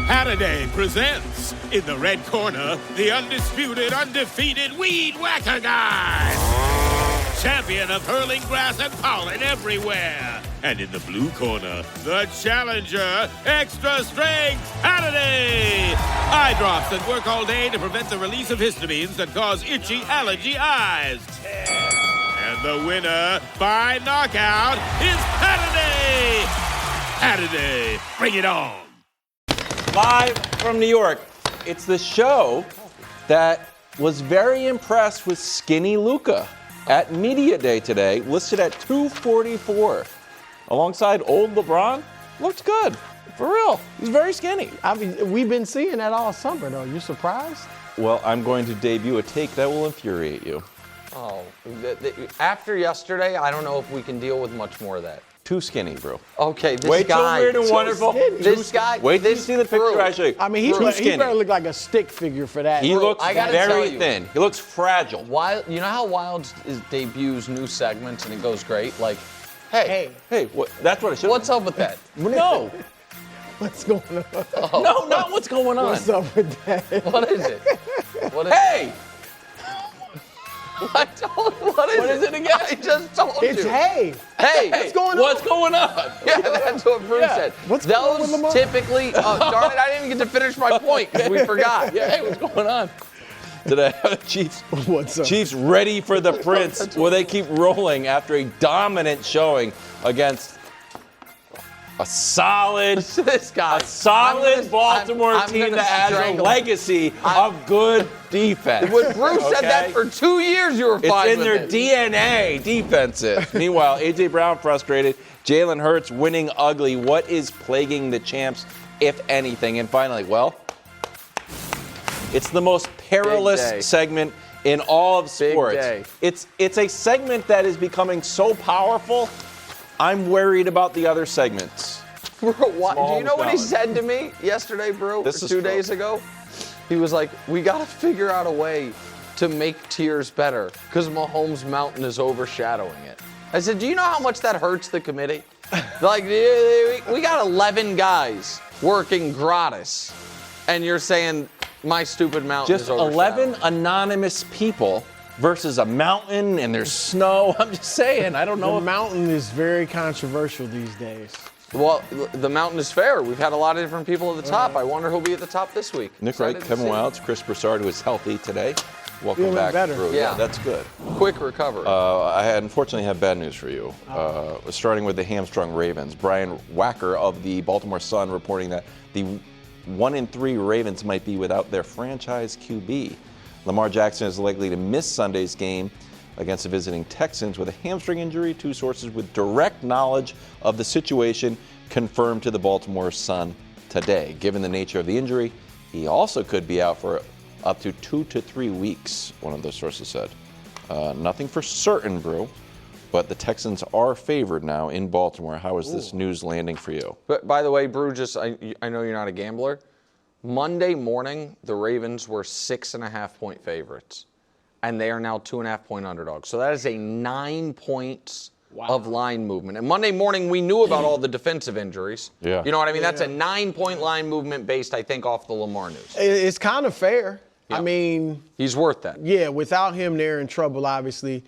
Holiday presents, in the red corner, the undisputed, undefeated Weed Whacker Guy. Champion of hurling grass and pollen everywhere. And in the blue corner, the challenger, extra strength Holiday. Eye drops that work all day to prevent the release of histamines that cause itchy allergy eyes. And the winner by knockout is Holiday. Holiday, bring it on. Live from New York, it's the show that was very impressed with Skinny Luka at Media Day today, listed at 244. Alongside old LeBron, looked good. For real, he's very skinny. I mean, we've been seeing that all summer, though. You surprised? Well, I'm going to debut a take that will infuriate you. Oh, after yesterday, I don't know if we can deal with much more of that. Too skinny, bro. Okay, this Way guy. Too weird and wonderful. This guy. Wait till you see the picture I show you. I mean, he better look like a stick figure for that. He looks I gotta very tell you. thin. He looks fragile. Wild, you know how Wild debuts new segments and it goes great? Like, hey, What, that's what I should. what's up with that? No. What's going on? Oh, No, not what's going on. What's up with that? What is it? What is Hey! What is it again? I just told It's you. hey. Hey, What's going on? What's going on? Yeah, that's what Brou said. What's going on with Lamar? Typically, darn it, I didn't even get to finish my point because we forgot. Yeah, hey, what's going on? Today, Chiefs. What's up? Chiefs ready for the Prince. Will they keep rolling after a dominant showing against a solid This guy. Baltimore team that has a legacy of good defense? When Brou said that Okay? for 2 years, you were fine It's in with their it. DNA, defensive. Meanwhile, A.J. Brown frustrated. Jalen Hurts winning ugly. What is plaguing the champs, if anything? And finally, well, it's the most perilous segment in all of sports. day. It's a segment that is becoming so powerful, I'm worried about the other segments. Bro, do you know what he Mahomes said to me yesterday, Brou, This is 2 days ago? He was like, we got to figure out a way to make tiers better because Mahomes Mountain is overshadowing it. I said, do you know how much that hurts the committee? Like, we got 11 guys working gratis, and you're saying my stupid mountain Just is overshadowing 11 anonymous people versus a mountain and there's snow. I'm just saying, I don't know The if mountain is very controversial these days. Well, the mountain is fair. We've had a lot of different people at the top. I wonder who'll be at the top this week. Nick Wright, Excited to Kevin see. Wilds, Chris Broussard, who is healthy today. Welcome Feeling back, better. Brou. Yeah. That's good. Quick recovery. I unfortunately have bad news for you. Starting with the hamstrung Ravens. Brian Wacker of the Baltimore Sun reporting that the 1-3 Ravens might be without their franchise QB. Lamar Jackson is likely to miss Sunday's game against the visiting Texans with a hamstring injury. Two sources with direct knowledge of the situation confirmed to the Baltimore Sun today. Given the nature of the injury, he also could be out for up to 2 to 3 weeks, one of those sources said. Nothing for certain, Brou, but the Texans are favored now in Baltimore. How is this news landing for you? But by the way, Brou, I know you're not a gambler. Monday morning, the Ravens were 6.5-point favorites, and they are now 2.5-point underdogs. So that is a 9 points of line movement. And Monday morning, we knew about all the defensive injuries. Yeah. You know what I mean? That's a 9-point line movement based, I think, off the Lamar news. It's kind of fair. Yeah. I mean, He's worth that. yeah, without him, they're in trouble, obviously.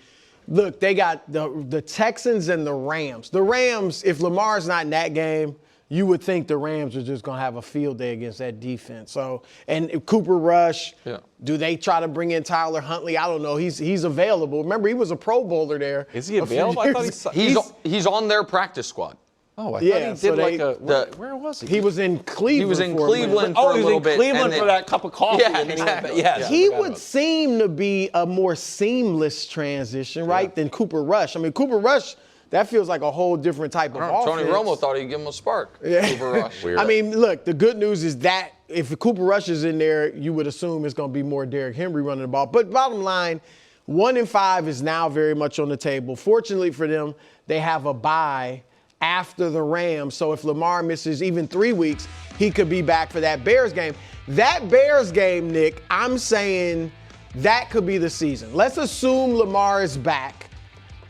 Look, they got the Texans and the Rams. The Rams, if Lamar's not in that game, you would think the Rams are just going to have a field day against that defense. So, and if Cooper Rush, do they try to bring in Tyler Huntley? I don't know. He's available. Remember, he was a Pro Bowler there. Is he available? I thought He's on their practice squad. Oh, I Yeah, thought he so did where was he? He was in Cleveland. He was in for a minute. Cleveland Oh, for a he was little in bit. Cleveland and then- for that cup of coffee. Yeah, and then exactly. Yes. He would seem to be a more seamless transition, right, than Cooper Rush. I mean, Cooper Rush, that feels like a whole different type of offense. Tony Romo thought he'd give him a spark. Yeah. Cooper Rush. I mean, look, the good news is that if Cooper Rush is in there, you would assume it's going to be more Derrick Henry running the ball. But bottom line, 1-5 is now very much on the table. Fortunately for them, they have a bye after the Rams. So if Lamar misses even 3 weeks, he could be back for that Bears game. That Bears game, Nick, I'm saying that could be the season. Let's assume Lamar is back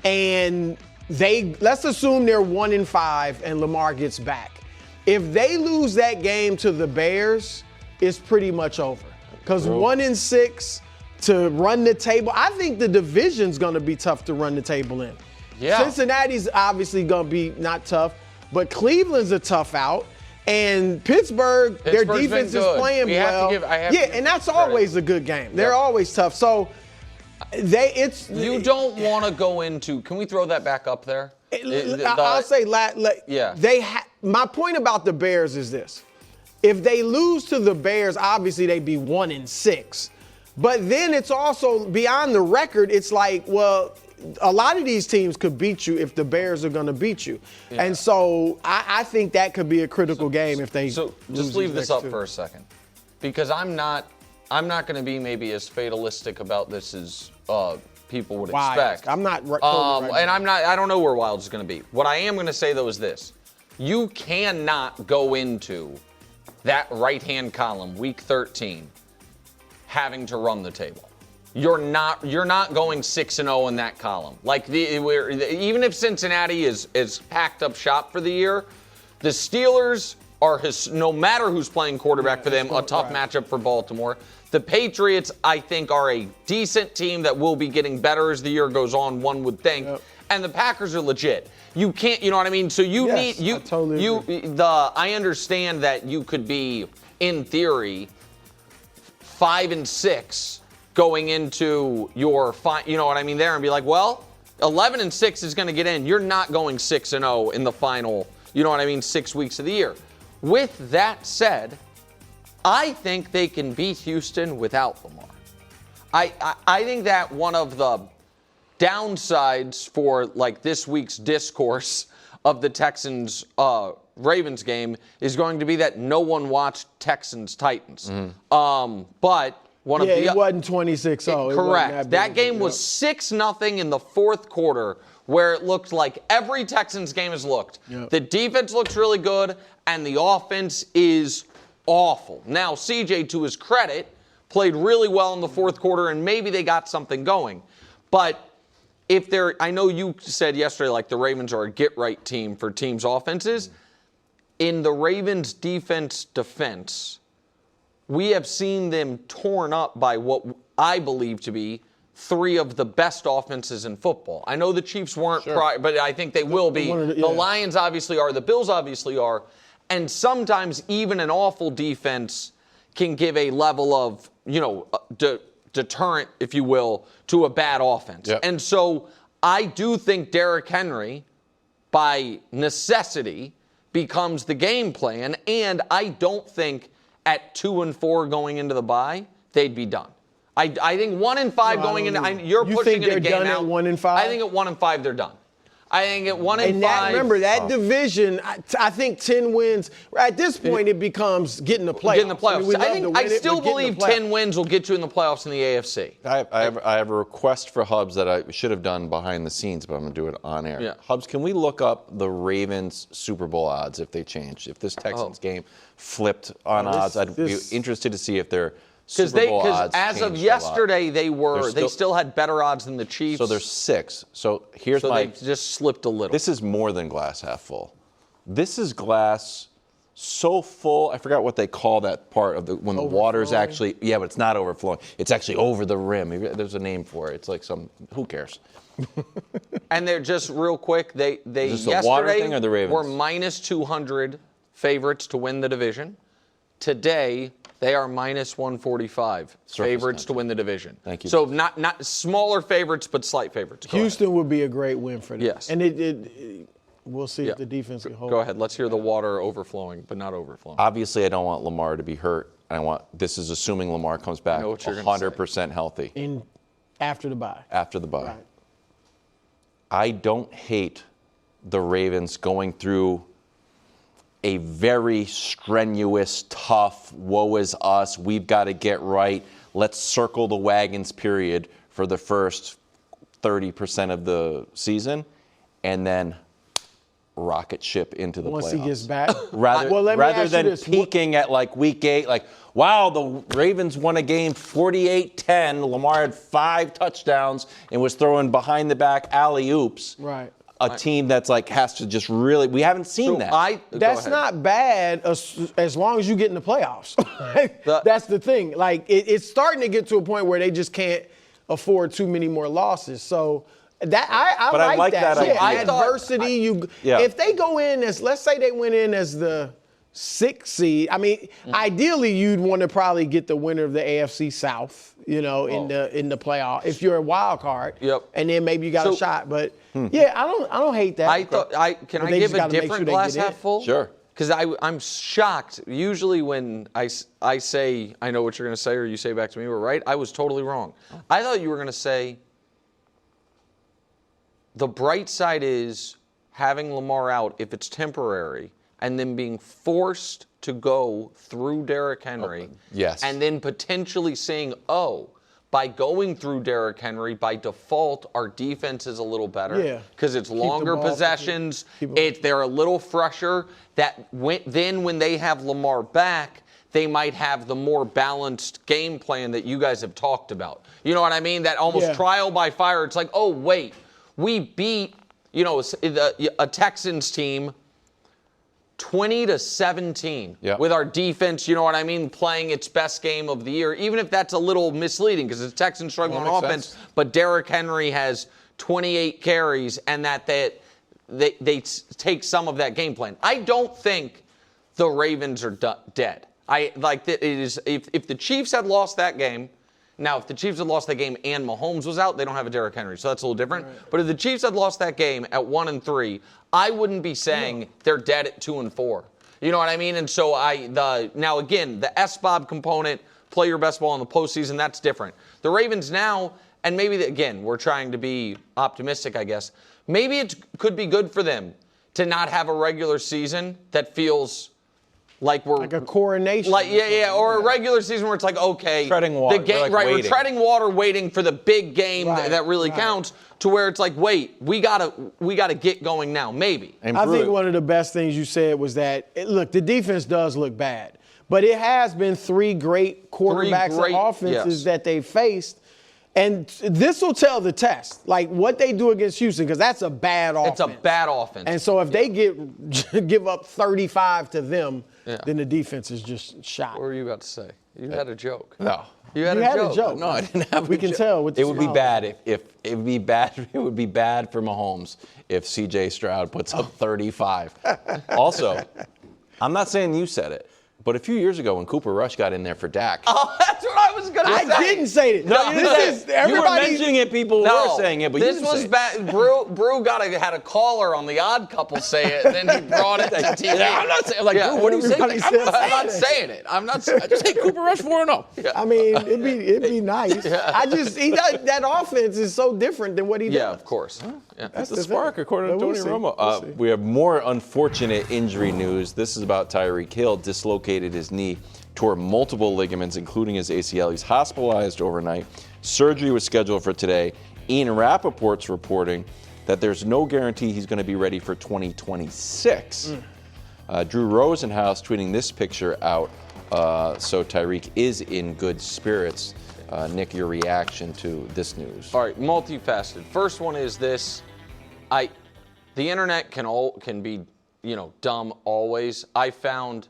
and let's assume they're 1-5 and Lamar gets back. If they lose that game to the Bears, it's pretty much over. Because 1-6 to run the table, I think the division's going to be tough to run the table in. Yeah. Cincinnati's obviously going to be not tough, but Cleveland's a tough out. And Pittsburgh, their defense is playing well. And that's always a good game. They're always tough. So you don't want to go into. Can we throw that back up there? I'll say, my point about the Bears is this: if they lose to the Bears, obviously they'd be 1-6. But then it's also beyond the record. It's like, well, a lot of these teams could beat you if the Bears are going to beat you. Yeah. And so I think that could be a critical game if they. So just leave this up for a second, because I'm not going to be maybe as fatalistic about this as people would expect. I'm not. And I don't know where Wild is going to be. What I am going to say though is this: you cannot go into that right-hand column, week 13, having to run the table. You're not going 6-0 in that column. Like even if Cincinnati is packed up shop for the year, the Steelers are no matter who's playing quarterback for them, a tough matchup for Baltimore. The Patriots, I think, are a decent team that will be getting better as the year goes on, one would think. Yep. And the Packers are legit. You can't, you know what I mean? So I understand that you could be, in theory, 5-6 going into your, you know what I mean, there, and be like, well, 11-6 is going to get in. You're not going 6-0 in the final, you know what I mean, 6 weeks of the year. With that said, I think they can beat Houston without Lamar. I think that one of the downsides for like this week's discourse of the Texans Ravens game is going to be that no one watched Texans Titans. But one of the it wasn't 26-0. Correct. That game was 6-0 in the fourth quarter, where it looked like every Texans game has looked. Yep. The defense looks really good, and the offense is awful. Now, CJ, to his credit, played really well in the fourth quarter, and maybe they got something going. But I know you said yesterday, like the Ravens are a get-right team for teams' offenses. In the Ravens' defense, we have seen them torn up by what I believe to be three of the best offenses in football. I know the Chiefs weren't, but I think they will be. The Lions obviously are. The Bills obviously are. And sometimes even an awful defense can give a level of, deterrent, if you will, to a bad offense. Yep. And so I do think Derrick Henry, by necessity, becomes the game plan. And I don't think at 2-4 going into the bye, they'd be done. I think 1-5 going into. You're pushing it a game out. At 1-5? I think at 1-5 they're done. I think at 1-5. And remember that division. I think 10 wins. At this point, it becomes getting the playoffs. Getting the playoffs. I still believe 10 wins will get you in the playoffs in the AFC. I have a request for Hubs that I should have done behind the scenes, but I'm going to do it on air. Yeah. Hubs, can we look up the Ravens Super Bowl odds if they changed? If this Texans game flipped on odds, I'd be interested to see if they're. Because as of yesterday, they still had better odds than the Chiefs. So there's 6. So they just slipped a little. This is more than glass half full. This is glass so full. I forgot what they call that part of when the water's actually. Yeah, but it's not overflowing. It's actually over the rim. There's a name for it. It's like who cares? And they're just real quick. They yesterday the water thing or the Ravens? Were -200 favorites to win the division. Today, they are -145 favorites to win the division. Thank you. So not smaller favorites, but slight favorites. Houston would be a great win for them. Yes. And we'll see if the defense can hold. Go ahead. Let's hear the water overflowing, but not overflowing. Obviously, I don't want Lamar to be hurt. This is assuming Lamar comes back 100% healthy. After the bye. After the bye. Right. I don't hate the Ravens going through a very strenuous, tough, woe is us, we've got to get right, let's circle the wagons period for the first 30% of the season, and then rocket ship into the playoffs. Once he gets back? Rather than peaking at like week 8, like, wow, the Ravens won a game 48-10, Lamar had 5 touchdowns and was throwing behind the back alley-oops. Right. a team that's like has to just really. We haven't seen that. That's not bad as long as you get in the playoffs. That's the thing. Like it's starting to get to a point where they just can't afford too many more losses. So that I like that. So adversity. If they go in as, let's say they went in as the 6th seed. I mean, ideally you'd want to probably get the winner of the AFC South, in the playoff if you're a wild card. Yep. And then maybe you got a shot. But yeah, I don't hate that. Can I give a different glass half full? Sure. Because I'm shocked. Usually when I say I know what you're going to say, or you say back to me, we're right. I was totally wrong. I thought you were going to say the bright side is having Lamar out if it's temporary, and then being forced to go through Derrick Henry. Yes. And then potentially saying, by going through Derrick Henry, by default, our defense is a little better. Yeah. Because it's longer possessions. They're a little fresher. Then when they have Lamar back, they might have the more balanced game plan that you guys have talked about. You know what I mean? That almost trial by fire. It's like, wait, we beat, a Texans team 20-17 with our defense, you know what I mean, playing its best game of the year, even if that's a little misleading because the Texans struggling on offense, but Derrick Henry has 28 carries and that they take some of that game plan. I don't think the Ravens are dead. I like that it is if the Chiefs had lost that game. Now, if the Chiefs had lost that game and Mahomes was out, they don't have a Derrick Henry, so that's a little different. Right. But if the Chiefs had lost that game at 1-3, I wouldn't be saying they're dead at 2-4. You know what I mean? And so now again, the SBOB component, play your best ball in the postseason, that's different. The Ravens now, and maybe again, we're trying to be optimistic, I guess. Maybe it could be good for them to not have a regular season that feels like we're like a coronation. Or a regular season where it's like, okay, treading water. The game, we're treading water, waiting for the big game that really counts. To where it's like, wait, we gotta get going now, maybe. I think one of the best things you said was that look, the defense does look bad, but it has been 3 great quarterbacks and offenses that they faced. And this will tell the test, like what they do against Houston, because that's a bad offense. It's a bad offense. And so if they give up 35 to them, then the defense is just shot. What were you about to say? You had a joke. No. You had a joke. No, I didn't have a joke. We can tell. It would be bad if it would be bad. It would be bad for Mahomes if C.J. Stroud puts up 35. Also, I'm not saying you said it. But a few years ago, when Cooper Rush got in there for Dak. Oh, that's what I was going to say. I didn't say it. No, you were mentioning it. People were saying it, but this you didn't was bad. Brou had a caller on The Odd Couple say it, and then he brought it to TV. I'm not saying Brou, what are you saying? I'm not saying it. I'm not. I just hate Cooper Rush 4-0. I mean, it'd be nice. That offense is so different than what he does. Yeah, of course. That's the spark, according to Tony Romo. We have more unfortunate injury news. This is about Tyreek Hill. Dislocated his knee, tore multiple ligaments, including his ACL. He's hospitalized overnight. Surgery was scheduled for today. Ian Rappaport's reporting that there's no guarantee he's going to be ready for 2026. Drew Rosenhaus tweeting this picture out. So Tyreek is in good spirits. Nick, your reaction to this news? All right, multifaceted. First one is this. The internet can be, dumb always. I found,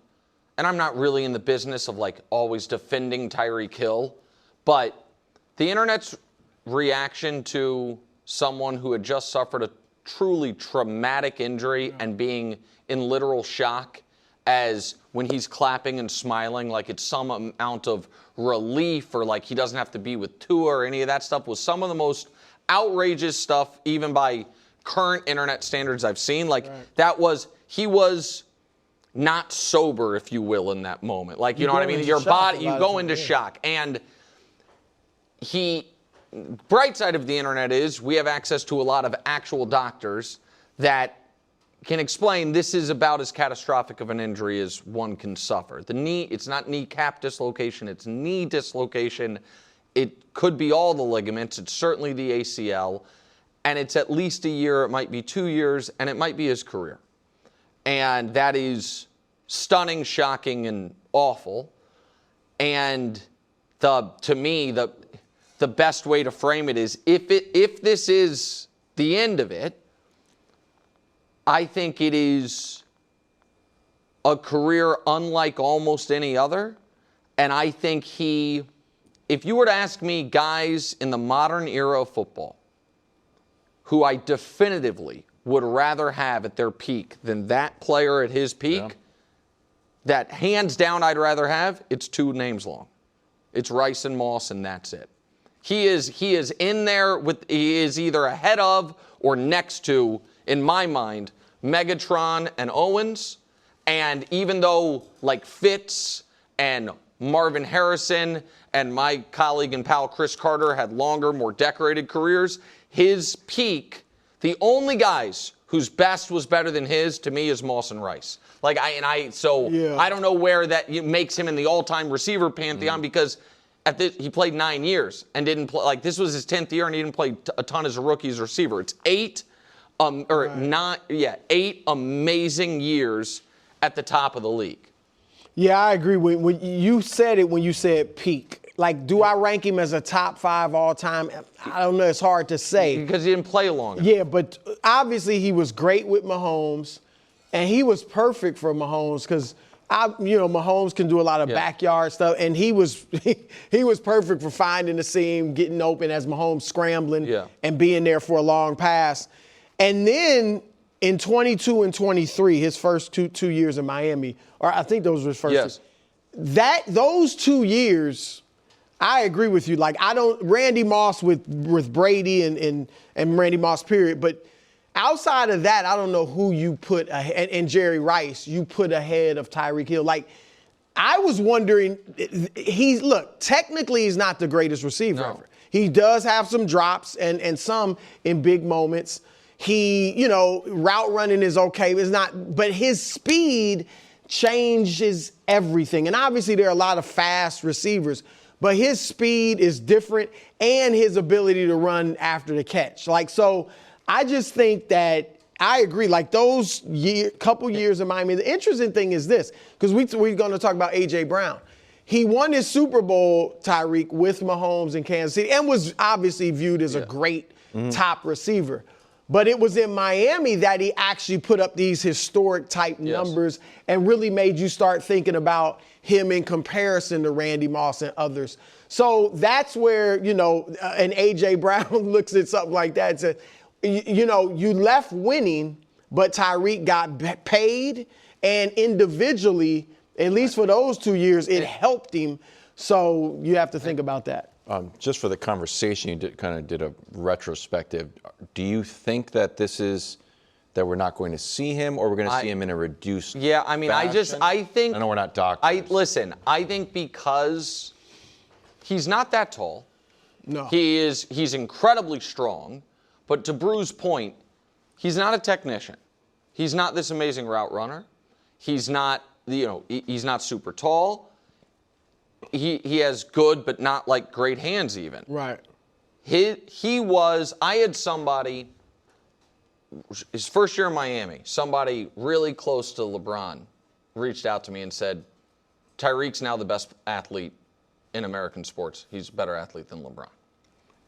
and I'm not really in the business of always defending Tyreek Hill, but the internet's reaction to someone who had just suffered a truly traumatic injury and being in literal shock, as when he's clapping and smiling like it's some amount of relief, or like he doesn't have to be with Tua or any of that stuff, was some of the most outrageous stuff, even by current internet standards I've seen. He was not sober, if you will, in that moment. You know what I mean? Your body, you go into shock. And bright side of the internet is we have access to a lot of actual doctors that can explain this is about as catastrophic of an injury as one can suffer. The knee, it's not kneecap dislocation, it's knee dislocation. It could be all the ligaments, it's certainly the ACL, and it's at least a year, it might be 2 years, and it might be his career. And that is stunning, shocking, and awful. And to me, the best way to frame it is if this is the end of it, I think it is a career unlike almost any other. And I think if you were to ask me guys in the modern era of football who I definitively would rather have at their peak than that player at his peak, that hands down I'd rather have, it's 2 names long. It's Rice and Moss, and that's it. He is in there he is either ahead of or next to, in my mind, Megatron and Owens. And even though like Fitz and Marvin Harrison and my colleague and pal Chris Carter had longer, more decorated careers, his peak, the only guys whose best was better than his, to me, is Moss and Rice. I don't know where that makes him in the all-time receiver pantheon because he played 9 years and didn't play. Like, this was his 10th year and he didn't play a ton as a rookie as a receiver. It's 8 amazing years at the top of the league. Yeah, I agree. When you said it, when you said peak, like, do I rank him as a top 5 all time? I don't know. It's hard to say. Because he didn't play longer. Yeah, but obviously he was great with Mahomes, and he was perfect for Mahomes because, Mahomes can do a lot of backyard stuff, and he was perfect for finding the seam, getting open as Mahomes scrambling and being there for a long pass. And then in 22 and 23, his first two years in Miami, or I think those were his first two. Those 2 years, I agree with you. Like, Randy Moss with Brady and Randy Moss, period. But outside of that, I don't know who you put ahead, and Jerry Rice, you put ahead of Tyreek Hill. Like, I was wondering, technically he's not the greatest receiver ever. He does have some drops and some in big moments. He, route running is okay. It's not, but his speed changes everything. And obviously there are a lot of fast receivers, but his speed is different and his ability to run after the catch. So I just think that I agree. Like, those couple years in Miami, the interesting thing is this, because we're going to talk about A.J. Brown. He won his Super Bowl, Tyreek, with Mahomes in Kansas City and was obviously viewed as a great top receiver. But it was in Miami that he actually put up these historic type numbers and really made you start thinking about him in comparison to Randy Moss and others. So that's where, an A.J. Brown looks at something like that and says, you left winning, but Tyreek got paid, and individually, at least for those 2 years, it helped him. So you have to think about that. Just for the conversation, you did a retrospective. Do you think that that we're not going to see him, or we're going to see him in a reduced fashion? I think. I know we're not doctors. I think because he's not that tall. No. He's incredibly strong, but to Brou's point, he's not a technician. He's not this amazing route runner. He's not, he's not super tall. He has good but not like great hands even. Right. I had somebody, his first year in Miami, somebody really close to LeBron reached out to me and said, Tyreek's now the best athlete in American sports. He's a better athlete than LeBron.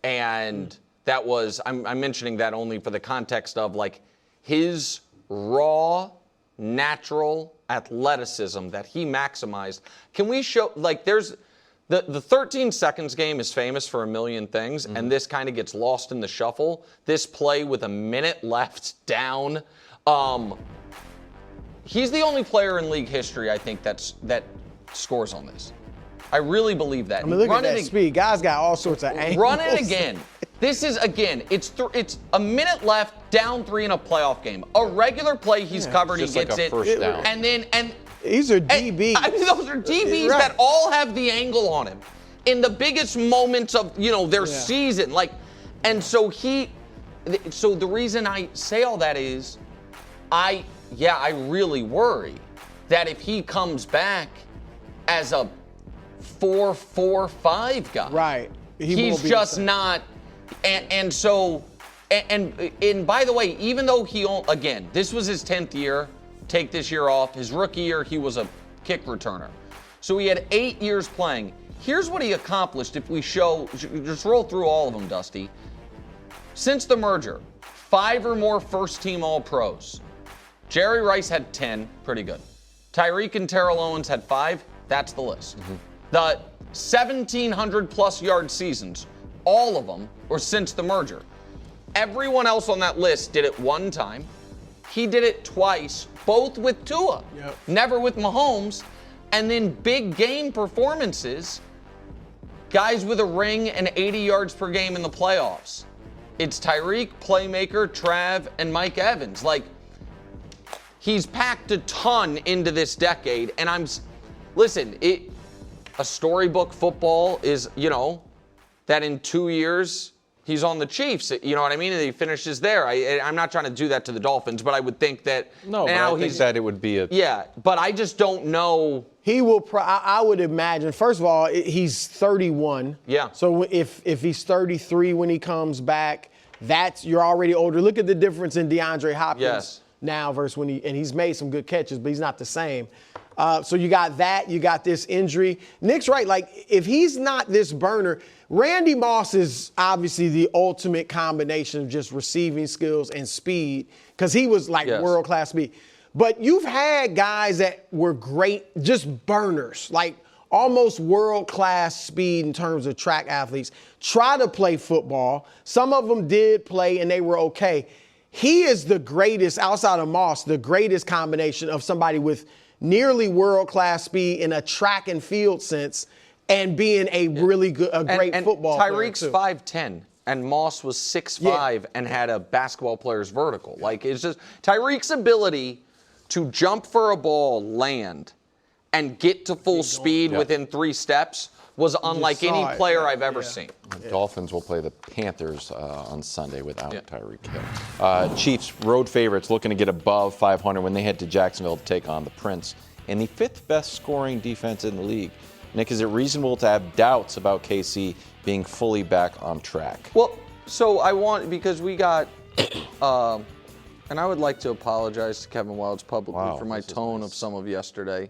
And that was, I'm mentioning that only for the context of like his raw, natural athleticism that he maximized. Can we show, like, there's the 13 seconds game is famous for a million things, and this kind of gets lost in the shuffle. This play with a minute left down. He's the only player in league history, I think, that scores on this. I really believe that. I mean, look at that speed. Guys got all sorts of angles. Run it again. This is, again, it's a minute left, down 3 in a playoff game. A regular play, he's covered, he gets like a first down. And these are DBs. Those are DBs that all have the angle on him in the biggest moments of, their season. And so so the reason I say all that is, I really worry that if he comes back as a 4-4-5 guy, right, he's just not. And by the way, even though again, this was his 10th year, take this year off. His rookie year, he was a kick returner. So he had 8 years playing. Here's what he accomplished if we just roll through all of them, Dusty. Since the merger, 5 or more first-team All-Pros, Jerry Rice had 10, pretty good. Tyreek and Terrell Owens had 5, that's the list. The 1,700-plus yard seasons, all of them were since the merger. Everyone else on that list did it one time. He did it twice, both with Tua, never with Mahomes. And then big game performances, guys with a ring and 80 yards per game in the playoffs. It's Tyreek, Playmaker, Trav, and Mike Evans. Like, he's packed a ton into this decade. And listen, a storybook football is, that in 2 years, he's on the Chiefs, you know what I mean? And he finishes there. I'm not trying to do that to the Dolphins, but I would think that no, now but I think that it would be a... Yeah, but I just don't know. He will, I would imagine, first of all, he's 31. Yeah. So if he's 33 when he comes back, you're already older. Look at the difference in DeAndre Hopkins now versus and he's made some good catches, but he's not the same. So you got that, you got this injury. Nick's right, like if he's not this burner, Randy Moss is obviously the ultimate combination of just receiving skills and speed because he was like world-class speed. But you've had guys that were great, just burners, like almost world-class speed in terms of track athletes, try to play football. Some of them did play and they were okay. He is the greatest, outside of Moss, the greatest combination of somebody with nearly world-class speed in a track and field sense and being a really good, great football player. Tyreek's 5'10", and Moss was 6'5", and had a basketball player's vertical. Like, it's just Tyreek's ability to jump for a ball, land, and get to full speed within 3 steps was unlike any player I've ever seen. The Dolphins will play the Panthers on Sunday without Tyreek Hill. Chiefs, road favorites, looking to get above 500 when they head to Jacksonville to take on the Prince. And the 5th best scoring defense in the league. Nick, is it reasonable to have doubts about KC being fully back on track? Well, so because we got, and I would like to apologize to Kevin Wildes publicly for my tone of some of yesterday.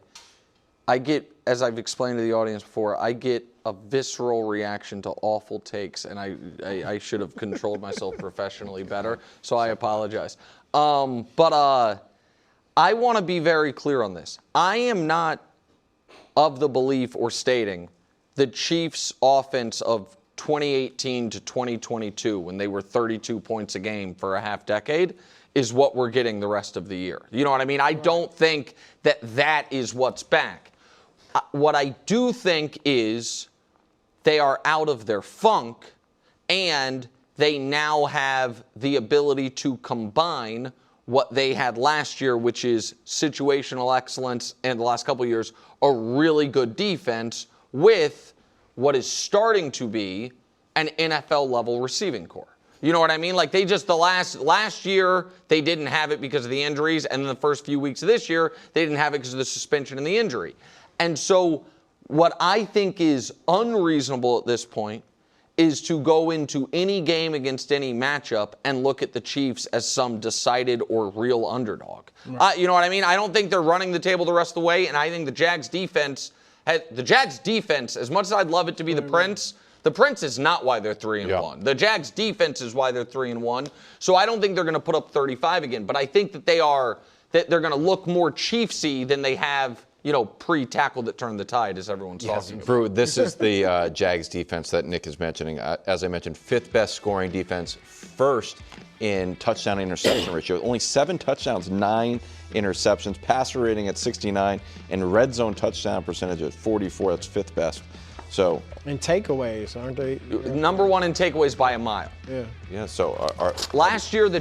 I get, as I've explained to the audience before, I get a visceral reaction to awful takes, and I should have controlled myself professionally better, so I apologize. But I want to be very clear on this. I am not of the belief or stating the Chiefs' offense of 2018 to 2022, when they were 32 points a game for a half decade, is what we're getting the rest of the year. You know what I mean? I don't think that is what's back. What I do think is they are out of their funk, and they now have the ability to combine what they had last year, which is situational excellence, and the last couple of years, a really good defense, with what is starting to be an NFL-level receiving core. You know what I mean? Like, they just, last year, they didn't have it because of the injuries, and in the first few weeks of this year, they didn't have it because of the suspension and the injury. And so what I think is unreasonable at this point is to go into any game against any matchup and look at the Chiefs as some decided or real underdog. Right. You know what I mean? I don't think they're running the table the rest of the way, and I think the Jags defense, as much as I'd love it to be the Prince is not why they're 3-1. The Jags defense is why they're 3-1. So I don't think they're going to put up 35 again, but I think that they're going to look more Chiefsy than they have, pre-tackle that turned the tide, as everyone's talking about. Brou, this is the Jags defense that Nick is mentioning. As I mentioned, 5th best scoring defense, 1st in touchdown interception ratio. Only 7 touchdowns, 9 interceptions, passer rating at 69, and red zone touchdown percentage at 44. That's 5th best. So. And takeaways, aren't they? Number 1 in takeaways by a mile. Yeah. So last season,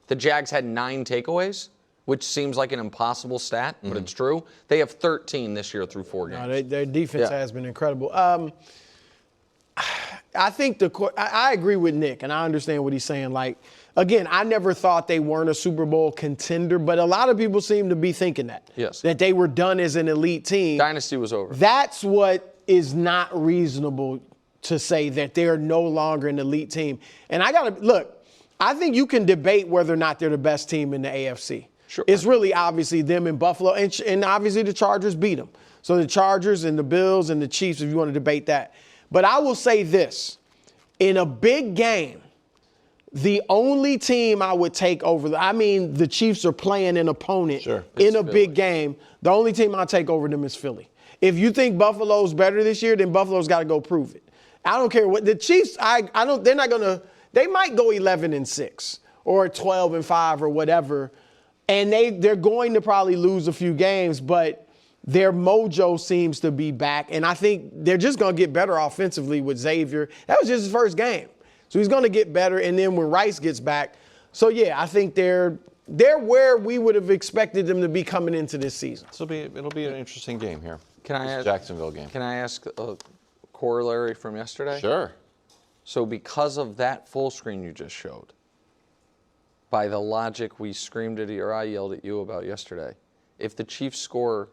the Jags had 9 takeaways, which seems like an impossible stat, but it's true. They have 13 this year through 4 games. No, their defense has been incredible. I think I agree with Nick, and I understand what he's saying. Like, again, I never thought they weren't a Super Bowl contender, but a lot of people seem to be thinking that. Yes. That they were done as an elite team. Dynasty was over. That's what is not reasonable to say, that they're no longer an elite team. And I think you can debate whether or not they're the best team in the AFC. Sure. It's really obviously them in Buffalo, and obviously the Chargers beat them. So the Chargers and the Bills and the Chiefs, if you want to debate that. But I will say this. In a big game, The only team I would take over, the Chiefs are playing an opponent in a big game. The only team I'll take over them is Philly. If you think Buffalo's better this year, then Buffalo's got to go prove it. I don't care what the Chiefs. They're not gonna. They might go 11-6 or 12-5 or whatever, and they're going to probably lose a few games, but their mojo seems to be back, and I think they're just gonna get better offensively with Xavier. That was just his first game. So he's going to get better, and then when Rice gets back. So, yeah, I think they're where we would have expected them to be coming into this season. So it'll be an interesting game here. Can I ask, Jacksonville game. Can I ask a corollary from yesterday? Sure. So because of that full screen you just showed, by the logic we screamed at you or I yelled at you about yesterday, if the Chiefs score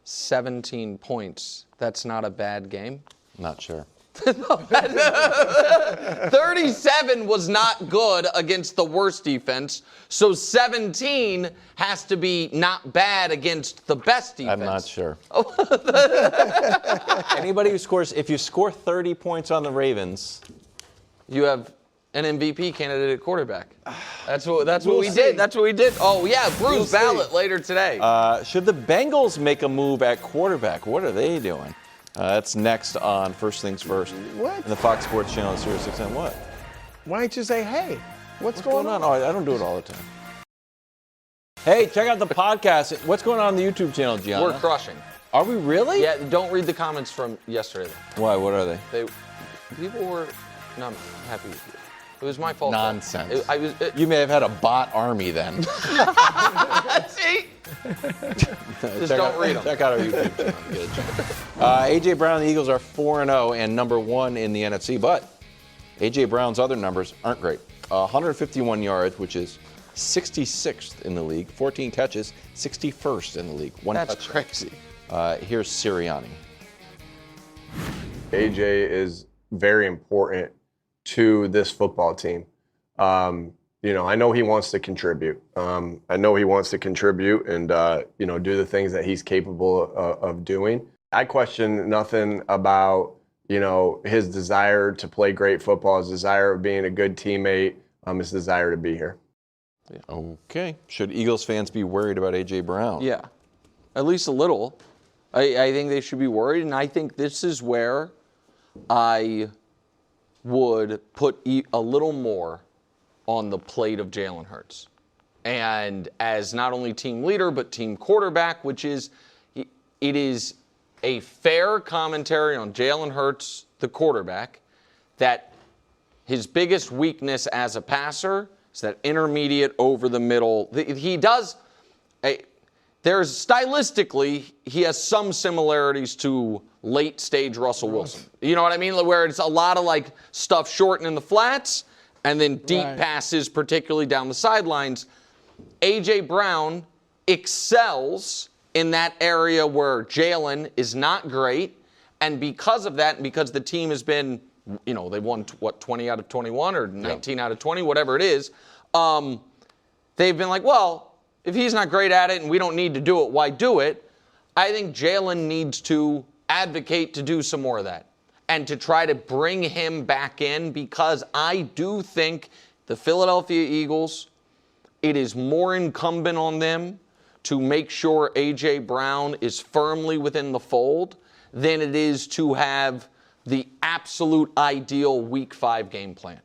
17 points, that's not a bad game? Not sure. 37 was not good against the worst defense, so 17 has to be not bad against the best defense. I'm not sure. Anybody who scores, if you score 30 points on the Ravens, you have an MVP candidate at quarterback. That's what we did. That's what we did. Oh yeah, Bru's Ballot later today. Should the Bengals make a move at quarterback? What are they doing? That's next on First Things First. What? And the Fox Sports Channel, Sirius XM. What? Why don't you say, hey, what's going on? Oh, I don't do it all the time. Hey, check out the podcast. What's going on the YouTube channel, Gianna? We're crushing. Are we really? Yeah, don't read the comments from yesterday. Why? What are they? People were not happy with you. It was my fault. Nonsense. You may have had a bot army then. See? Just don't read them. Check out our YouTube channel. Good. A.J. Brown and the Eagles are 4-0 and number 1 in the NFC, but A.J. Brown's other numbers aren't great. 151 yards, which is 66th in the league. 14 catches, 61st in the league. That's crazy. Here's Sirianni. A.J. is very important to this football team. I know he wants to contribute. and do the things that he's capable of doing. I question nothing about, his desire to play great football, his desire of being a good teammate, his desire to be here. Okay. Should Eagles fans be worried about A.J. Brown? Yeah, at least a little. I think they should be worried, and I think this is where I would put a little more on the plate of Jalen Hurts. And as not only team leader, but team quarterback, which is, it is a fair commentary on Jalen Hurts, the quarterback, that his biggest weakness as a passer is that intermediate over the middle. Stylistically, he has some similarities to late stage Russell Wilson. You know what I mean? Where it's a lot of stuff short and in the flats and then deep passes, particularly down the sidelines. A.J. Brown excels in that area where Jalen is not great. And because of that, and because the team has been, they won, 20 out of 21 or 19 out of 20, whatever it is, they've been like, well, if he's not great at it and we don't need to do it, why do it? I think Jalen needs to advocate to do some more of that and to try to bring him back in, because I do think the Philadelphia Eagles, it is more incumbent on them to make sure A.J. Brown is firmly within the fold than it is to have the absolute ideal Week 5 game plan.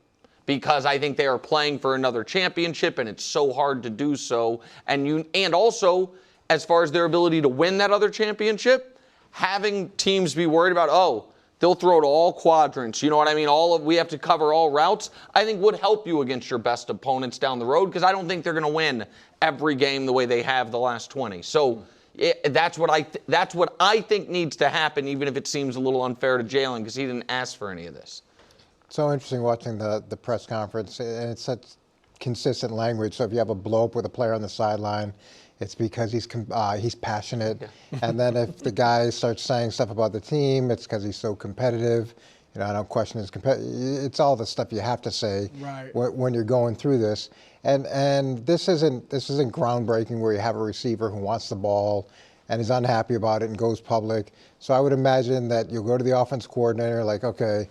Because I think they are playing for another championship, and it's so hard to do so. And also, as far as their ability to win that other championship, having teams be worried about, they'll throw to all quadrants, you know what I mean? We have to cover all routes, I think would help you against your best opponents down the road, because I don't think they're going to win every game the way they have the last 20. So that's what I think needs to happen, even if it seems a little unfair to Jalen, because he didn't ask for any of this. So interesting watching the press conference, and it's such consistent language. So if you have a blow up with a player on the sideline, it's because he's passionate. Yeah. And then if the guy starts saying stuff about the team, it's because he's so competitive. I don't question his It's all the stuff you have to say when you're going through this. And this isn't groundbreaking where you have a receiver who wants the ball and is unhappy about it and goes public. So I would imagine that you'll go to the offense coordinator like, okay,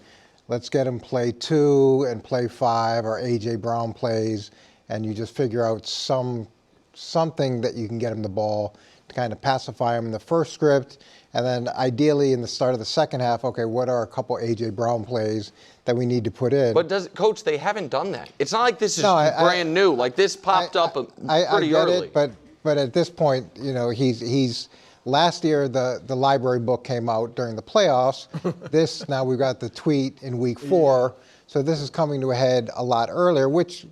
let's get him play 2 and play 5, or A.J. Brown plays, and you just figure out something that you can get him the ball to kind of pacify him in the first script. And then ideally in the start of the second half, okay, what are a couple A.J. Brown plays that we need to put in? But Coach, they haven't done that. It's not like this is brand new. Like this popped up pretty early. It, but at this point, he's last year the library book came out during the playoffs. Now we've got the tweet in week 4. So this is coming to a head a lot earlier, which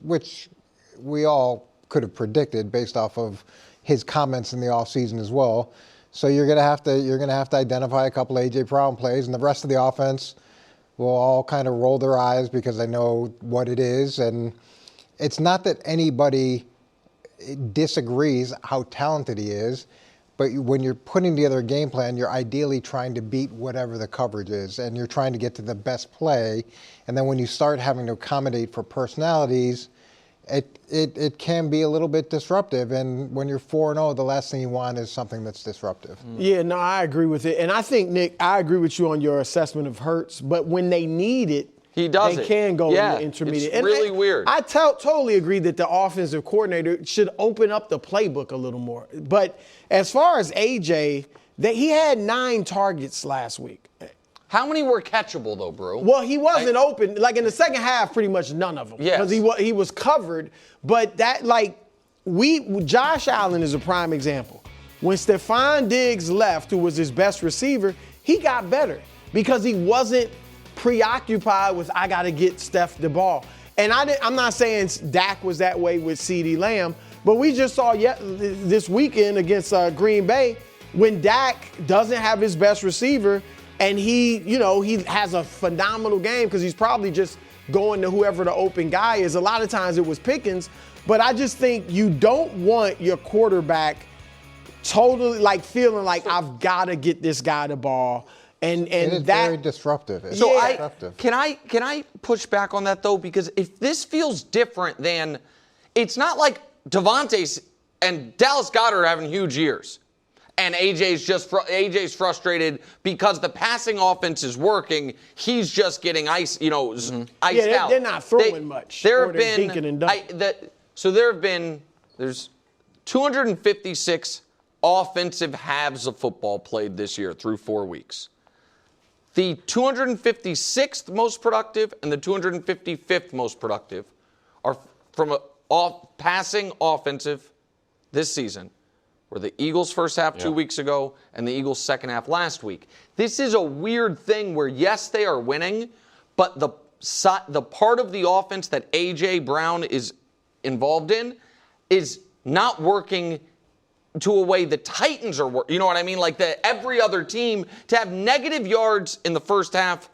we all could have predicted based off of his comments in the offseason as well. So you're gonna have to identify a couple A.J. Brown plays, and the rest of the offense will all kind of roll their eyes because they know what it is. And it's not that anybody disagrees how talented he is, but when you're putting together a game plan, you're ideally trying to beat whatever the coverage is, and you're trying to get to the best play. And then when you start having to accommodate for personalities, it can be a little bit disruptive. And when you're 4-0, the last thing you want is something that's disruptive. Yeah, no, I agree with it. And I think, Nick, I agree with you on your assessment of Hurts. But when they need it, they can go in the intermediate. It's really weird. I totally agree that the offensive coordinator should open up the playbook a little more. But as far as A.J., he had 9 targets last week. How many were catchable, though, Brou? Well, he wasn't open. Like, in the second half, pretty much none of them. Yes. Because he was covered. But Josh Allen is a prime example. When Stephon Diggs left, who was his best receiver, he got better because he wasn't preoccupied with, I got to get Steph the ball. And I'm not saying Dak was that way with CeeDee Lamb, but we just saw this weekend against Green Bay, when Dak doesn't have his best receiver, and he has a phenomenal game because he's probably just going to whoever the open guy is. A lot of times it was Parkins, but I just think you don't want your quarterback totally feeling like I've got to get this guy the ball. And it is very disruptive. Can I push back on that though? Because if this feels different than, it's not like Devontae's and Dallas Goedert are having huge years. And AJ's frustrated because the passing offense is working. He's just getting iced out. They're not throwing much. There's 256 offensive halves of football played this year through 4 weeks. The 256th most productive and the 255th most productive are from passing offensive this season, were the Eagles' first half 2 weeks ago and the Eagles' second half last week. This is a weird thing where, yes, they are winning, but the part of the offense that A.J. Brown is involved in is not working to a way the Titans are working. You know what I mean? Like every other team, to have negative yards in the first half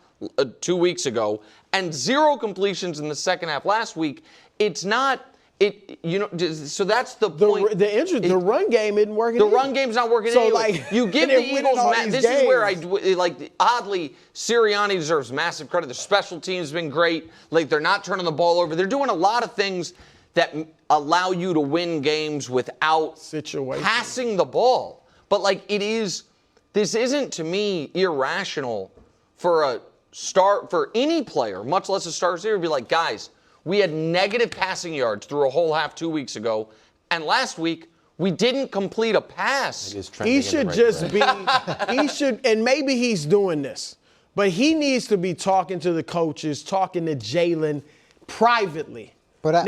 2 weeks ago and 0 completions in the second half last week, it's not... so that's the point. The run game isn't working. The run game's not working anyway. You give the Eagles. This is where oddly, Sirianni deserves massive credit. Their special teams has been great. They're not turning the ball over. They're doing a lot of things that allow you to win games without passing the ball. But this isn't to me irrational for any player, much less a star receiver, to be like, guys, we had negative passing yards through a whole half 2 weeks ago, and last week we didn't complete a pass. He should and maybe he's doing this, but he needs to be talking to the coaches, talking to Jalen privately. But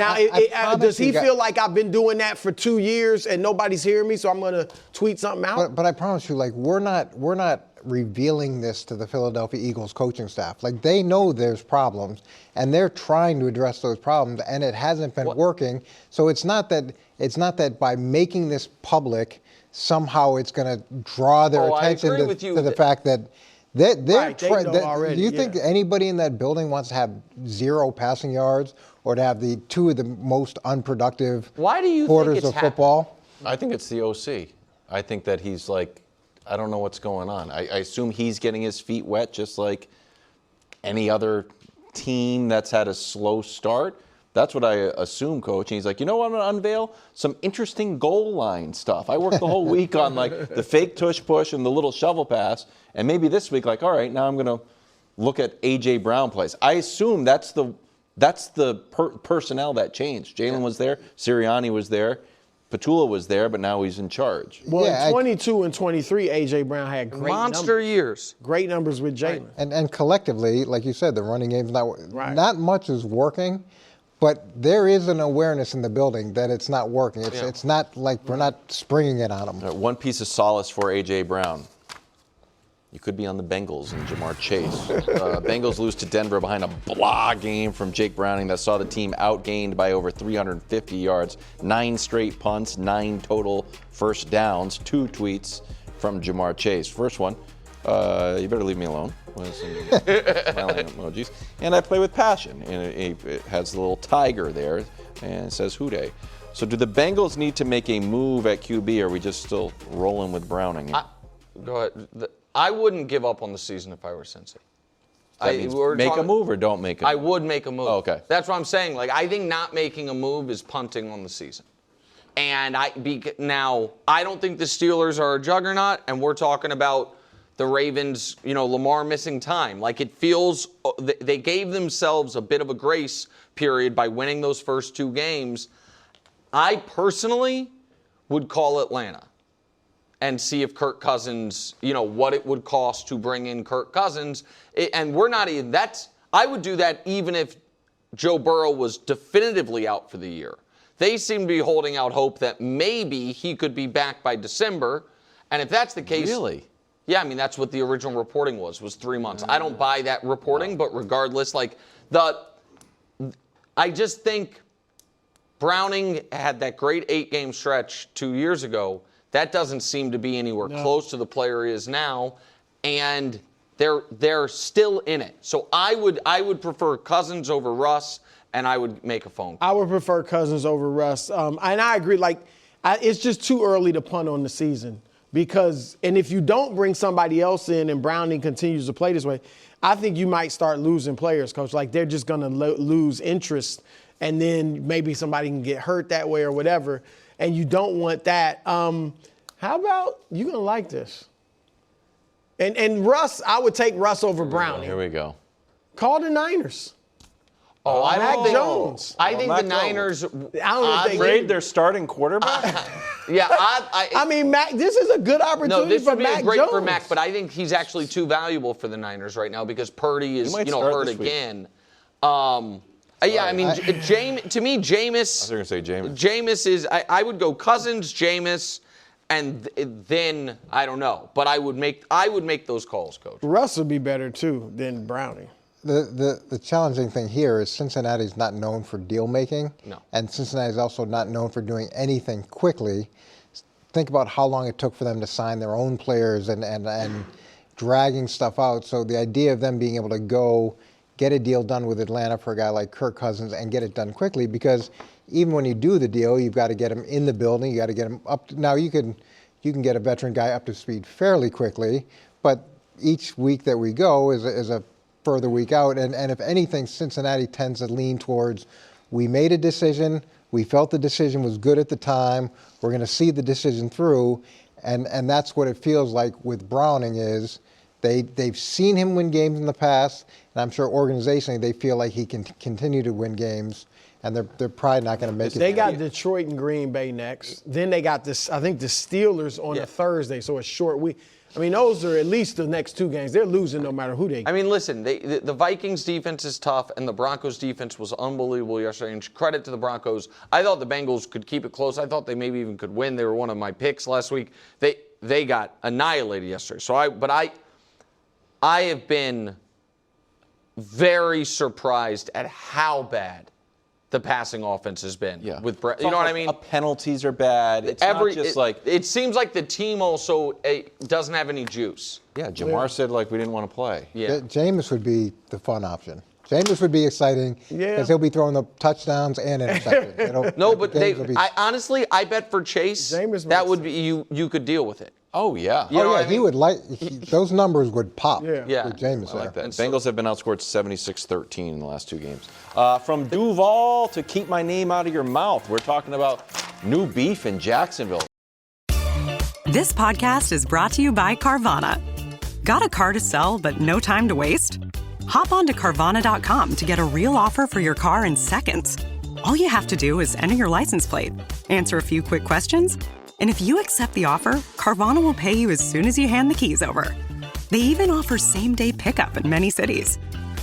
does he feel like I've been doing that for 2 years and nobody's hearing me, so I'm going to tweet something out? But I promise you, we're not revealing this to the Philadelphia Eagles coaching staff. They know there's problems, and they're trying to address those problems, and it hasn't been working. So it's not that by making this public, somehow it's going to draw their attention to the fact that do you think anybody in that building wants to have 0 passing yards or to have the 2 of the most unproductive quarters of football? I think it's the OC. I think that he's I don't know what's going on. I assume he's getting his feet wet just like any other team that's had a slow start. That's what I assume, Coach. And he's like, you know what, I'm going to unveil some interesting goal line stuff. I worked the whole week on the fake tush push and the little shovel pass. And maybe this week, all right, now I'm going to, look at A.J. Brown plays. I assume that's the personnel that changed. Jalen was there, Sirianni was there, Petula was there, but now he's in charge. Well, in 22 and 23, A.J. Brown had great monster years. Great numbers with Jalen. And collectively, like you said, the running game's not much is working, but there is an awareness in the building that it's not working. It's not like we're not springing it on them. One piece of solace for A.J. Brown. You could be on the Bengals and Jamar Chase. Bengals lose to Denver behind a blah game from Jake Browning that saw the team outgained by over 350 yards, 9 straight punts, 9 total first downs, 2 tweets from Jamar Chase. First one, you better leave me alone, with some smiling emojis. And I play with passion. And it has a little tiger there, and it says Houday. So do the Bengals need to make a move at QB, or are we just still rolling with Browning? Go ahead. I wouldn't give up on the season if I were Cincy. That means make a move or don't make a move? I would make a move. Oh, okay. That's what I'm saying. Like, I think not making a move is punting on the season. And now, I don't think the Steelers are a juggernaut, and we're talking about the Ravens, Lamar missing time. Like, it feels they gave themselves a bit of a grace period by winning those first 2 games. I personally would call Atlanta and see if Kirk Cousins, what it would cost to bring in Kirk Cousins. And we're not even, I would do that even if Joe Burrow was definitively out for the year. They seem to be holding out hope that maybe he could be back by December. And if that's the case. Really? Yeah, I mean, that's what the original reporting was 3 months. I don't buy that reporting, but regardless, I just think Browning had that great 8-game stretch 2 years ago. That doesn't seem to be anywhere close to the player he is now, and they're still in it. So I would prefer Cousins over Russ, and I would make a phone call. I would prefer Cousins over Russ, and I agree. It's just too early to punt on the season and if you don't bring somebody else in and Browning continues to play this way, I think you might start losing players, Coach. Like they're just going to lose interest, and then maybe somebody can get hurt that way or whatever. And you don't want that. How about, you're going to like this. And Russ, I would take Russ over Browning. Here we go. Call the Niners. Oh, I Mac don't think Jones. I think the Niners. I don't know if they trade their starting quarterback. I mean, Mac. This is a good opportunity this for would be Mac great Jones. for Mac, but I think he's actually too valuable for the Niners right now because Purdy is hurt again. Yeah, I mean, to me, Jameis. I was going to say Jameis. Jameis is. I would go Cousins, Jameis, and then I don't know, but I would make those calls, Coach. Russ would be better too than Browning. The challenging thing here is Cincinnati's not known for deal making, and Cincinnati's also not known for doing anything quickly. Think about how long it took for them to sign their own players and dragging stuff out. So the idea of them being able to go get a deal done with Atlanta for a guy like Kirk Cousins and get it done quickly, because even when you do the deal, you've got to get him in the building. You got to get him up. Now you can get a veteran guy up to speed fairly quickly, but each week that we go is a further week out. And if anything, Cincinnati tends to lean towards, we made a decision, we felt the decision was good at the time, we're going to see the decision through, and that's what it feels like with Browning is. They've seen him win games in the past, and I'm sure organizationally they feel like he can continue to win games, and they're probably not going to make it. They got Detroit and Green Bay next. Then they got the Steelers on a Thursday, so a short week. I mean, those are at least the next 2 games. They're losing no matter who they get. I mean, listen, the Vikings defense is tough, and the Broncos defense was unbelievable yesterday. And credit to the Broncos. I thought the Bengals could keep it close. I thought they maybe even could win. They were one of my picks last week. They got annihilated yesterday. So I have been very surprised at how bad the passing offense has been. Yeah. With Brett, you know what I mean? Penalties are bad. It's not just it seems like the team also doesn't have any juice. Yeah, Jamar said we didn't want to play. Yeah. Jameis would be the fun option. Jameis would be exciting because he'll be throwing the touchdowns and interceptions. No, but I bet for Chase Jameis that would be you could deal with it. Oh, yeah. You know what I he mean? would those numbers would pop Yeah. with Jameis. I like that. And Bengals have been outscored 76-13 in the last 2 games. From Duval to keep my name out of your mouth, we're talking about new beef in Jacksonville. This podcast is brought to you by Carvana. Got a car to sell but no time to waste? Hop on to Carvana.com to get a real offer for your car in seconds. All you have to do is enter your license plate, answer a few quick questions, and if you accept the offer, Carvana will pay you as soon as you hand the keys over. They even offer same-day pickup in many cities.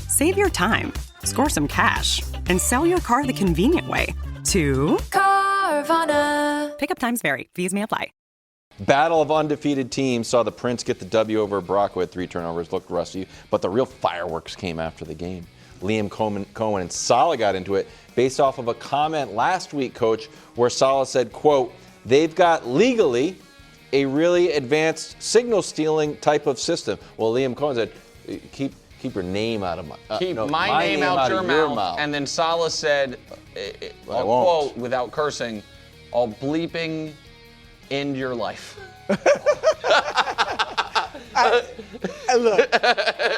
Save your time, score some cash, and sell your car the convenient way to Carvana. Pickup times vary. Fees may apply. Battle of undefeated teams saw the Prince get the W over Brock, who had 3 turnovers, looked rusty, but the real fireworks came after the game. Liam Coen and Saleh got into it based off of a comment last week, Coach, where Saleh said, quote, they've got legally a really advanced signal stealing type of system. Well, Liam Coen said, keep your name out of my my name out your mouth. And then Saleh said, I'll quote without cursing, I'll bleeping end your life. Look,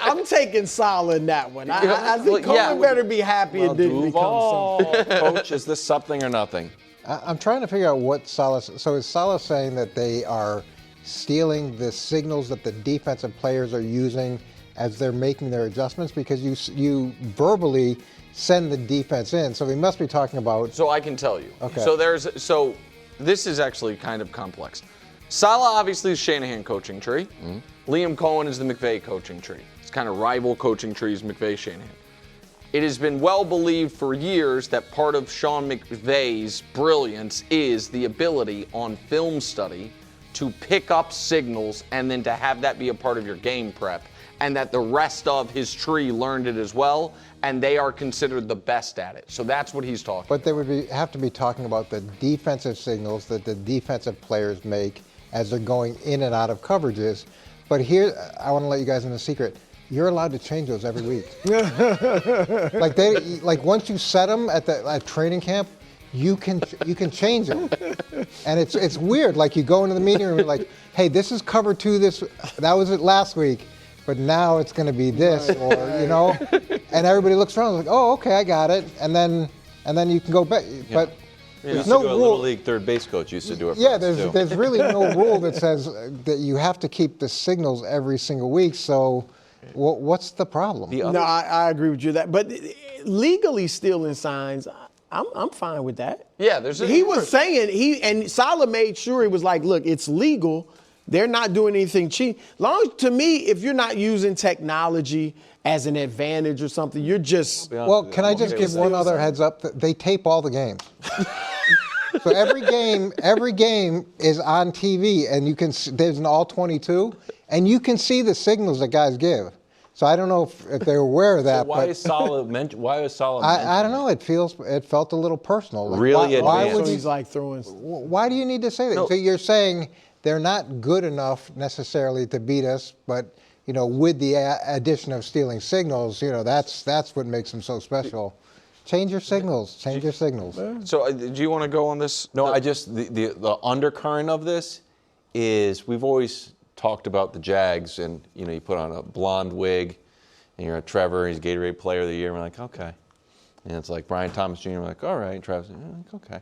I'm taking Saleh in that one. I think Coen better be happy it didn't become something. Coach, is this something or nothing? I'm trying to figure out what Saleh. So is Saleh saying that they are stealing the signals that the defensive players are using as they're making their adjustments? Because you verbally send the defense in, so we must be talking about. So I can tell you. Okay. So this is actually kind of complex. Saleh obviously is Shanahan coaching tree. Mm-hmm. Liam Coen is the McVay coaching tree. It's kind of rival coaching trees, McVay, Shanahan. It has been well believed for years that part of Sean McVay's brilliance is the ability on film study to pick up signals and then to have that be a part of your game prep, and that the rest of his tree learned it as well, and they are considered the best at it. So that's what he's talking about. But they would have to be talking about the defensive signals that the defensive players make as they're going in and out of coverages. But here, I want to let you guys in a secret. You're allowed to change those every week. like once you set them at training camp, you can change them. And it's weird. Like you go into the meeting room and you're like, hey, this is cover 2. That was it last week, but now it's going to be this, or and everybody looks around like, oh, okay, I got it, and then you can go back. Yeah. But there's no rule. Little league third base coach used to do it. Yeah, there's really no rule that says that you have to keep the signals every single week. So, what's the problem? No, I agree with you that, but legally stealing signs, I'm fine with that. Yeah, he was saying and Saleh made sure he was like, look, it's legal. They're not doing anything cheap. To me, if you're not using technology as an advantage or something, you're just. Well, can I just give one other heads up? They tape all the games. So every game is on TV, and there's an all 22, and you can see the signals that guys give. So I don't know if they're aware of that. So why is Saleh mentioned? I don't know. It felt a little personal. Like, really why would he's like throwing. Why do you need to say that? No. So you're saying they're not good enough necessarily to beat us, but with the addition of stealing signals, that's what makes them so special. Change your signals. Change your signals. So do you want to go on this? No, the undercurrent of this is we've always talked about the Jags, and you put on a blonde wig, and you're a Trevor, he's Gatorade Player of the Year, and we're like, okay. And it's like Brian Thomas Jr., we're like, all right, Travis, like, okay.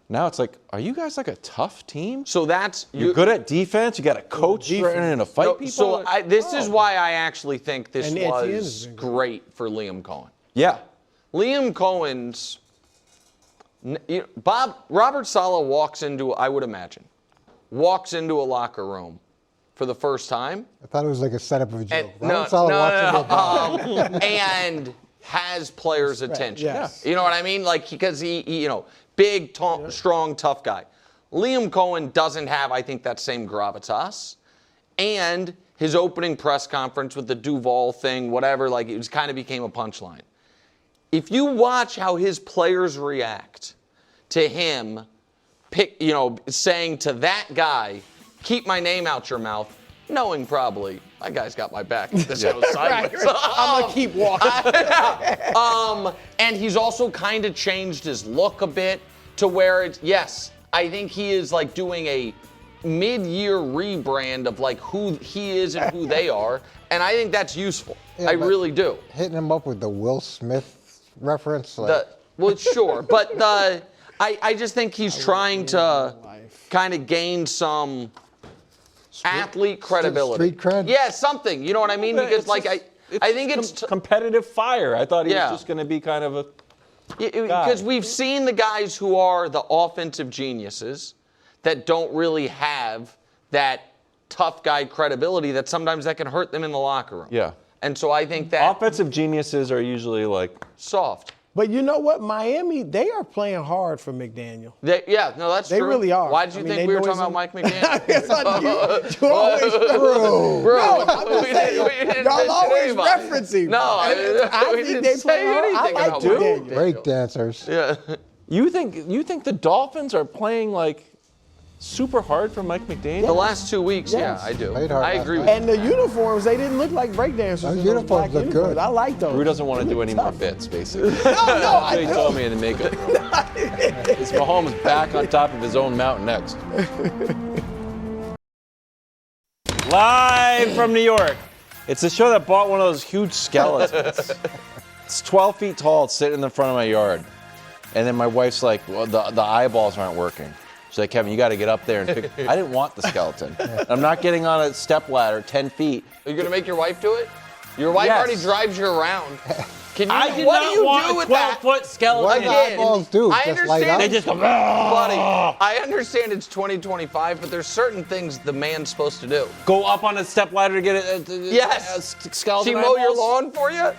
Now it's like, are you guys like a tough team? So you're good at defense. You got a coach threatening to fight people. So this is why I actually think this was great for Liam Coen. Yeah, Liam Coen's Robert Saleh walks into a locker room for the first time. I thought it was like a setup of a joke. And has players' attention. Yes. You know what I mean? Like because he big, strong, tough guy. Liam Coen doesn't have, I think, that same gravitas. And his opening press conference with the Duval thing, whatever, like it kind of became a punchline. If you watch how his players react to him, saying to that guy, keep my name out your mouth, knowing probably that guy's got my back. This goes sideways. I'm gonna keep walking. And he's also kind of changed his look a bit to where I think he is like doing a mid-year rebrand of like who he is and who they are, and I think that's useful. I really do. Hitting him up with the Will Smith reference, sure, but I just think he's trying to kind of gain some athlete credibility. Street cred? Yeah, something. You know what I mean? Because I think it's competitive fire. I thought he was just going to be kind of a because we've seen the guys who are the offensive geniuses that don't really have that tough guy credibility that sometimes that can hurt them in the locker room. Yeah. And so I think that offensive geniuses are usually like soft. But you know what? Miami, they are playing hard for McDaniel. That's true. They really are. Why did you think we were talking about Mike McDaniel? You always Brou. Bro, no, I'm just saying, y'all always referencing. No, I we think didn't they say play hard. I anything like about McDaniel. Break dancers. Yeah. you think the Dolphins are playing like super hard for Mike McDaniel? The last 2 weeks, Yes. yeah, I do. Played hard I last agree with night. you. And the uniforms, they didn't look like breakdancers. Those in uniforms black look uniforms. good. I like those. Brew doesn't want to do any more bits, basically. No, I He do. told me in the makeup room. Is Mahomes back on top of his own mountain next? Live from New York. It's a show that bought one of those huge skeletons. It's 12 feet tall. It's sitting in the front of my yard. And then my wife's like, well, the eyeballs aren't working. She's like, Kevin, you got to get up there and pick. I didn't want the skeleton. I'm not getting on a step ladder 10 feet. Are you going to make your wife do it? Your wife Yes. already drives you around. Can you, I did what not do you want do a with that? 12-foot skeleton. What do eyeballs do? I Just light understand. up? They just go, Buddy, I understand it's 2025, but there's certain things the man's supposed to do. go up on a step ladder to get Yes. a skeleton. She mow your eyeballs? lawn for you?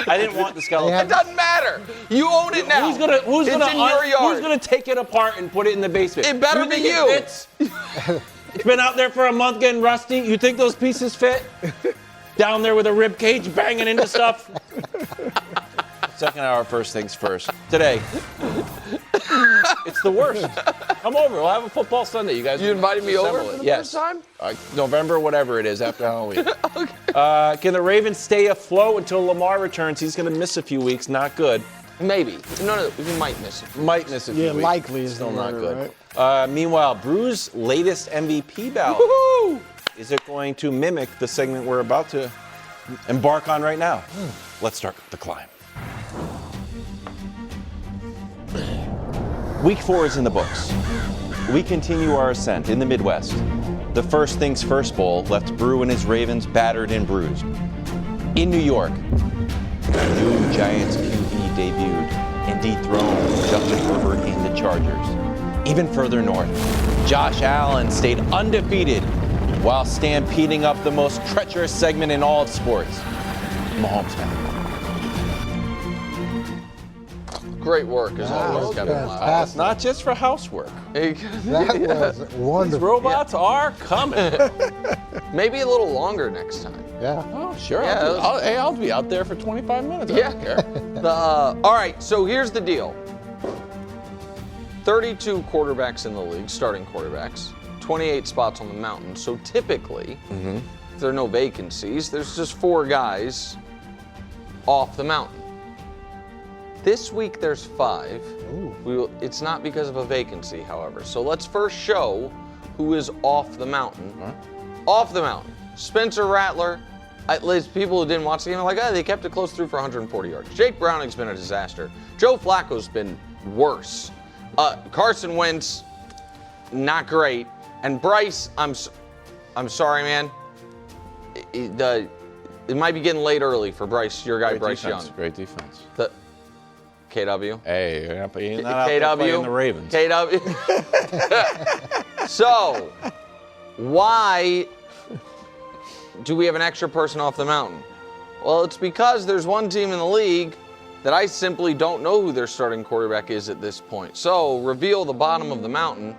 I didn't want the skeleton. It doesn't matter. You own it now. Who's gonna your yard. Who's gonna take it apart and put it in the basement? It better be think you. It fits? It's been out there for a month getting rusty. You think those pieces fit? Down there with a rib cage banging into stuff. Second hour, first things first. Today, it's the worst. Come over. We'll have a football Sunday. You guys. You invited me over assemble for it. the Yes. first time? November, whatever it is, after Halloween. Okay. Can the Ravens stay afloat until Lamar returns? He's going to miss a few weeks. Not good. Maybe. No, we might miss it. Might miss a few Yeah, weeks. likely is Still the not word, good. Meanwhile, Bru's latest MVP ballot. Woo-hoo! Is it going to mimic the segment we're about to embark on right now? Let's start the climb. Week 4 is in the books. We continue our ascent in the Midwest. The First Things First Bowl left Brou and his Ravens battered and bruised. In New York, new Giants QB debuted and dethroned Justin Herbert and the Chargers. Even further north, Josh Allen stayed undefeated while stampeding up the most treacherous segment in all of sports, Mahomes Mountain. Great work, as always, Kevin. fantastic. Not just for housework. That was These wonderful. robots are coming. Maybe a little longer next time. Yeah. Oh, sure. Yeah, I'll be out there for 25 minutes. I Yeah. don't care. All right, so here's the deal. 32 quarterbacks in the league, starting quarterbacks, 28 spots on the mountain. So typically, if there are no vacancies, there's just 4 guys off the mountain. This week there's 5. It's not because of a vacancy, however. So let's first show who is off the mountain. Off the mountain. Spencer Rattler. People who didn't watch the game are like, they kept it close through for 140 yards. Jake Browning's been a disaster. Joe Flacco's been worse. Carson Wentz, not great. And Bryce, I'm sorry, man. It might be getting late early for Bryce, your guy, Bryce Young. Great defense. KW. Hey, you're not out there playing the Ravens. KW. So, why do we have an extra person off the mountain? Well, it's because there's one team in the league that I simply don't know who their starting quarterback is at this point. So, reveal the bottom of the mountain,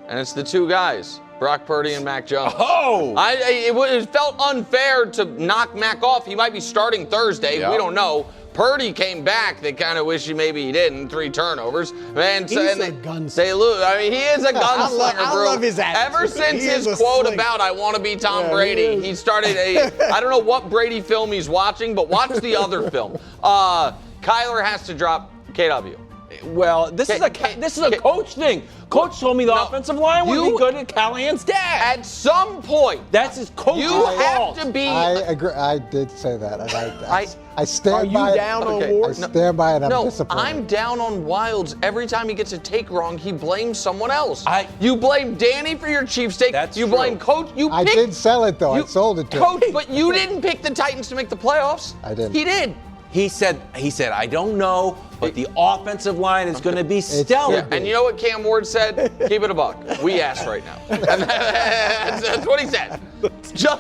and it's the 2 guys, Brock Purdy and Mac Jones. Oh! It felt unfair to knock Mac off. He might be starting Thursday. Yeah. We don't know. Purdy came back. They kind of wish maybe he didn't. 3 turnovers. And He's a gunslinger. They lose. I mean, he is a gunslinger, I Brew. love his attitude. Ever since He is his a quote slinger. about "I want to be Tom Yeah, Brady," he he started I don't know what Brady film he's watching, but watch the other film. Kyler has to drop KW. Well, this is a coach thing. Coach told me the offensive line would be good at Callahan's dad. At some point, that's his coach's fault. You have to be. I agree. I did say that, and I stand by it. Are you down on Ward? I stand by it. I'm No, disappointed. I'm down on Wilds. Every time he gets a take wrong, he blames someone else. You blame Danny for your Chiefs take. That's you true. blame Coach. I did sell it though. I sold it to Coach, him. but you didn't pick the Titans to make the playoffs. I didn't. He did. He said, I don't know, but the offensive line is going to be stellar. Yeah, and you know what Cam Ward said? Keep it a buck. We ass right now. And that's what he said.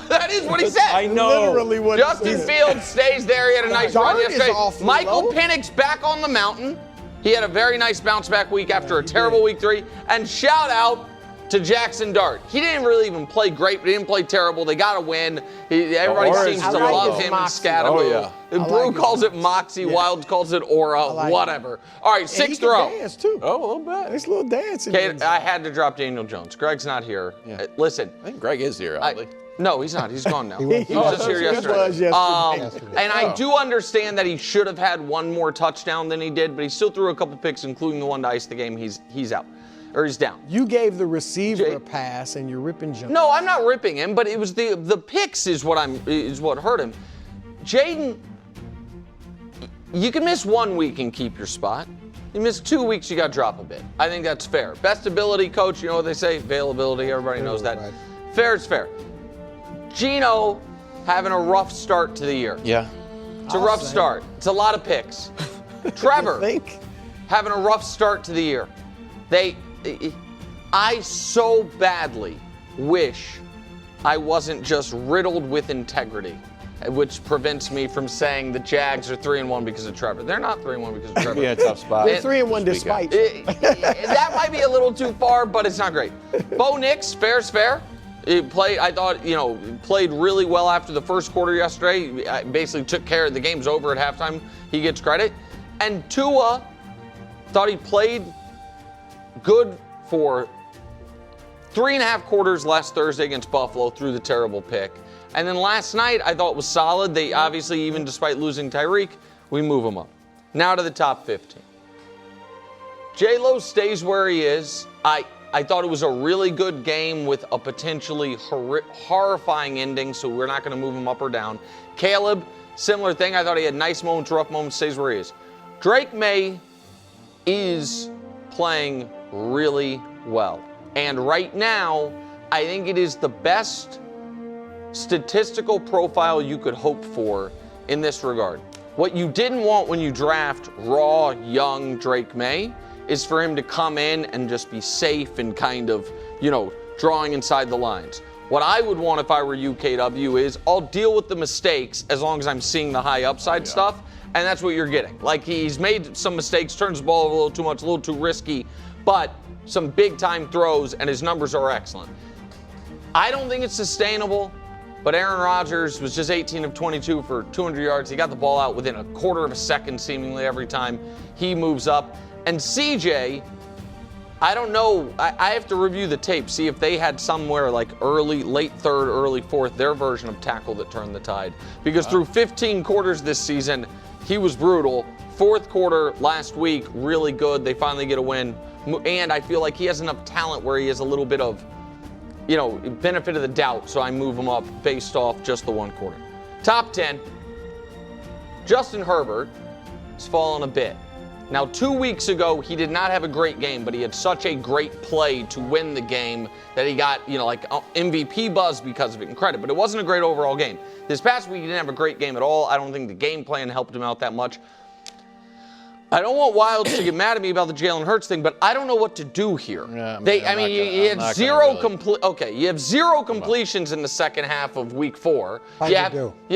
That is what he said. I know. Literally what Justin he said. Fields stays there. He had a nice run Dart is yesterday. awfully Michael low. Penix's back on the mountain. He had a very nice bounce back week after a terrible week 3. And shout out to Jackson Dart. He didn't really even play great, but he didn't play terrible. They got a win. Everybody aura seems is to real. love him and Moxie. Scatterbo. Oh, Brou calls it Moxie. Wild calls it aura. like whatever. All right, And he sixth can row. dance too. Oh, a little bit. Nice little dancing. Kate, I had to drop Daniel Jones. Greg's not here. Yeah. Listen. I think Greg is here, oddly. No, he's not. He's gone now. He was He was just here He yesterday. was yesterday. And I do understand that he should have had one more touchdown than he did, but he still threw a couple picks, including the one to ice the game. He's out. Or he's down. You gave the receiver a pass and you're ripping Jones. No, I'm not ripping him, but it was the picks is what hurt him. Jaden, you can miss 1 week and keep your spot. You miss 2 weeks, you got to drop a bit. I think that's fair. Best ability, coach, you know what they say? Availability, everybody knows that. Right. Fair is fair. Gino having a rough start to the year. Yeah. It's a rough start. It's a lot of picks. Trevor Think? having a rough start to the year. I so badly wish I wasn't just riddled with integrity, which prevents me from saying the Jags are 3-1 because of Trevor. They're not 3-1 because of Trevor. Yeah, tough spot. They're 3-1 despite. That might be a little too far, but it's not great. Bo Nix, fair's fair. I thought, played really well after the first quarter yesterday. Basically took care of the game's over at halftime. He gets credit. And Tua thought he played good for 3.5 quarters last Thursday against Buffalo through the terrible pick. And then last night, I thought was solid. They obviously, even despite losing Tyreek, we move him up. Now to the top 15. J-Lo stays where he is. I thought it was a really good game with a potentially horrifying ending, so we're not going to move him up or down. Caleb, similar thing. I thought he had nice moments, rough moments, stays where he is. Drake May is playing really well. And right now, I think it is the best statistical profile you could hope for in this regard. What you didn't want when you draft raw, young Drake May is for him to come in and just be safe and kind of, drawing inside the lines. What I would want if I were UKW is I'll deal with the mistakes as long as I'm seeing the high upside stuff, and that's what you're getting. Like, he's made some mistakes, turns the ball over a little too much, a little too risky, but some big-time throws, and his numbers are excellent. I don't think it's sustainable, but Aaron Rodgers was just 18 of 22 for 200 yards. He got the ball out within a quarter of a second seemingly every time he moves up. And CJ, I don't know. I have to review the tape, see if they had somewhere like late third, early fourth, their version of tackle that turned the tide. Because through 15 quarters this season, he was brutal. Fourth quarter last week, really good. They finally get a win. And I feel like he has enough talent where he has a little bit of, benefit of the doubt. So I move him up based off just the one quarter. Top 10, Justin Herbert has fallen a bit. Now, 2 weeks ago, he did not have a great game, but he had such a great play to win the game that he got, MVP buzz because of it and credit. But it wasn't a great overall game. This past week, he didn't have a great game at all. I don't think the game plan helped him out that much. I don't want Wilds to get mad at me about the Jalen Hurts thing, but I don't know what to do here. Yeah, you had zero you have zero completions in the second half of week 4. You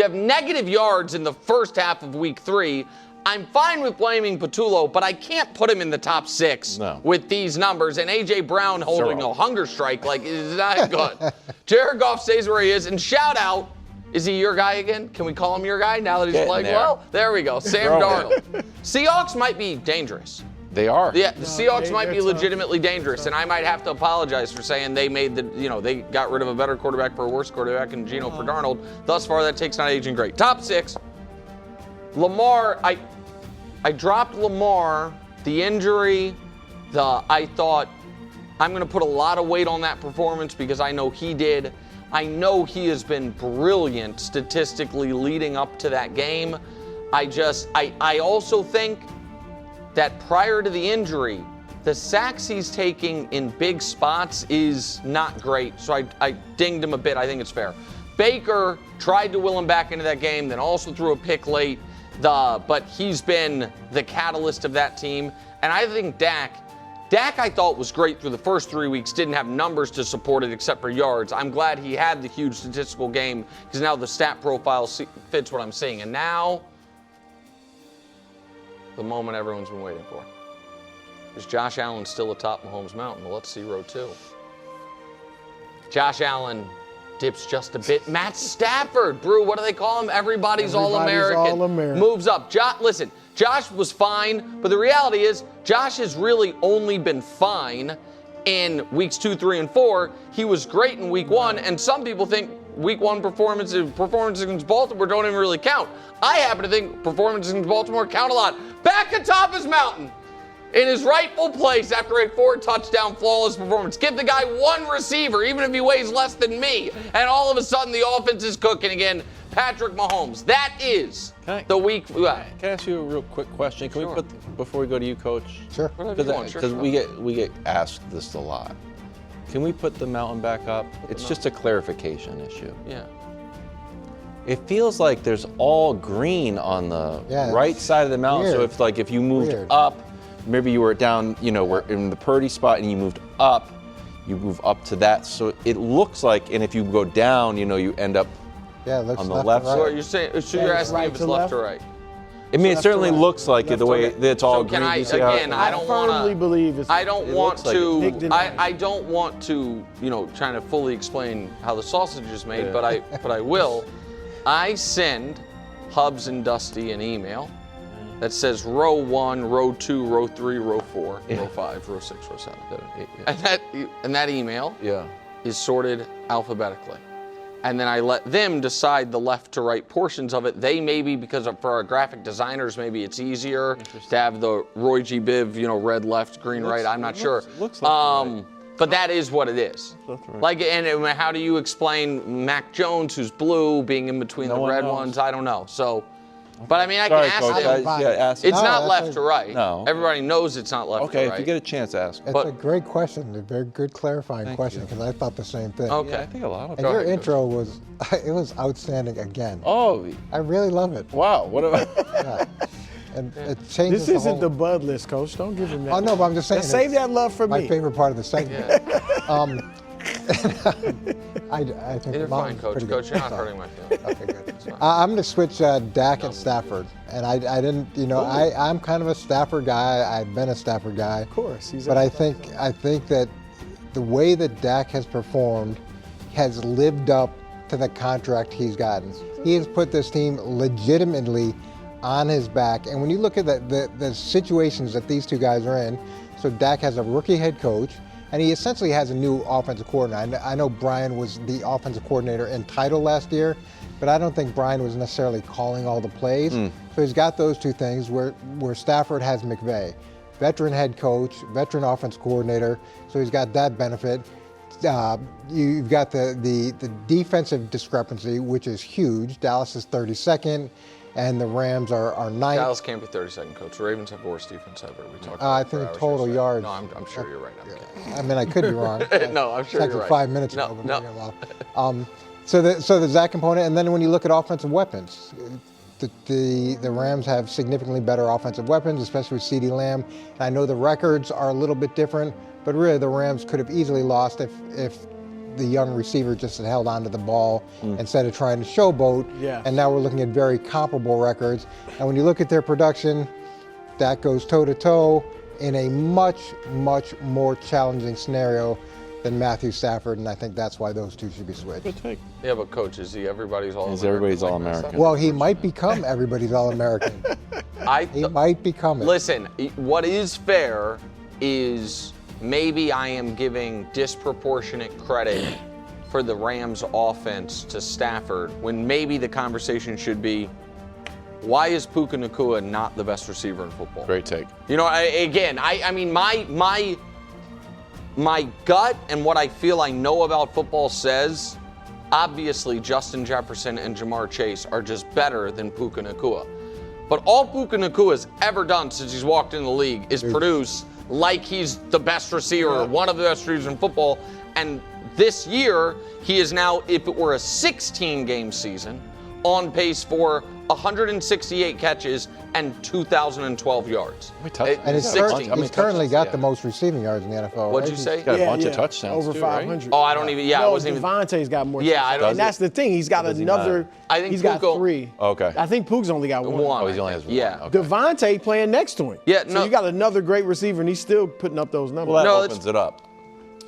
have negative yards in the first half of week 3. I'm fine with blaming Patullo, but I can't put him in the top 6 with these numbers. And A.J. Brown holding a hunger strike, is not good. Jared Goff stays where he is. And shout out, is he your guy again? Can we call him your guy now that he's playing well? There we go. Sam Darnold. Seahawks might be dangerous. They are. Yeah, the Seahawks might be legitimately dangerous, and I might have to apologize for saying they made they got rid of a better quarterback for a worse quarterback and Gino for Darnold. Thus far, that take's not aging great. Top 6. Lamar, I dropped Lamar the injury, I thought I'm going to put a lot of weight on that performance because I know he did. I know he has been brilliant statistically leading up to that game. I also think that prior to the injury, the sacks he's taking in big spots is not great. So I dinged him a bit. I think it's fair. Baker tried to will him back into that game, then also threw a pick late. But he's been the catalyst of that team. And I think Dak I thought was great through the first 3 weeks, didn't have numbers to support it except for yards. I'm glad he had the huge statistical game because now the stat profile fits what I'm seeing. And now, the moment everyone's been waiting for. Is Josh Allen still atop Mahomes Mountain? Well, let's see row 2. Josh Allen dips just a bit. Matt Stafford, Brou, what do they call him? Everybody's All-American. All-American. Moves up. Listen, Josh was fine, but the reality is Josh has really only been fine in weeks 2, 3, and 4. He was great in week 1, and some people think week 1 performances against Baltimore don't even really count. I happen to think performances against Baltimore count a lot. Back atop his mountain in his rightful place after a 4-touchdown flawless performance. Give the guy one receiver, even if he weighs less than me, and all of a sudden the offense is cooking again. Patrick Mahomes. That is the week. Can I ask you a real quick question? Can we put, before we go to you, Coach? Sure. Because we get asked this a lot. Can we put the mountain back up? It's just a clarification issue. Yeah. It feels like there's all green on the right side of the mountain. Weird. So if you moved up, maybe you were down, we're in the Purdy spot and you moved up, you move up to that. So it looks like, and if you go down, you end up it looks on the left left to right. So you're saying, you're asking right if it's to left left? or right? I mean, it certainly looks like it, the way to right. that it's all So can green. I, You see how- again, I don't want firmly to. believe it's. I don't want like to. it's picked I don't want to. Trying to fully explain how the sausage is made, but I will. I send Hubs and Dusty an email that says row 1, row 2, row 3, row 4, row 5, row 6, row 7, and that email is sorted alphabetically. And then I let them decide the left to right portions of it. They maybe, because for our graphic designers, maybe it's easier to have the Roy G. Biv, red left, green right. I'm not sure. Looks right. But that is what it is. Right. And how do you explain Mac Jones, who's blue, being in between the red ones? I don't know. So, but I mean, I can ask Coach, them. ask It's them. not left to right. No. Everybody knows it's not left to Okay, right. if you get a chance, ask. It's a great question, a very good clarifying question, you. because I thought the same thing. Okay. Yeah, I think a lot of And your intro was, it was outstanding again. Oh, I really love it. wow. What about? Yeah. And it changes This isn't whole... the Bud list, Coach. Don't give him that. Oh, no, but I'm just saying. Let's save that love for my me. favorite part of the segment. I think You're the fine, mountain's Coach. pretty Coach, good. you're not hurting my feelings. Okay, good. It's fine. I'm going to switch Dak and Stafford. And I didn't, I'm kind of a Stafford guy. I've been a Stafford guy. Of course. But I think that the way that Dak has performed has lived up to the contract he's gotten. He has put this team legitimately on his back. And when you look at the situations that these two guys are in, so Dak has a rookie head coach, and he essentially has a new offensive coordinator. I know Brian was the offensive coordinator in title last year, but I don't think Brian was necessarily calling all the plays. So he's got those two things where Stafford has McVay, veteran head coach, veteran offense coordinator, so he's got that benefit. You've got the defensive discrepancy, which is huge. Dallas is 32nd, and the Rams are 9th. Dallas can't be 32nd, Coach. The Ravens have the worst defense ever. We talked about I it for think hours total yesterday. yards. No, I'm sure you're right. I'm kidding. I mean, I could be wrong. No, I'm sure Checked you're it right. 5 minutes No, ago. but no. maybe I'm off. So the Zach component, and then when you look at offensive weapons, the Rams have significantly better offensive weapons, especially with CeeDee Lamb. And I know the records are a little bit different, but really the Rams could have easily lost if the young receiver just had held onto the ball instead of trying to showboat. Yes. And now we're looking at very comparable records. And when you look at their production, that goes toe-to-toe in a much, much more challenging scenario than Matthew Stafford, and I think that's why those two should be switched. Yeah, but Coach, is he everybody's All-American? Is everybody's All-American? Well, he might become everybody's All-American. He might become it. Listen, what is fair is maybe I am giving disproportionate credit for the Rams offense to Stafford when maybe the conversation should be Why is Puka Nacua not the best receiver in football? Great take. You know, I mean, my gut and what I feel I know about football says, obviously Justin Jefferson and Jamar Chase are just better than Puka Nacua. But all Puka Nacua has ever done since he's walked in the league is produce like he's the best receiver, one of the best receivers in football. And this year, he is now, if it were a 16-game season, on pace for 168 catches and 2,012 yards. And he's currently got the most receiving yards in the NFL. What'd you say? He's got a bunch of touchdowns over too, 500. right? Oh, I don't even. Yeah, I no, wasn't even. Devontae's got more. Yeah, touchdowns. And that's the thing. He's got another. I think he's got Puka- 3. Okay. I think Puka's only got 1. Oh, he only has 1. Yeah. Okay. Devontae playing next to him. Yeah, So no- you got another great receiver, and he's still putting up those numbers. Well, that No, opens it up,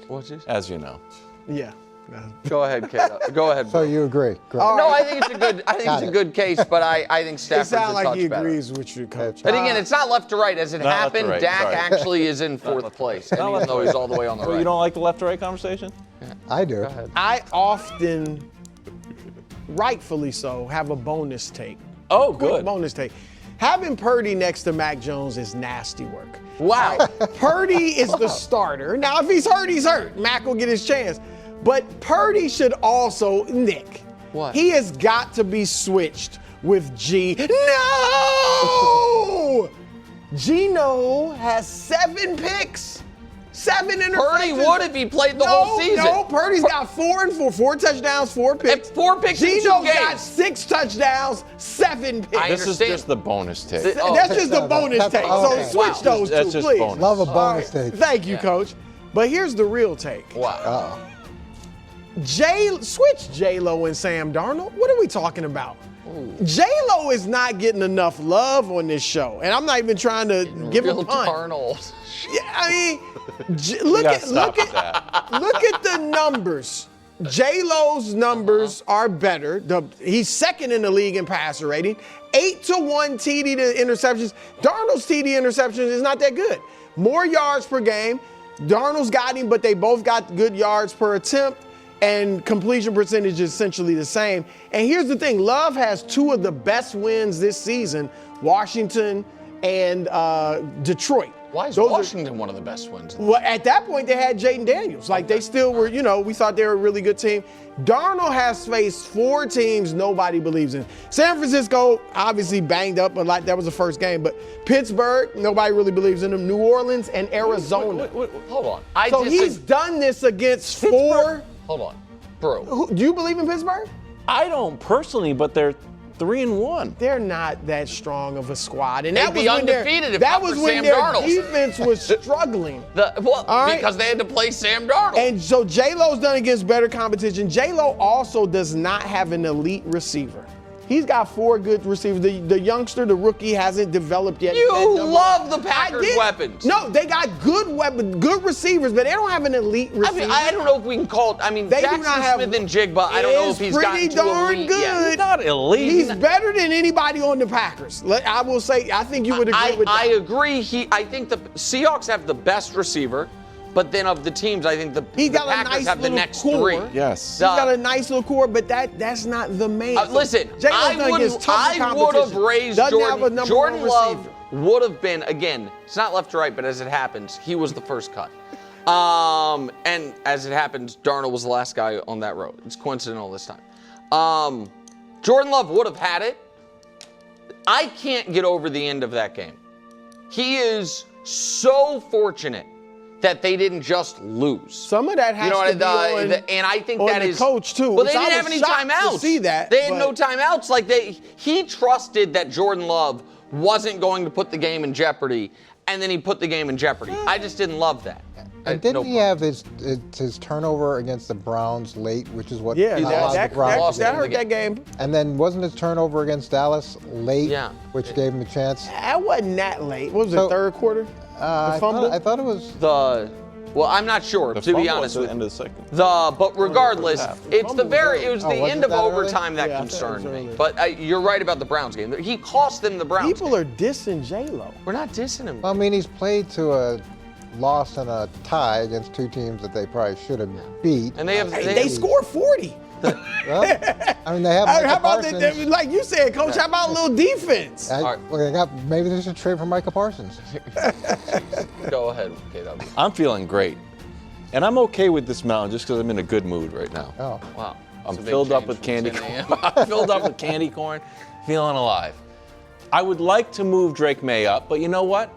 What's this? as you know. Yeah. Go ahead, Kato. Go ahead. So Bro. you agree? Great. No, I think it's a good. I think Got it's a it. good case, but I think It Stafford's sounds a like touch he better. agrees with you, Coach. And again, it's not left to right. As it Not left to happened, right, Dak sorry. actually is in 4th place, and even though he's all the way on the Well, right. you don't like the left to right conversation? I do. I often, rightfully so, have a bonus take. Oh, Quick good. bonus take. Having Purdy next to Mac Jones is nasty work. Wow. Purdy is the starter. Now, if he's hurt, he's hurt. Mac will get his chance. But Purdy should also, Nick, What? he has got to be switched with G. No! Geno has 7 picks. 7 interceptions. Purdy would if he played the whole season. No, Purdy's got 4 and 4. 4 touchdowns, 4 picks. And 4 picks in 2 Geno's got games. 6 touchdowns, 7 picks. I This is understand. just the bonus take. That's just a bonus That's- take. okay. So switch those That's two, just please. bonus. Love a All bonus right. take. Thank you, Coach. But here's the real take. Wow. Switch J-Lo and Sam Darnold. What are we talking about? J-Lo is not getting enough love on this show, and I'm not even trying to give a Bill punt. Darnold. Yeah, I mean, look gotta at stop with that. the numbers. J-Lo's numbers are better. He's second in the league in passer rating. 8-1 TD to interceptions. Darnold's TD interceptions is not that good. More yards per game. Darnold's got him, but they both got good yards per attempt, and completion percentage is essentially the same. And here's the thing. Love has 2 of the best wins this season, Washington and Detroit. Why is Those are- Washington one of the best wins? Well, at that point, they had Jaden Daniels. Like, they still were, we thought they were a really good team. Darnold has faced 4 teams nobody believes in. San Francisco, obviously banged up a lot. That was the first game. But Pittsburgh, nobody really believes in them. New Orleans and Arizona. Hold on. So he's done this against 4. Hold on. Brou. Do you believe in Pittsburgh? I don't personally, but they're 3-1. They're not that strong of a squad. And They'd that be was when undefeated if that not was for when Sam their Darnold. defense was struggling. All right. Because they had to play Sam Darnold. And so J-Lo's done against better competition. J-Lo also does not have an elite receiver. He's got 4 good receivers. The youngster, the rookie, hasn't developed yet. You love the Packers' weapons. No, they got good receivers, but they don't have an elite I receiver. mean, I don't know if we can call it. They do Jackson not have- Smith and Jigba, I don't know if he's gotten pretty to darn elite good. yet. He's not elite. He's better than anybody on the Packers. I will say, I think you would agree with that. I agree. I think the Seahawks have the best receiver, but then of the teams, I think the got a Packers nice have the little next core. 3. Yes. He's got a nice little core, but that's not the main. Listen, J-Lo's done against tougher I would have competition. raised Doesn't have a Jordan. number Jordan 1 Love receiver. would have been, again, it's not left to right, but as it happens, he was the first cut. And as it happens, Darnold was the last guy on that road. It's coincidental this time. Jordan Love would have had it. I can't get over the end of that game. He is so fortunate that they didn't just lose. Some of that has to be on, and I think on that the is coach too. But which they I didn't have was any shocked to timeouts. see that, They had but- no timeouts. Like he trusted that Jordan Love wasn't going to put the game in jeopardy, and then he put the game in jeopardy. I just didn't love that. And didn't he have his turnover against the Browns late, which is what Yeah, allowed that the Browns to hurt that game. And then wasn't his turnover against Dallas late, Yeah. which gave him a chance? That wasn't that late. What was So, it, third quarter? The fumble? I thought it was. Well, I'm not sure, The to be fumble honest was with at you. the end of the second. But regardless, half. it Fumble was was the early. end of that early? overtime that Yeah, I thought it was concerned me. early. But you're right about the Browns game. He cost them the Browns People game. are dissing J-Lo. We're not dissing him. I mean, he's played to a loss and a tie against 2 teams that they probably should have beat. And they have Hey, they scored 40. Well, I mean, they have Micah How about Parsons. that? Like you said, Coach, how about a little defense? Maybe they should trade for Micah Parsons. Go ahead, KW. I'm feeling great. And I'm okay with this mountain just because I'm in a good mood right now. Oh. Wow. I'm It's a big filled up change with from candy 10 corn. a.m. I'm filled up with candy corn, feeling alive. I would like to move Drake May up, but you know what?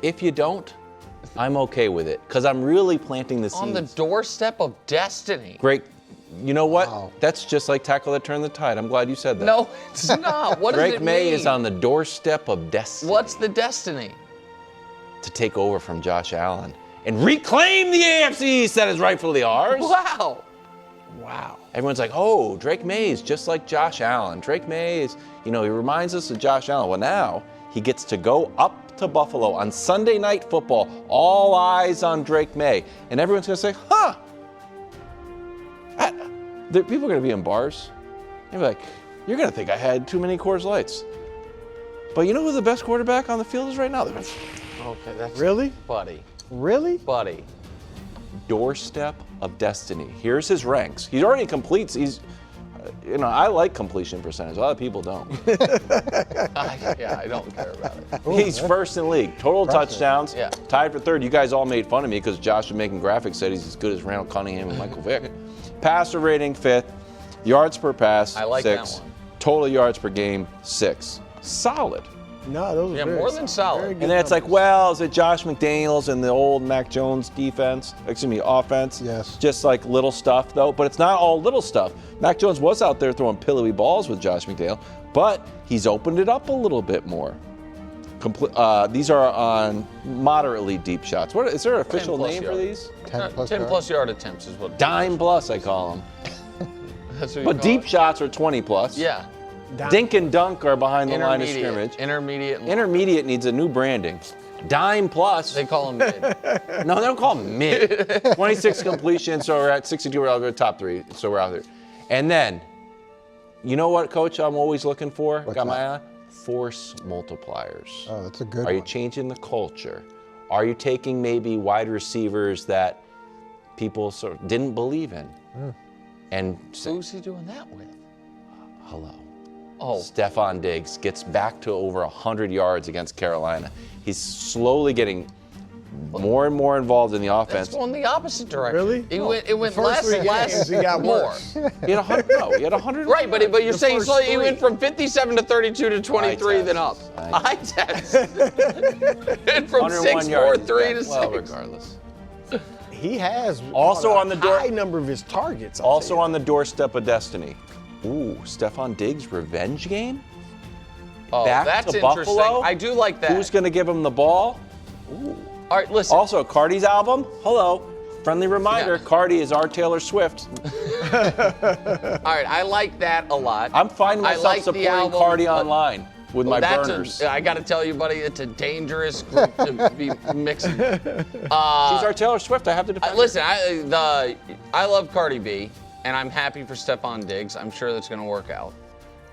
If you don't, I'm okay with it because I'm really planting the seeds. On the doorstep of destiny. Great. You know what? Wow. That's just like tackle that turn the tide. I'm glad you said that. No, it's not. What does Drake it May mean? is on the doorstep of destiny. What's the destiny? To take over from Josh Allen and reclaim the AFC East that is rightfully ours. Wow. Wow. Everyone's like, oh, Drake May is just like Josh Allen. Drake May is, he reminds us of Josh Allen. Well, now he gets to go up to Buffalo on Sunday Night Football, all eyes on Drake May. And everyone's going to say, huh. People are going to be in bars. They'll be like, you're going to think I had too many Coors Lights. But you know who the best quarterback on the field is right now? Okay, that's Really? buddy. Really? Buddy. Doorstep of destiny. Here's his ranks. He already completes. I like completion percentage. A lot of people don't. I don't care about it. He's first in league. Total touchdowns. Yeah. Tied for third. You guys all made fun of me because Josh was making graphics said he's as good as Randall Cunningham and Michael Vick. Passer rating, 5th. Yards per pass, I like 6. that one. Total yards per game, 6. Solid. No, those are Yeah, very more than solid. Very good And then it's like, numbers. well, is it Josh McDaniels and the old Mac Jones offense? Yes. Just like little stuff, though. But it's not all little stuff. Mac Jones was out there throwing pillowy balls with Josh McDaniel, but he's opened it up a little bit more. These are on moderately deep shots. What is there an official 10+ name for yard. these? 10 plus 10 yards. plus yard attempts is what. Dime plus, I call them. That's what you But call deep it? shots are 20 plus. Yeah. Dink and dunk are behind the line of Intermediate. scrimmage. Intermediate. Intermediate needs a new branding. Dime plus. They call them mid. No, they don't call them mid. 26 completions, so we're at 62. We're out there, top 3, so we're out there. And then, you know what, Coach? I'm always looking for. What's Got my that? eye on? Force multipliers. Oh, that's a good Are you one. changing the culture? Are you taking maybe wide receivers that people sort of didn't believe in, and say, Who's he doing that with? hello? Oh, Stephon Diggs gets back to over 100 yards against Carolina. He's slowly getting more and more involved in the offense. it's going the opposite direction. Really? It went The first less, 3 less, games, he got more. worse. He had 100. Right, but you're The saying first so he 3. went from 57 to 32 to 23, then up. Eye test. Eye test. And from 101 6'4", yards. 3 to 6. Well, regardless. He has Also on the door- high number of his targets. Also on the doorstep of destiny. Ooh, Stephon Diggs' revenge game? Oh, Back that's to interesting. Buffalo? I do like that. Who's going to give him the ball? All right, listen. Also, Cardi's album. Hello. Friendly reminder, Yeah. Cardi is our Taylor Swift. All right, I like that a lot. I'm finding I myself like the supporting album, Cardi but- online with my burners. I got to tell you, buddy, it's a dangerous group to be mixing. She's our Taylor Swift. I have to defend her. Listen, I love Cardi B, and I'm happy for Stephon Diggs. I'm sure that's going to work out.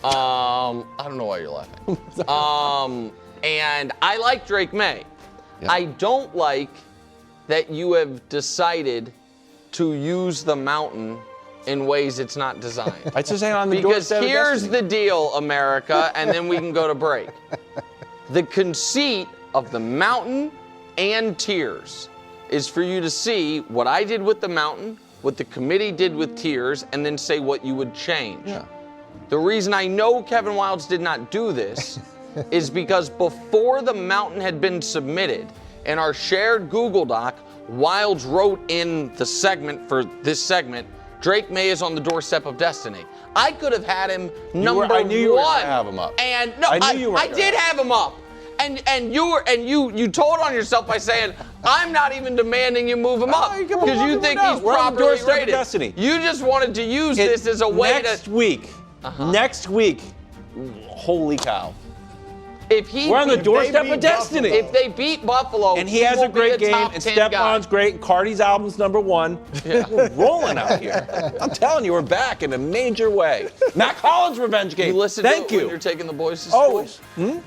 I don't know why you're laughing. And I like Drake May. Yeah. I don't like that you have decided to use the mountain in ways it's not designed. I just saying on the Because doorstep of here's destiny. the deal, America, and then we can go to break. The conceit of the mountain and tiers is for you to see what I did with the mountain, what the committee did with tiers, and then say what you would change. Yeah. The reason I know Kevin Wildes did not do this is because before the mountain had been submitted in our shared Google Doc, Wildes wrote in the segment for this segment, Drake May is on the doorstep of destiny. I could have had him number I knew you were one. gonna have him up. And no, I knew you were I gonna did have have him up. And you told on yourself by saying, I'm not even demanding you move him up you can move because him you up think now. he's We're on the properly doorstep of rated. destiny. You just wanted to use this as a way next to. week. Next week. Holy cow. If he We're on the beat- doorstep beat of destiny. Buffalo. If they beat Buffalo, And he has a will be great game, top and 10 Stephon's guy. great, and Cardi's album's #1. We're rolling out here. I'm telling you, we're back in a major way. Matt Collins' revenge game. You listen Thank to it you. when you're taking the boys to school? Always. You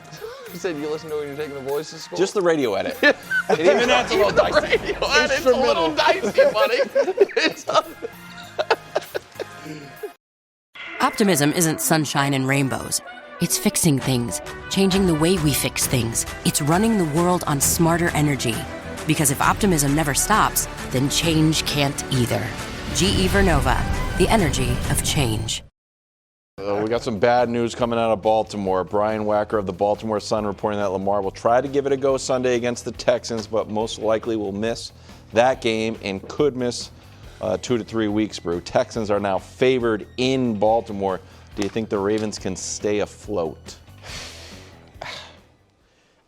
said you listen to it when you're taking the boys to school? Just the radio edit. And even that's a little the dicey. radio edit's a little dicey, buddy. It's optimism isn't sunshine and rainbows. It's fixing things, changing the way we fix things. It's running the world on smarter energy. Because if optimism never stops, then change can't either. GE Vernova, the energy of change. We got some bad news coming out of Baltimore. Brian Wacker of the Baltimore Sun reporting that Lamar will try to give it a go Sunday against the Texans, but most likely will miss that game and could miss 2 to 3 weeks, Brou. Texans are now favored in Baltimore. Do you think the Ravens can stay afloat?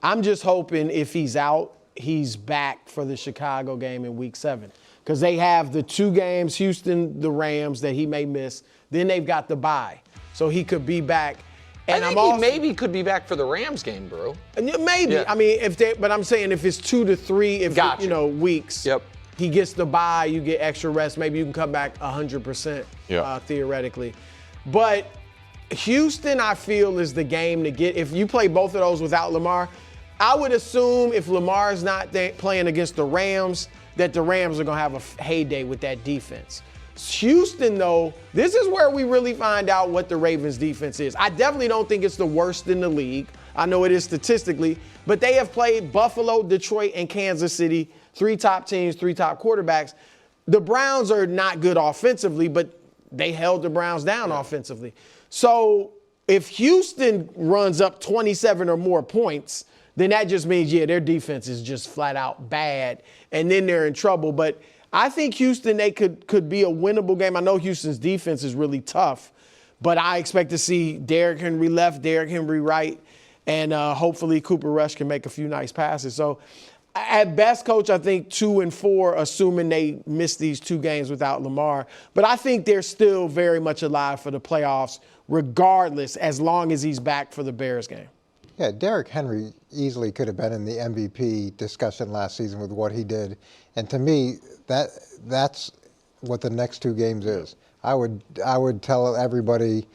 I'm just hoping if he's out, he's back for the Chicago game in Week 7. Because they have the 2 games, Houston, the Rams, that he may miss. Then they've got the bye. So he could be back. And I think he maybe could be back for the Rams game, Brou. Maybe. Yeah. I mean, but I'm saying if it's 2 to 3, weeks. Yep. He gets the bye, you get extra rest. Maybe you can come back 100%, theoretically. But Houston, I feel, is the game to get. If you play both of those without Lamar, I would assume if Lamar's not playing against the Rams, that the Rams are going to have a heyday with that defense. Houston, though, this is where we really find out what the Ravens' defense is. I definitely don't think it's the worst in the league. I know it is statistically, but they have played Buffalo, Detroit, and Kansas City, 3 top teams, 3 top quarterbacks. The Browns are not good offensively, but they held the Browns down offensively. So if Houston runs up 27 or more points, then that just means, their defense is just flat out bad, and then they're in trouble. But I think Houston, they could be a winnable game. I know Houston's defense is really tough, but I expect to see Derrick Henry left, Derrick Henry right, and hopefully Cooper Rush can make a few nice passes. So at best, Coach, I think 2-4, assuming they miss these 2 games without Lamar. But I think they're still very much alive for the playoffs, regardless, as long as he's back for the Bears game. Yeah, Derrick Henry easily could have been in the MVP discussion last season with what he did. And to me, that's what the next 2 games is. I would tell everybody,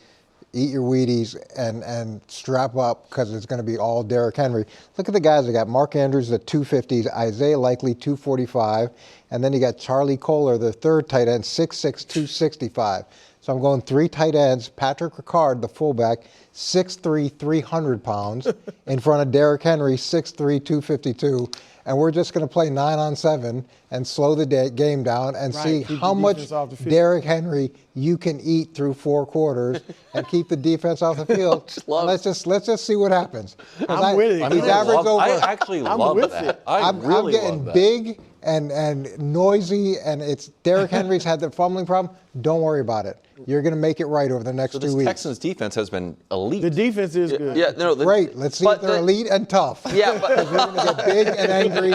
eat your Wheaties and strap up because it's going to be all Derrick Henry. Look at the guys. They got Mark Andrews at 250, Isaiah Likely 245, and then you got Charlie Kohler, the 3rd tight end, 6'6", 265. So I'm going 3 tight ends. Patrick Ricard, the fullback, 6'3", 300 pounds, in front of Derrick Henry, 6'3", 252. And we're just going to play 9-on-7 and slow the game down and see how much Derrick Henry you can eat through 4 quarters and keep the defense off the field. Let's just see what happens. I'm with it. I actually love that. I'm getting big and noisy, and it's Derrick Henry's had the fumbling problem. Don't worry about it. You're going to make it right over the next 2 weeks. So this Texans defense has been elite. The defense is good. Yeah, great. Let's see if they're elite and tough. Yeah, but we're going to get big and angry,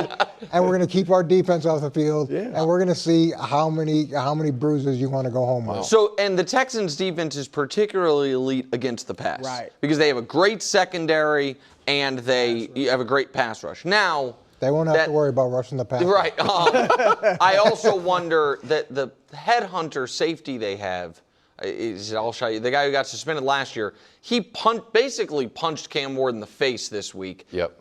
and we're going to keep our defense off the field, and we're going to see how many bruises you want to go home with. So, and the Texans defense is particularly elite against the pass, right? Because they have a great secondary and they have a great pass rush. Now. They won't have to worry about rushing the passer. Right. I also wonder that the headhunter safety they have I'll show you. The guy who got suspended last year, he basically punched Cam Ward in the face this week. Yep.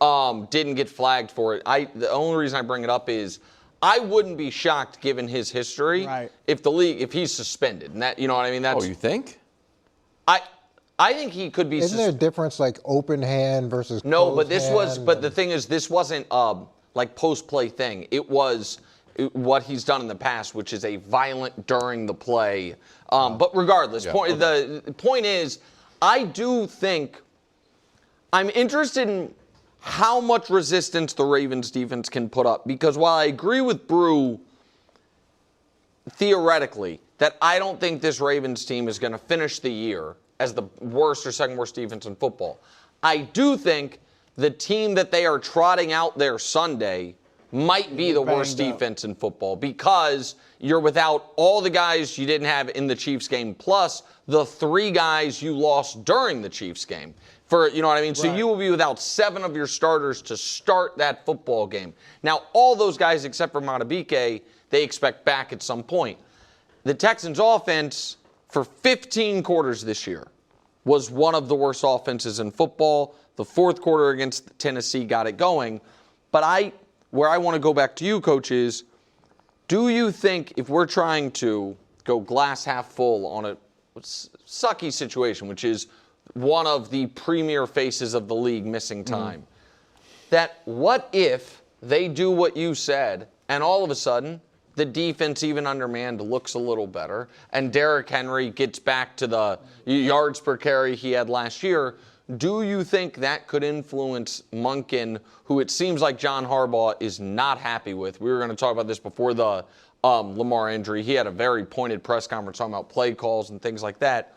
Didn't get flagged for it. The only reason I bring it up is I wouldn't be shocked given his history if he's suspended. And that, you know what I mean? You think? I think he could be. Isn't there a difference like open hand versus no? Closed But this hand was. But the thing is, this wasn't like post play thing. It was what he's done in the past, which is a violent during the play. But regardless, the point is, I do think I'm interested in how much resistance the Ravens defense can put up, because while I agree with Brou theoretically that I don't think this Ravens team is going to finish the year as the worst or second worst defense in football, I do think the team that they are trotting out there Sunday might be the worst defense in football, because you're without all the guys you didn't have in the Chiefs game, plus the 3 guys you lost during the Chiefs game. You know what I mean? Right. So you will be without 7 of your starters to start that football game. Now, all those guys except for Matabike, they expect back at some point. The Texans offense for 15 quarters this year was one of the worst offenses in football. The 4th quarter against Tennessee got it going. But where I want to go back to you, Coach, is do you think if we're trying to go glass half full on sucky situation, which is one of the premier faces of the league missing time. That what if they do what you said, and all of a sudden the defense, even undermanned, looks a little better, and Derrick Henry gets back to the yards per carry he had last year? Do you think that could influence Monken, who it seems like John Harbaugh is not happy with? We were going to talk about this before the Lamar injury. He had a very pointed press conference talking about play calls and things like that.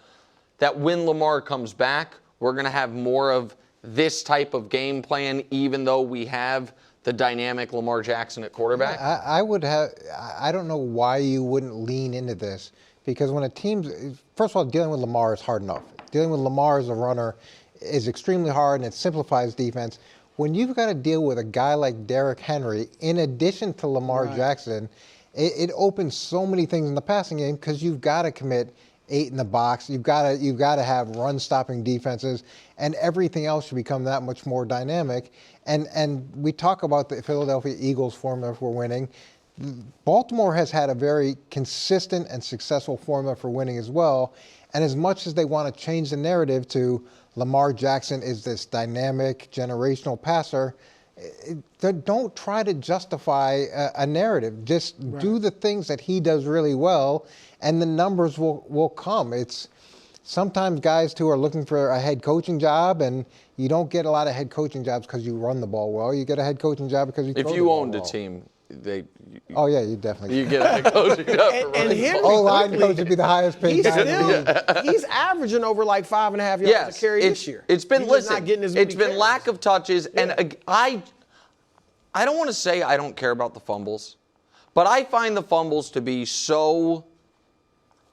That when Lamar comes back, we're going to have more of this type of game plan, even though we have the dynamic Lamar Jackson at quarterback? I don't know why you wouldn't lean into this, because when a team's, first of all, dealing with Lamar is hard enough. Dealing with Lamar as a runner is extremely hard, and it simplifies defense. When you've got to deal with a guy like Derrick Henry, in addition to Lamar Jackson, it opens so many things in the passing game, because you've got to commit 8 in the box. You've got to have run-stopping defenses, and everything else should become that much more dynamic. And we talk about the Philadelphia Eagles formula for winning. Baltimore has had a very consistent and successful formula for winning as well. And as much as they want to change the narrative to Lamar Jackson is this dynamic, generational passer, don't try to justify a narrative. Just do the things that he does really well, and the numbers will come. It's sometimes guys who are looking for a head coaching job, and you don't get a lot of head coaching jobs because you run the ball well. You get a head coaching job because you throw the ball well. If you owned a team, you definitely. You get a head coaching job for running the ball. line coach would be the highest paid guy in the league. He's averaging over like 5.5 yards a carry this year. It's been not getting as many it's been carries. lack of touches, and I don't want to say I don't care about the fumbles, but I find the fumbles to be so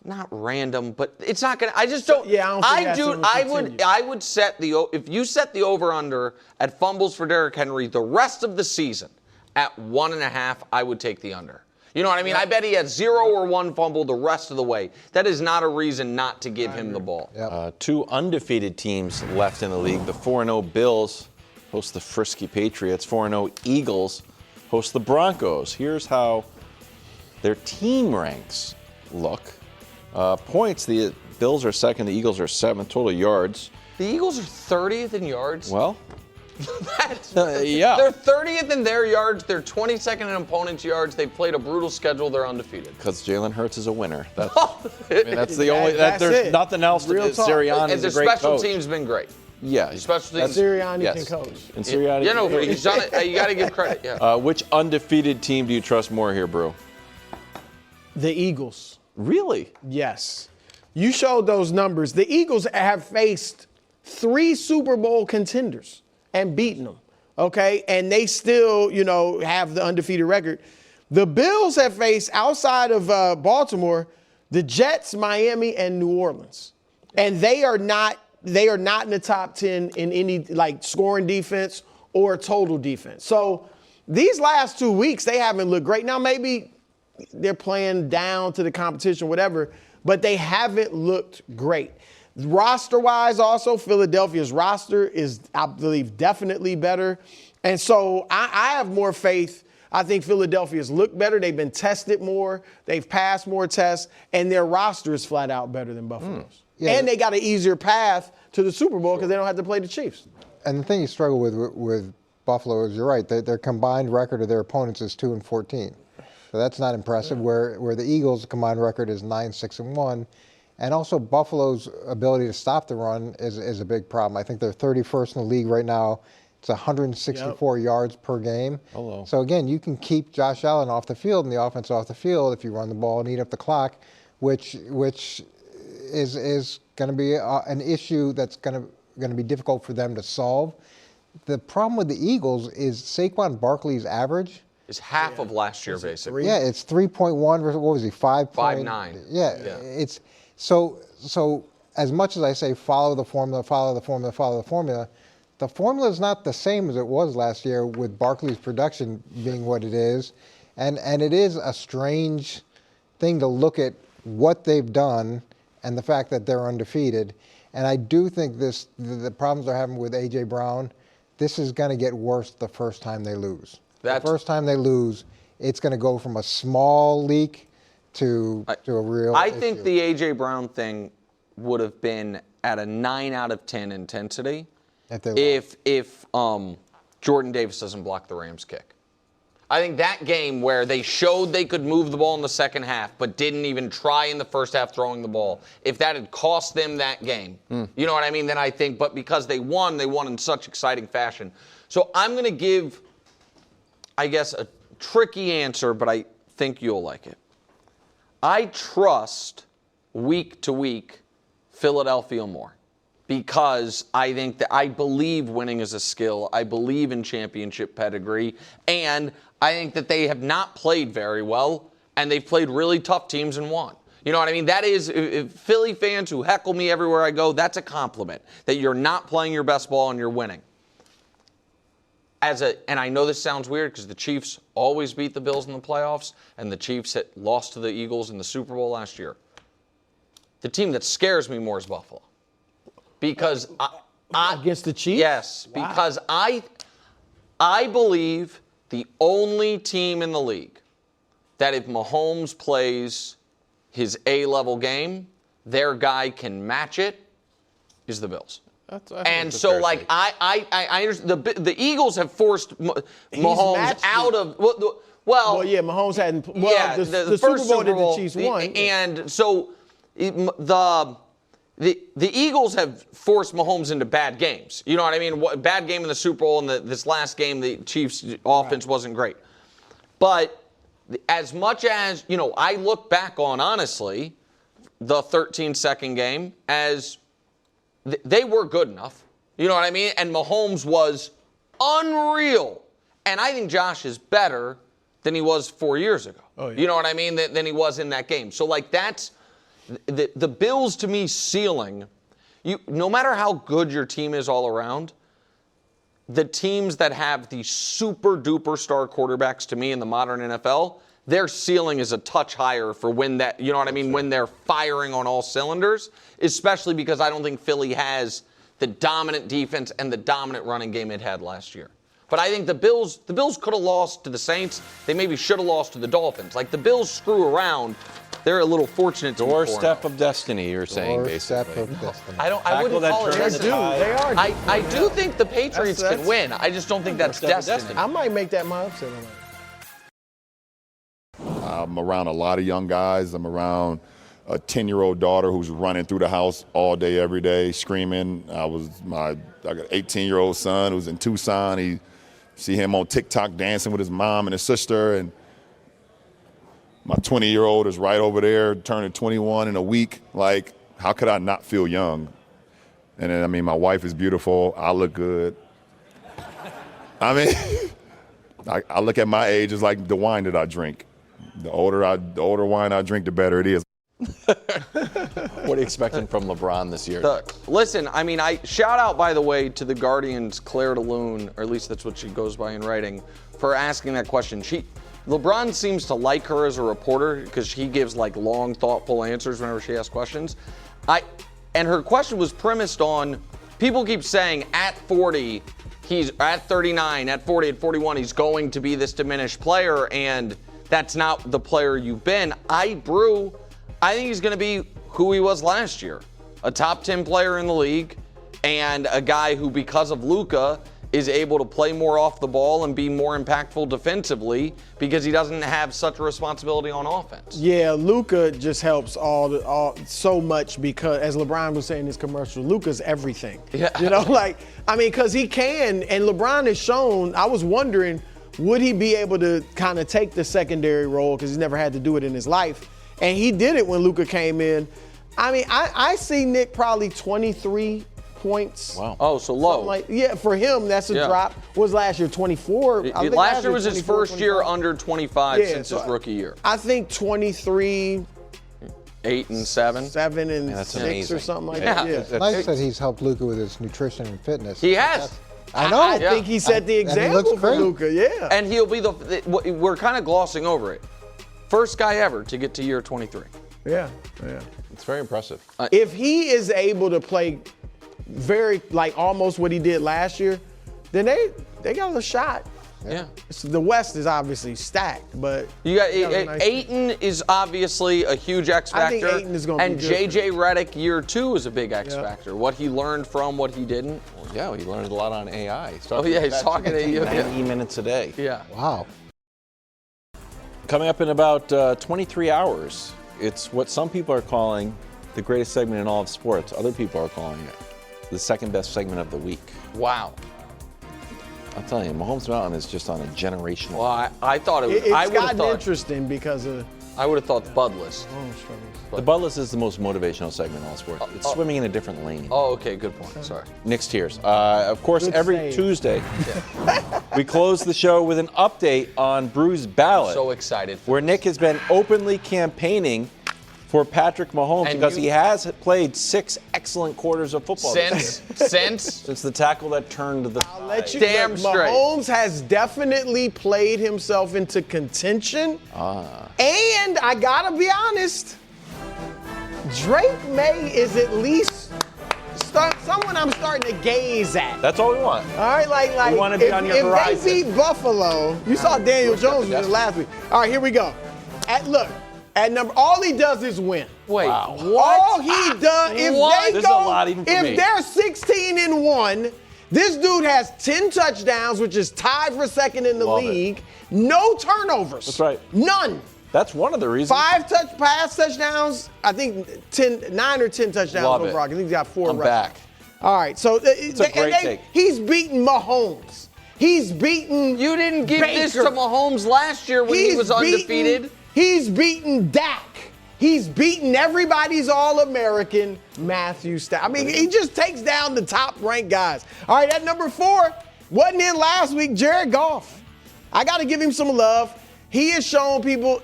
not random, but it's not gonna. I just don't. I would set if you set the over under at fumbles for Derrick Henry the rest of the season at 1.5, I would take the under. You know what I mean? I bet he had 0 or 1 fumble the rest of the way. That is not a reason not to give him the ball. Yep. 2 undefeated teams left in the league. The 4-0 Bills host the frisky Patriots. 4-0 Eagles host the Broncos. Here's how their team ranks look. Points, the Bills are second, the Eagles are 7th. Total yards. The Eagles are 30th in yards? Well, yeah. They're 30th in their yards. They're 22nd in opponents' yards. They've played a brutal schedule. They're undefeated. Because Jalen Hurts is a winner. There's nothing else to do. Sirianni is a great coach. And the special team's been great. Yeah. Special teams. Sirianni can coach. And Sirianni he's done it. You got to give credit. Yeah. Which undefeated team do you trust more here, Brou? The Eagles. Really? Yes. You showed those numbers. The Eagles have faced 3 Super Bowl contenders and beaten them, okay? And they still, have the undefeated record. The Bills have faced, outside of Baltimore, the Jets, Miami, and New Orleans. And they are not in the top 10 in any, scoring defense or total defense. So these last 2 weeks, they haven't looked great. Now, maybe they're playing down to the competition, whatever, but they haven't looked great. Roster-wise, also, Philadelphia's roster is, I believe, definitely better. And so I have more faith. I think Philadelphia's looked better. They've been tested more. They've passed more tests. And their roster is flat out better than Buffalo's. Yeah. And they got an easier path to the Super Bowl because they don't have to play the Chiefs. And the thing you struggle with Buffalo is, you're right, their combined record of their opponents is 2-14. So that's not impressive, where the Eagles' combined record is 9-6-1. And also Buffalo's ability to stop the run is a big problem. I think they're 31st in the league right now. It's 164 yards per game. Hello. So again, you can keep Josh Allen off the field and the offense off the field if you run the ball and eat up the clock, which is going to be an issue that's going to be difficult for them to solve. The problem with the Eagles is Saquon Barkley's average is half of last year, basically. Yeah, it's 3.1 versus, what was he, 5.9. Yeah, it's so as much as I say follow the formula, the formula is not the same as it was last year with Barkley's production being what it is. And it is a strange thing to look at what they've done and the fact that they're undefeated. And I do think the problems they're having with A.J. Brown, this is going to get worse the first time they lose. The first time they lose, it's going to go from a small leak to a real issue. Think the A.J. Brown thing would have been at a 9 out of 10 intensity if Jordan Davis doesn't block the Rams kick. I think that game where they showed they could move the ball in the second half but didn't even try in the first half throwing the ball, if that had cost them that game, you know what I mean, then I think, but because they won in such exciting fashion. So I'm going to give, I guess, a tricky answer, but I think you'll like it. I trust week to week Philadelphia more because I think that I believe winning is a skill. I believe in championship pedigree, and I think that they have not played very well, and they've played really tough teams and won. You know what I mean? That is, if Philly fans who heckle me everywhere I go, that's a compliment, that you're not playing your best ball and you're winning. And I know this sounds weird because the Chiefs always beat the Bills in the playoffs, and the Chiefs had lost to the Eagles in the Super Bowl last year. The team that scares me more is Buffalo. Because against the Chiefs? Yes, wow. Because I believe the only team in the league that if Mahomes plays his A-level game, their guy can match it is the Bills. And so, like, I understand the Eagles have forced Mahomes out of well, yeah, Mahomes hadn't. Well, the first Super Bowl that the Chiefs won, and so the Eagles have forced Mahomes into bad games. You know what I mean? Bad game in the Super Bowl, and this last game, the Chiefs' offense wasn't great. But as much as, you know, I look back on, honestly, the 13-second game as they were good enough. You know what I mean? And Mahomes was unreal. And I think Josh is better than he was 4 years ago. Oh, yeah. You know what I mean? Than he was in that game. So, like, that's the Bills, to me, ceiling. No matter how good your team is all around, the teams that have the super-duper star quarterbacks, to me, in the modern NFL, their ceiling is a touch higher for when that, you know what I mean, when they're firing on all cylinders, especially because I don't think Philly has the dominant defense and the dominant running game it had last year. But I think the Bills could have lost to the Saints. They maybe should have lost to the Dolphins. Like, the Bills screw around. They're a little fortunate to Doorstep of destiny, you're saying, basically. Doorstep of destiny. I wouldn't call it destiny. They are. I do think the Patriots can win. I just don't think that's destiny. I might make that my upset on that. I'm around a lot of young guys. I'm around a 10-year-old daughter who's running through the house all day, every day, screaming. I got an 18-year-old son who's in Tucson. See him on TikTok dancing with his mom and his sister. And my 20-year-old is right over there, turning 21 in a week. Like, how could I not feel young? And then, I mean, my wife is beautiful. I look good. I mean, I look at my age as like the wine that I drink. The older wine I drink, the better it is. What are you expecting from LeBron this year? Listen, I mean, shout out, by the way, to the Guardian's Claire DeLune, or at least that's what she goes by in writing, for asking that question. LeBron seems to like her as a reporter because she gives like long, thoughtful answers whenever she asks questions. And her question was premised on, people keep saying at 40, he's at 39, at 40, at 41, he's going to be this diminished player, and that's not the player you've been. Brou, I think he's going to be who he was last year, a top 10 player in the league, and a guy who, because of Luka, is able to play more off the ball and be more impactful defensively because he doesn't have such a responsibility on offense. Yeah, Luka just helps all so much because, as LeBron was saying in his commercial, Luka's everything. Yeah. You know, like, I mean, because he can, and LeBron has shown, I was wondering, would he be able to kind of take the secondary role because he's never had to do it in his life? And he did it when Luka came in. I mean, I see Nick probably 23 points. Wow. Oh, so low. For him, that's a drop. What was last year, 24? Last year was his first year under 25 since his rookie year. I think 23. 8 and 7. 7 and 6 or something like that. Yeah. It's nice that he's helped Luka with his nutrition and fitness. He has. I know. I think he set the example for Luka, yeah. And he'll be we're kind of glossing over it. First guy ever to get to year 23. Yeah. It's very impressive. If he is able to play very, like, almost what he did last year, then they got a shot. Yeah. So the West is obviously stacked, but You got a nice- Ayton is obviously a huge X I think factor. Ayton is gonna and be good. JJ Redick year 2 is a big X Yeah. factor. What he learned from, what he didn't. Yeah, he learned a lot on AI. Oh yeah, he's talking to you. 90 minutes a day. Yeah. Wow. Coming up in about 23 hours, it's what some people are calling the greatest segment in all of sports. Other people are calling it the second best segment of the week. Wow. I'll tell you, Mahomes Mountain is just on a generational. Well, I thought it was. it's I would have gotten thought. interesting because of I would have thought the Bud list. The Bud List is the most motivational segment in all sports. It's swimming in a different lane. Oh, okay, good point. Sorry. Nick's Tears. Of course, Good every save. Tuesday, we close the show with an update on Brou's Ballot, So excited. For where Nick has been openly campaigning for Patrick Mahomes And because you- he has played 6 excellent quarters of football this year. since Since the tackle that turned the I'll let you Damn look, straight. Mahomes has definitely played himself into contention. And I gotta be honest, Drake May is at least someone I'm starting to gaze at. That's all we want. All right, like We wanna be if, on your if horizon. they beat Buffalo, you saw Daniel Jones was there last week. All right, here we go. At number, all he does is win. wait, Wow. All he does, if What? they This is go, a lot even for if me. they're 16-1, this dude has 10 touchdowns, which is tied for second in the Love it. league. No turnovers. That's right. None. That's one of the reasons. 5 pass touchdowns. I think 9 or 10 touchdowns Love it. overall. I think he's got 4 I'm rushes. back. All right, so a great take. he's beaten Mahomes. He's beaten. you didn't give this Baker. to Mahomes last year when he was undefeated. He's beaten Dak. He's beaten everybody's All-American, Matthew Stafford. I mean, he just takes down the top-ranked guys. All right, at number 4, wasn't in last week, Jared Goff. I got to give him some love. He has shown people.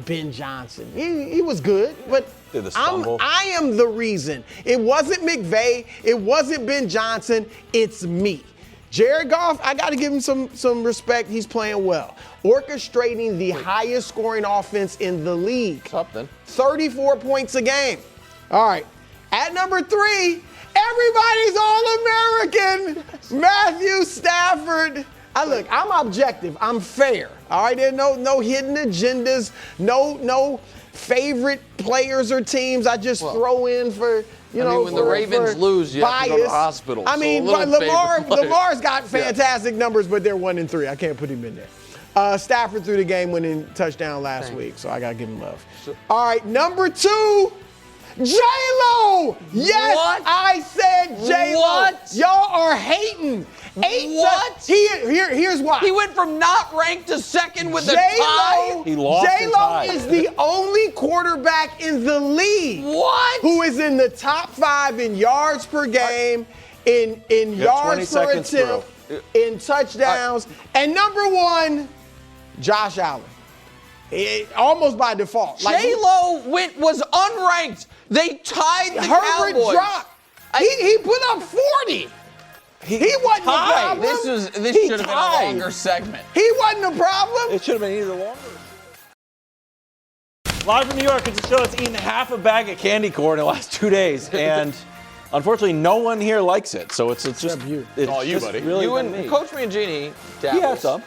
Ben Johnson, he was good, but Did the stumble. I am the reason. It wasn't McVay. It wasn't Ben Johnson. It's me. Jared Goff, I got to give him some respect. He's playing well. Orchestrating the highest scoring offense in the league. Something. 34 points a game. All right. At number 3, everybody's All-American, Matthew Stafford. I'm objective. I'm fair. All right. There's no hidden agendas. No favorite players or teams. I just throw in for. When the Ravens lose, you have to go to the hospital. I So mean, a little favorite player. Lamar's got fantastic numbers, but they're 1-3. I can't put him in there. Stafford threw the game-winning touchdown last week, so I got to give him love. All right, number 2, J-Lo. Yes, What? I said J-Lo. What? Y'all are hating. What? Here's why. He went from not ranked to second with a tie. He lost and J-Lo tied. is the only quarterback in the league What? who is in the top 5 in yards per game, in yards 20 per seconds, attempt, in touchdowns, and number 1, Josh Allen. Almost by default. J-Lo was unranked. They tied the Herbert Cowboys. dropped. He put up 40. He wasn't the tied. problem. This He should have been tied. a longer segment. He wasn't the problem. It should have been either longer. Live from New York, it's a show that's eaten half a bag of candy corn in the last 2 days, and unfortunately, no one here likes it. So it's just you. It's all you, just buddy. Really You been and me. Coach Mangini, He had some.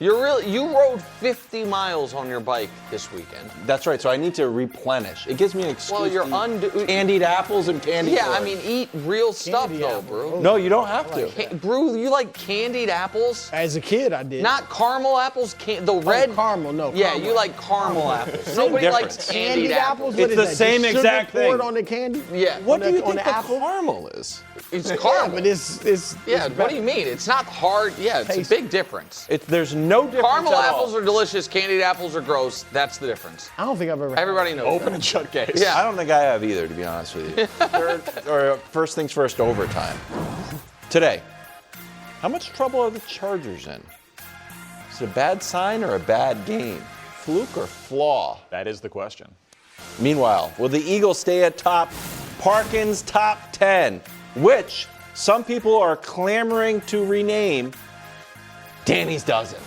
You rode 50 miles on your bike this weekend. That's right. So I need to replenish. It gives me an excuse. Well, you're to eat candied apples and candy. Yeah, corn. I mean, eat real stuff Candy though, apple. Brew. No, you don't have to. Brew, you like candied apples? As a kid, I did. Not caramel apples, the red. caramel, no. Yeah, caramel. you like caramel apples. Nobody likes difference. candied apples. What It's is the that, same just sugar exact poured thing. on the candy? Yeah. What do you on think the the apple? caramel is? It's Yeah, caramel. but it's Yeah, what do you mean? It's not hard. Yeah, it's Taste. a big difference. There's no difference. Caramel at apples all. are delicious. Candied apples are gross. That's the difference. I don't think I've ever. Everybody knows. Open that. and shut case. Yeah. I don't think I have either, to be honest with you. First things first, overtime. Today, how much trouble are the Chargers in? Is it a bad sign or a bad game? Fluke or flaw? That is the question. Meanwhile, will the Eagles stay at top Parkins top 10, which some people are clamoring to rename Danny's Dozen?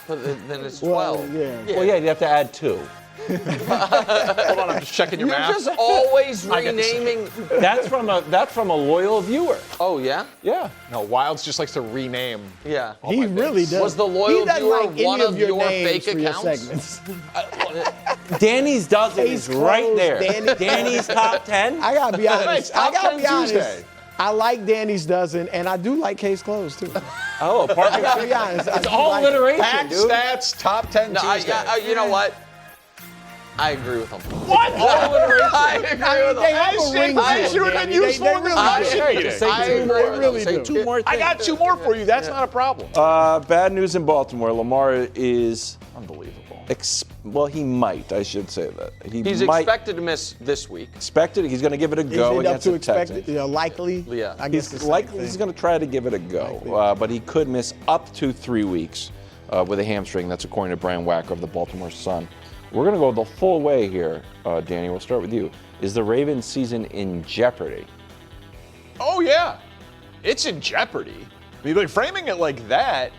But then it's Well, 12. yeah. Well, yeah, you'd have to add 2. Hold on, I'm just checking your math. You're just always renaming. That's from a loyal viewer. Oh, yeah? Yeah. No, Wilds just likes to rename. Yeah. He really does. Was the loyal He doesn't viewer like any one of your names fake for your accounts? segments. Danny's dozen Case is right closed, there. Danny. Danny's top 10. I gotta be honest. Top I gotta 10 be honest. Tuesday. I like Danny's dozen, and I do like Case Closed too. Oh, Parkins. To be honest, It's all alliteration, Pack dude. stats, top 10 No, Tuesday. you know what? I agree with him. What? All alliteration. I agree with They him. have a ring to I it, should have been Danny. useful They in this really election do. meeting. Say I two agree. more. They really Say do. two more things. I got 2 more for you. That's not a problem. Bad news in Baltimore. Lamar is unbelievable. He might. I should say that. He's might, expected to miss this week. expected. He's going to give it a Is go it up against to the expect Texans. it? Likely. Yeah. I guess He's likely he's going to try to give it a go, but he could miss up to 3 weeks with a hamstring. That's according to Brian Wacker of the Baltimore Sun. We're going to go the full way here, Danny. We'll start with you. Is the Ravens season in jeopardy? Oh, yeah. It's in jeopardy. I mean, like, framing it like that,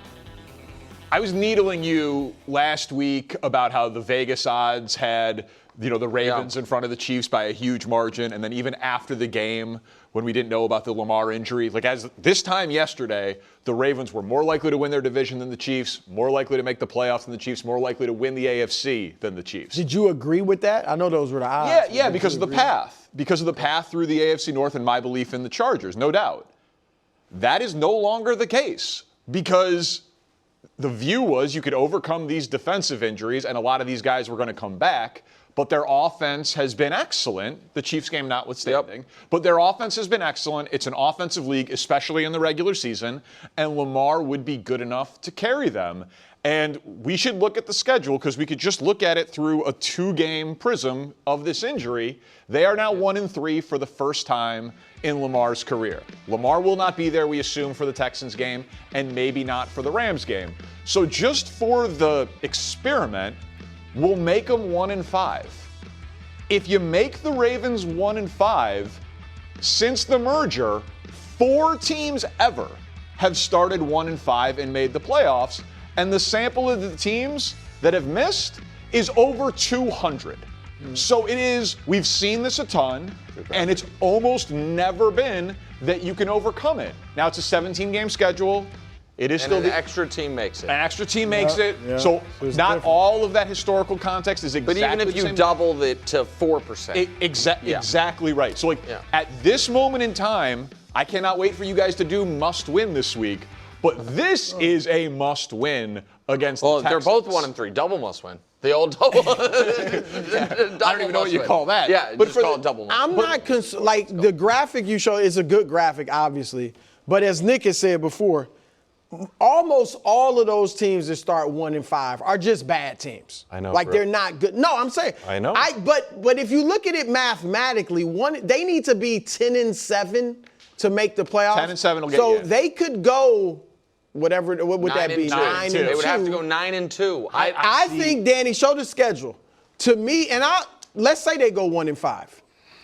I was needling you last week about how the Vegas odds had, the Ravens in front of the Chiefs by a huge margin, and then even after the game, when we didn't know about the Lamar injury, like as this time yesterday, the Ravens were more likely to win their division than the Chiefs, more likely to make the playoffs than the Chiefs, more likely to win the AFC than the Chiefs. Did you agree with that? I know those were the odds. Yeah, because of the path. Because of the path through the AFC North and my belief in the Chargers, no doubt. That is no longer the case because the view was you could overcome these defensive injuries and a lot of these guys were going to come back, but their offense has been excellent, the Chiefs game notwithstanding. But their offense has been excellent. It's an offensive league, especially in the regular season, and Lamar would be good enough to carry them. And we should look at the schedule because we could just look at it through a 2-game prism of this injury. They are now 1-3 for the first time in Lamar's career. Lamar will not be there, we assume, for the Texans game and maybe not for the Rams game. So just for the experiment, we'll make them 1-5. If you make the Ravens 1-5, since the merger, 4 teams ever have started 1-5 and made the playoffs. And the sample of the teams that have missed is over 200. So we've seen this a ton, and it's almost never been that you can overcome it. Now it's a 17-game schedule. It is And still an extra team makes it. An extra team makes it. Yeah. So It's not different. all of that historical context is exactly But even if the you same. doubled it to 4%. Exactly right. So Yeah. at this moment in time, I cannot wait for you guys to do must win this week. But this is a must win against the they're Texans. both 1-3. Double must win. The old double. I don't even know what you call that. Yeah, But just for call the- it double must I'm win. not the graphic you show is a good graphic, obviously. But as Nick has said before, almost all of those teams that start 1-5 are just bad teams. I know, Like bro. they're not good. No, I'm saying. I know. But if you look at it mathematically, they need to be 10-7 to make the playoffs. 10-7 will get so you in. they could go whatever. What would that be? 9-2. 9-2. They would have to go 9-2. I think, Danny, show the schedule. To me, and let's say they go 1-5.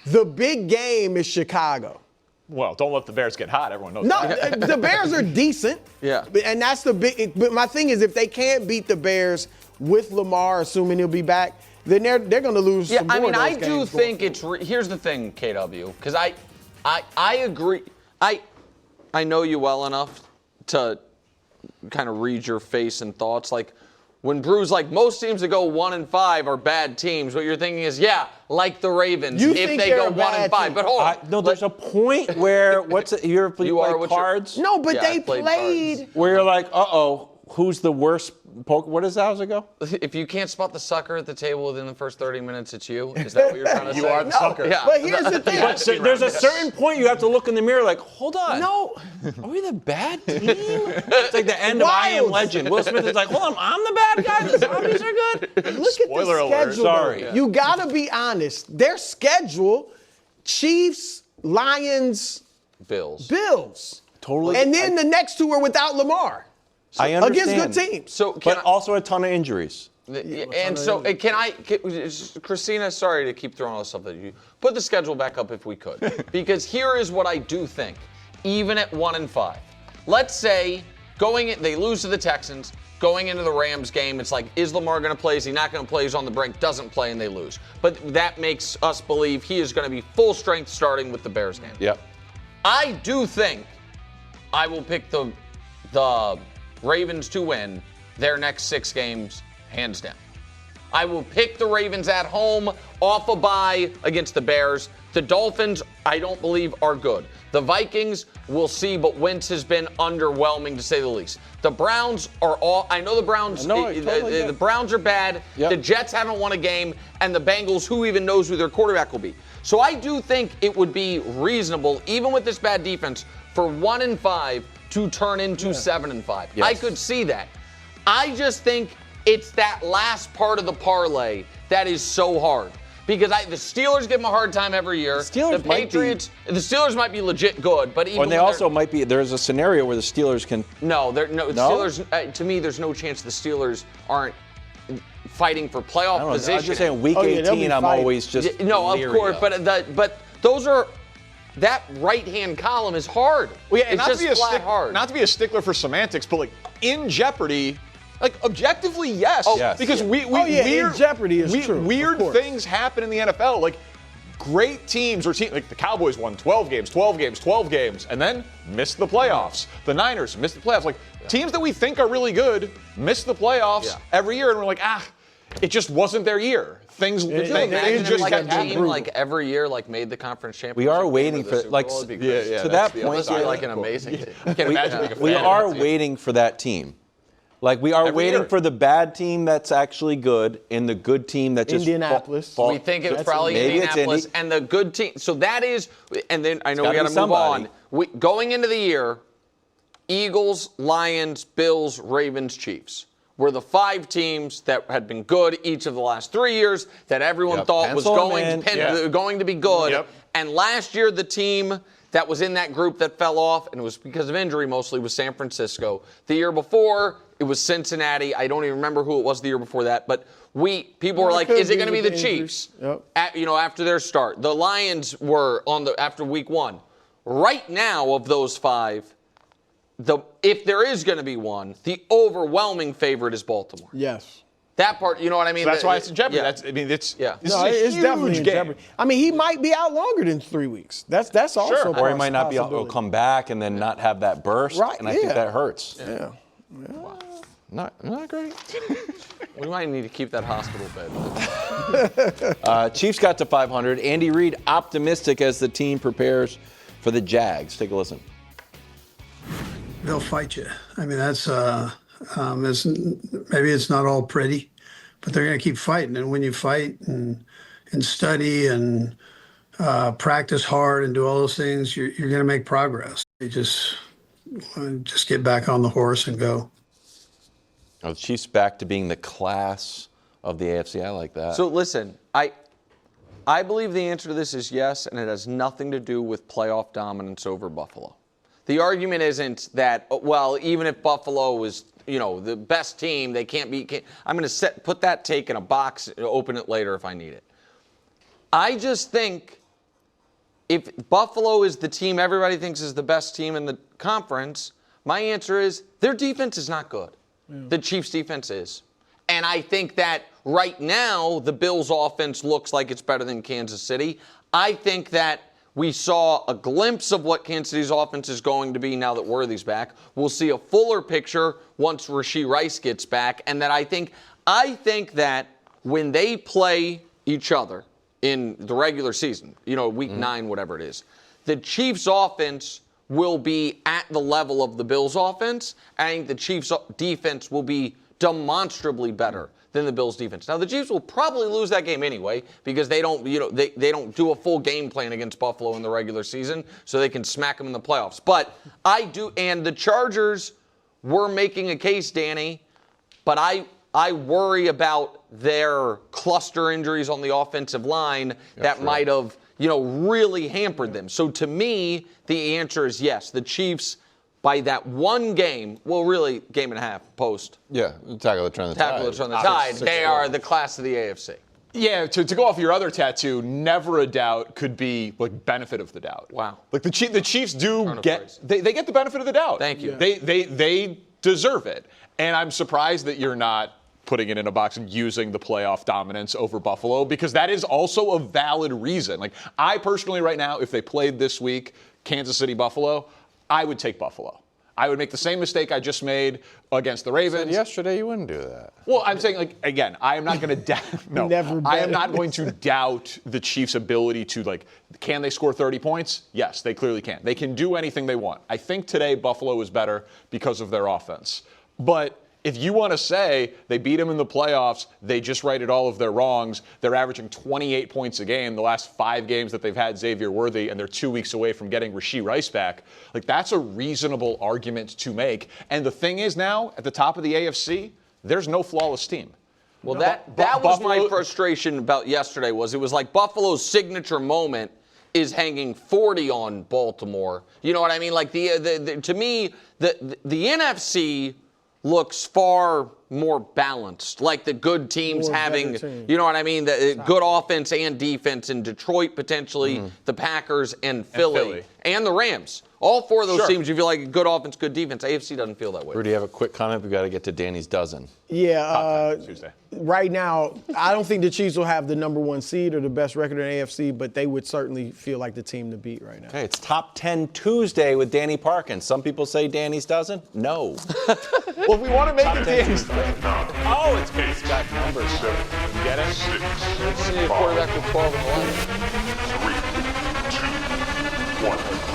The big game is Chicago. Well, don't let the Bears get hot. Everyone knows No, that. the Bears are decent. Yeah. And that's the big. But my thing is, if they can't beat the Bears with Lamar, assuming he'll be back, then they're going to lose. Yeah, some more I mean, of those I do games think going it's. Here's the thing, KW, because I agree. I know you well enough to kind of read your face and thoughts. Like when Bru's like, most teams that go 1-5 are bad teams. What you're thinking is, yeah, like the Ravens, You if think they they're go a bad 1-5. team. But hold on. No, there's a point where you ever play cards? No, but Yeah, they I played played. Where you're like, who's the worst poker? How's it go? If you can't spot the sucker at the table within the first 30 minutes, it's you. Is that what you're trying to say? You are the sucker. Yeah. But here's the thing. But there's a certain point you have to look in the mirror like, hold on. No. Are we the bad team? It's like the end of I Am Wilds. Legend. Will Smith is like, hold on, I'm the bad guy? The zombies are good? Look Spoiler at the alert. schedule. Sorry. though. You got to be honest. Their schedule, Chiefs, Lions, Bills. Totally. And then the next two are without Lamar. I understand. Against good teams. So But also a ton of injuries. And so, Christina, sorry to keep throwing all this stuff at you. Put the schedule back up if we could. Because here is what I do think. Even at 1-5. Let's say they lose to the Texans, going into the Rams game, it's like, is Lamar going to play? Is he not going to play? He's on the brink, doesn't play, and they lose. But that makes us believe he is going to be full strength starting with the Bears game. Yep. I do think I will pick the Ravens to win their next 6 games, hands down. I will pick the Ravens at home off a bye against the Bears. The Dolphins, I don't believe, are good. The Vikings, we'll see, but Wentz has been underwhelming to say the least. The Browns are all, I know the Browns, the Browns are bad. Yep. The Jets haven't won a game, and the Bengals, who even knows who their quarterback will be. So I do think it would be reasonable, even with this bad defense, for 1-5 to turn into 7-5. Yes. I could see that. I just think it's that last part of the parlay that is so hard. Because the Steelers give them a hard time every year. The Patriots, the Steelers might be legit good, but even they also might be. There's a scenario where the Steelers can. No, Steelers. To me, there's no chance the Steelers aren't fighting for playoff position. I'm just saying, week 18, I'm always just. No, of course, but those are. That right-hand column is hard. Well, yeah, and it's just flat hard. Not to be a stickler for semantics, but like in jeopardy. Like, objectively, yes. Yes. Because in jeopardy is true. Weird things happen in the NFL. Like, great teams or like the Cowboys won 12 games, and then missed the playoffs. The Niners missed the playoffs. Like, teams that we think are really good miss the playoffs every year, and we're like, it just wasn't their year. Things just a team like every year made the conference championship. We are waiting for to that point. Like an amazing team. I can't imagine. We are waiting for that team. Like, we are waiting for the bad team that's actually good and the good team that just Indianapolis. We think it's probably Indianapolis and the good team. So that is, and then I know we got to move on. Going into the year, Eagles, Lions, Bills, Ravens, Chiefs were the 5 teams that had been good each of the last 3 years that everyone thought was going to be good. Yep. And last year, the team that was in that group that fell off, and it was because of injury mostly, was San Francisco. The year before, it was Cincinnati. I don't even remember who it was the year before that. But people were like, is it going to be the Chiefs? Yep. After their start. The Lions were after week 1. Right now, of those 5, if there is going to be one, the overwhelming favorite is Baltimore. Yes. That part, you know what I mean? So that's why it's in jeopardy. Yeah. This is it's huge definitely in game. jeopardy. I mean, he might be out longer than 3 weeks. That's also or he might not be able to come back and then not have that burst. Right. And I think that hurts. Yeah. Wow. Not great. We might need to keep that hospital bed. Chiefs got to 500. Andy Reid optimistic as the team prepares for the Jags. Take a listen. They'll fight you. I mean, that's maybe it's not all pretty, but they're going to keep fighting. And when you fight and study and practice hard and do all those things, you're going to make progress. You just get back on the horse and go. The Chiefs back to being the class of the AFC. I like that. So listen, I believe the answer to this is yes, and it has nothing to do with playoff dominance over Buffalo. The argument isn't that, well, even if Buffalo is, the best team, they can't be. I'm going to put that take in a box and open it later if I need it. I just think if Buffalo is the team everybody thinks is the best team in the conference, my answer is their defense is not good. Yeah. The Chiefs' defense is. And I think that right now the Bills' offense looks like it's better than Kansas City. I think that we saw a glimpse of what Kansas City's offense is going to be now that Worthy's back. We'll see a fuller picture once Rashee Rice gets back. And that I think that when they play each other in the regular season, week 9, whatever it is, the Chiefs' offense will be at the level of the Bills' offense. I think the Chiefs' defense will be demonstrably better than the Bills' defense. Now, the Chiefs will probably lose that game anyway because they don't, they don't do a full game plan against Buffalo in the regular season, so they can smack them in the playoffs. But I do, and the Chargers were making a case, Danny, but I worry about their cluster injuries on the offensive line that might have, really hampered them. So to me, the answer is yes. The Chiefs, by that one game, well, really, game and a half post. Yeah, tackle the turn of the tide. Tackle the turn of the tide. They are the class of the AFC. Yeah, to go off your other tattoo, never a doubt could be benefit of the doubt. Wow. The Chiefs do get they get the benefit of the doubt. Thank you. They deserve it. And I'm surprised that you're not putting it in a box and using the playoff dominance over Buffalo, because that is also a valid reason. Like, I personally right now, if they played this week, Kansas City, Buffalo, I would take Buffalo. I would make the same mistake I just made against the Ravens. Yesterday, you wouldn't do that. Well, I'm saying, like, again, I am not going to doubt. No, I am not going to doubt the Chiefs' ability to, like, can they score 30 points? Yes, they clearly can. They can do anything they want. I think today Buffalo is better because of their offense. But if you want to say they beat them in the playoffs, they just righted all of their wrongs, they're averaging 28 points a game the last 5 games that they've had Xavier Worthy, and they're 2 weeks away from getting Rashee Rice back, like, that's a reasonable argument to make. And the thing is now, at the top of the AFC, there's no flawless team. Well, that was my frustration about yesterday. It was like Buffalo's signature moment is hanging 40 on Baltimore. You know what I mean? Like, to me, the NFC looks far more balanced, like the good teams having, you know what I mean, the good offense and defense in Detroit, potentially, the Packers and Philly and the Rams. All 4 of those teams, you feel like good offense, good defense. AFC doesn't feel that way. Rudy, you have a quick comment? We've got to get to Danny's dozen. Yeah, right now, I don't think the Chiefs will have the number 1 seed or the best record in AFC, but they would certainly feel like the team to beat right now. Okay, it's Top 10 Tuesday with Danny Parkins. Some people say Danny's dozen. No. Well, if we want to make it Danny's dozen. Oh, it's good. It's got numbers. You get it? 6, 5, quarterback with 12 and 11. 3, 2, 1.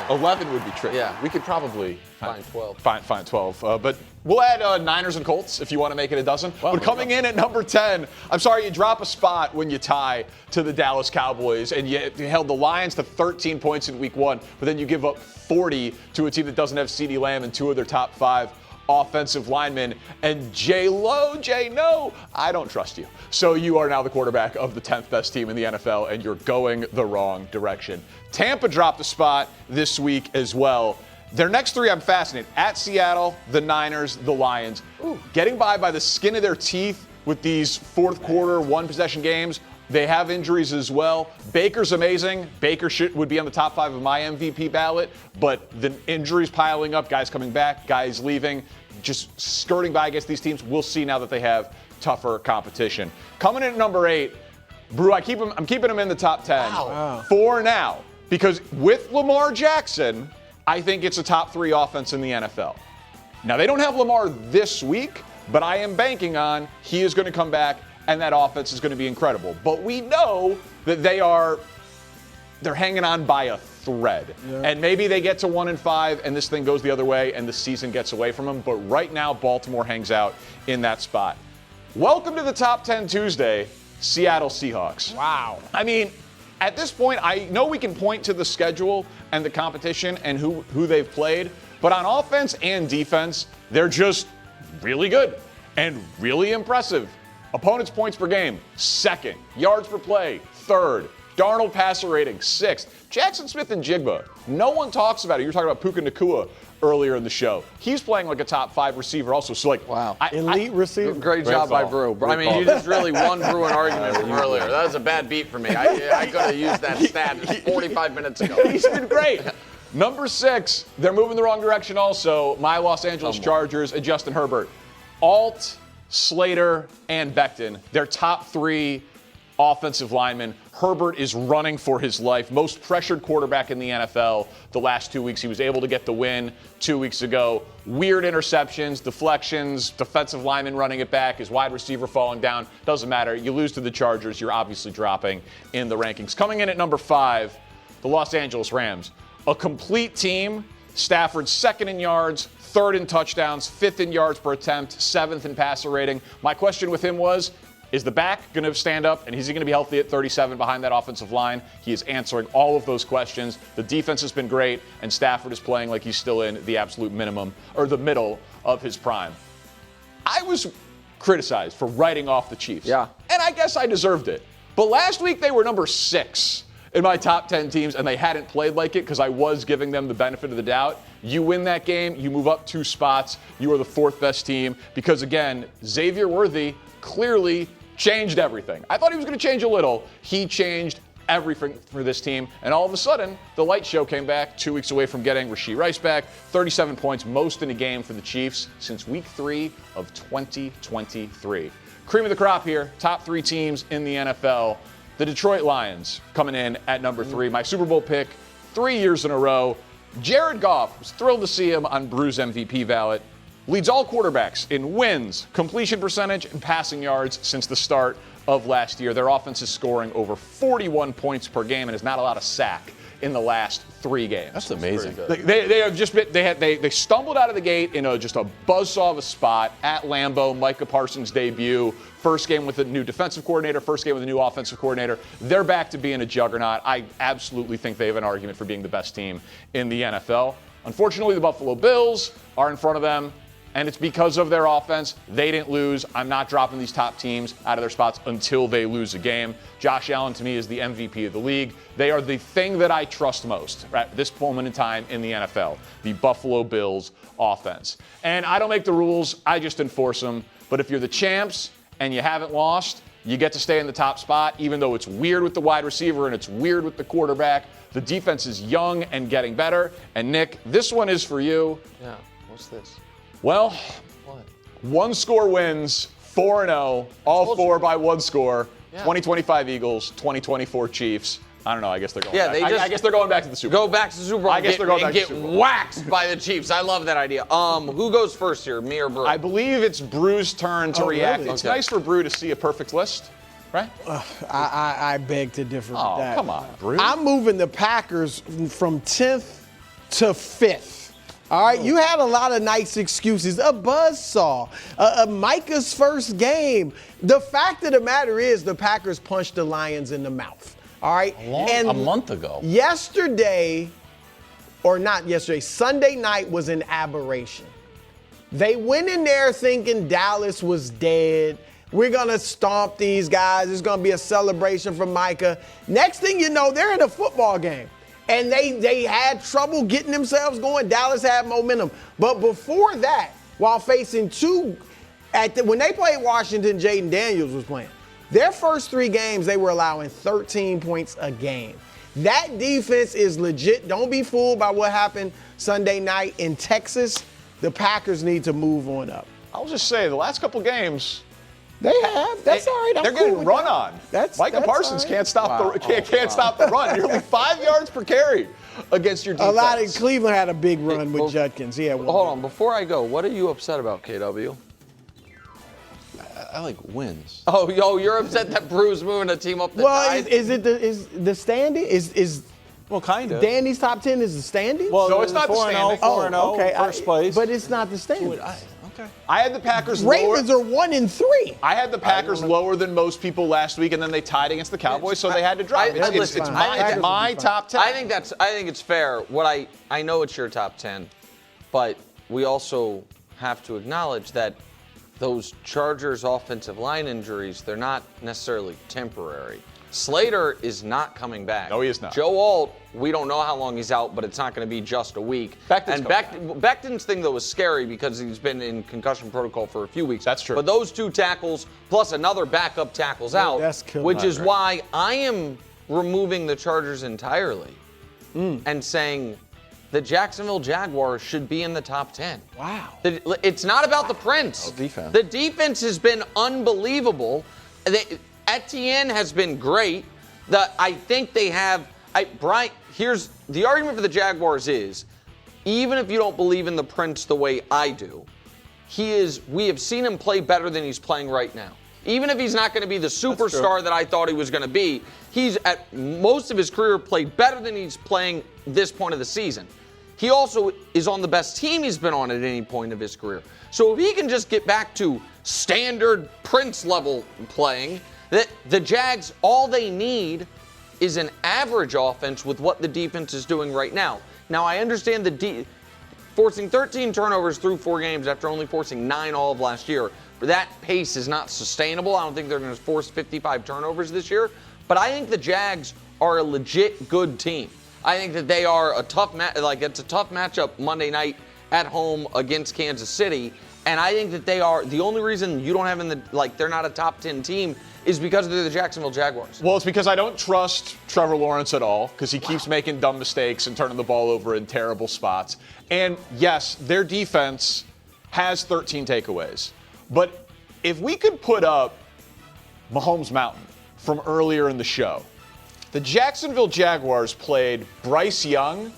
11 would be tricky. Yeah. We could probably find 12. Find 12. But we'll add Niners and Colts if you want to make it a dozen. Well, but coming in at number 10, I'm sorry, you drop a spot when you tie to the Dallas Cowboys, and you held the Lions to 13 points in week 1, but then you give up 40 to a team that doesn't have CeeDee Lamb and 2 of their top 5 offensive linemen. And no, I don't trust you. So you are now the quarterback of the 10th best team in the NFL, and you're going the wrong direction. Tampa dropped a spot this week as well. Their next 3, I'm fascinated. At Seattle, the Niners, the Lions. Getting by the skin of their teeth with these fourth quarter, 1-possession games. They have injuries as well. Baker's amazing. Baker would be on the top 5 of my MVP ballot, but the injuries piling up, guys coming back, guys leaving, just skirting by against these teams. We'll see now that they have tougher competition. Coming in at number 8, Brou, I'm keeping him in the top 10 for now, because with Lamar Jackson, I think it's a top 3 offense in the NFL. Now, they don't have Lamar this week, but I am banking on he is going to come back and that offense is going to be incredible. But we know that they're hanging on by a thread. Yeah. And maybe they get to 1-5 and this thing goes the other way and the season gets away from them. But right now, Baltimore hangs out in that spot. Welcome to the Top 10 Tuesday, Seattle Seahawks. Wow. I mean, at this point, I know we can point to the schedule and the competition and who they've played, but on offense and defense, they're just really good and really impressive. Opponents' points per game, 2nd. Yards per play, 3rd. Darnold passer rating, 6th. Jackson Smith-Njigba, no one talks about it. You were talking about Puka Nacua earlier in the show. He's playing like a top 5 receiver also. So, like, wow. Elite receiver. Great job by Brou. I mean, you just really won Brou an argument from earlier. That was a bad beat for me. I could have used that stat 45 minutes ago. He's been great. Number 6, they're moving the wrong direction also. My Los Angeles Chargers and Justin Herbert. Alt, Slater, and Becton, their top 3 offensive linemen. Herbert is running for his life. Most pressured quarterback in the NFL the last 2 weeks. He was able to get the win 2 weeks ago. Weird interceptions, deflections, defensive lineman running it back, his wide receiver falling down. Doesn't matter. You lose to the Chargers, you're obviously dropping in the rankings. Coming in at number 5, the Los Angeles Rams. A complete team. Stafford 2nd in yards, 3rd in touchdowns, 5th in yards per attempt, 7th in passer rating. My question with him was, is the back going to stand up, and is he going to be healthy at 37 behind that offensive line? He is answering all of those questions. The defense has been great, and Stafford is playing like he's still in the absolute minimum, or the middle of his prime. I was criticized for writing off the Chiefs. Yeah. And I guess I deserved it. But last week they were number 6 in my top 10 teams, and they hadn't played like it because I was giving them the benefit of the doubt. You win that game, you move up 2 spots, you are the 4th best team because, again, Xavier Worthy clearly changed everything. I thought he was going to change a little. He changed everything for this team. And all of a sudden, the light show came back 2 weeks away from getting Rashee Rice back. 37 points, most in a game for the Chiefs since week 3 of 2023. Cream of the crop here, top 3 teams in the NFL. The Detroit Lions coming in at number 3. My Super Bowl pick 3 years in a row. Jared Goff, was thrilled to see him on Brou's MVP ballot. Leads all quarterbacks in wins, completion percentage, and passing yards since the start of last year. Their offense is scoring over 41 points per game and has not allowed a sack in the last 3 games. That's amazing. They have just been, they stumbled out of the gate in just a buzzsaw of a spot at Lambeau, Micah Parsons' debut. First game with a new defensive coordinator, first game with a new offensive coordinator. They're back to being a juggernaut. I absolutely think they have an argument for being the best team in the NFL. Unfortunately, the Buffalo Bills are in front of them. And it's because of their offense. They didn't lose. I'm not dropping these top teams out of their spots until they lose a game. Josh Allen, to me, is the MVP of the league. They are the thing that I trust most at this moment in time in the NFL, the Buffalo Bills offense. And I don't make the rules. I just enforce them. But if you're the champs and you haven't lost, you get to stay in the top spot, even though it's weird with the wide receiver and it's weird with the quarterback. The defense is young and getting better. And, Nick, this one is for you. Yeah, what's this? Well, What? 1 score wins, 4-0, all 4 by 1 score. Yeah. 2025 Eagles, 2024 Chiefs. I don't know. I guess they're going back. I guess they're going back to the Super Bowl. Go back to the Super Bowl. I guess they're going back to the Super Bowl. Get waxed by the Chiefs. I love that idea. Who goes first here, me or Brou? I believe it's Brou's turn to react. Really? It's nice for Brou to see a perfect list, right? I beg to differ with that. Come on, Brou. I'm moving the Packers from 10th to 5th. All right, you had a lot of nice excuses. A buzzsaw, Micah's first game. The fact of the matter is the Packers punched the Lions in the mouth. All right? A month ago. Yesterday, or not yesterday, Sunday night was an aberration. They went in there thinking Dallas was dead. We're going to stomp these guys. It's going to be a celebration for Micah. Next thing you know, they're in a football game. And they had trouble getting themselves going. Dallas had momentum. But before that, while facing when they played Washington, Jaden Daniels was playing. Their first 3 games, they were allowing 13 points a game. That defense is legit. Don't be fooled by what happened Sunday night in Texas. The Packers need to move on up. I'll just say, the last couple games, they have. That's all right. They're getting run on. Micah Parsons can't stop stop the run. Nearly 5 yards per carry against your defense. A lot of Cleveland had a big run with Judkins. Yeah. Hold on. Before I go, what are you upset about, KW? I like wins. Oh, you're upset that Brou's moving a team up the tide? Is the standing? Well, kind of. Danny's top 10 is the standing? Well, no, it's not the 4-0, standing. 4-0, okay. first place. But it's not the standing. Okay. I had the Packers Ravens lower. are 1-3. I had the Packers lower than most people last week, and then they tied against the Cowboys, so they had to drop. It's my top 10. I think it's fair. I know it's your top 10, but we also have to acknowledge that those Chargers offensive line injuries, they're not necessarily temporary. Slater is not coming back. No, he is not. Joe Alt, we don't know how long he's out, but it's not going to be just a week. Becton's thing, though, was scary because he's been in concussion protocol for a few weeks. That's true. But those 2 tackles, plus another backup tackle's out, that's killer. which is why I am removing the Chargers entirely and saying the Jacksonville Jaguars should be in the top 10. Wow. It's not about the Prince. Defense. The defense has been unbelievable. Etienne has been great. I think they have. Brian, here's the argument for the Jaguars is, even if you don't believe in the Prince the way I do, we have seen him play better than he's playing right now. Even if he's not going to be the superstar that I thought he was going to be, he's at most of his career played better than he's playing this point of the season. He also is on the best team he's been on at any point of his career. So if he can just get back to standard Prince level playing, the Jags, all they need is an average offense with what the defense is doing right now. Now, I understand forcing 13 turnovers through 4 games after only forcing 9 all of last year. But that pace is not sustainable. I don't think they're going to force 55 turnovers this year. But I think the Jags are a legit good team. I think that they are it's a tough matchup Monday night at home against Kansas City. And I think that they are the only reason you don't have they're not a top 10 team is because they're the Jacksonville Jaguars. Well, it's because I don't trust Trevor Lawrence at all because he keeps making dumb mistakes and turning the ball over in terrible spots. And yes, their defense has 13 takeaways. But if we could put up Mahomes Mountain from earlier in the show, the Jacksonville Jaguars played Bryce Young.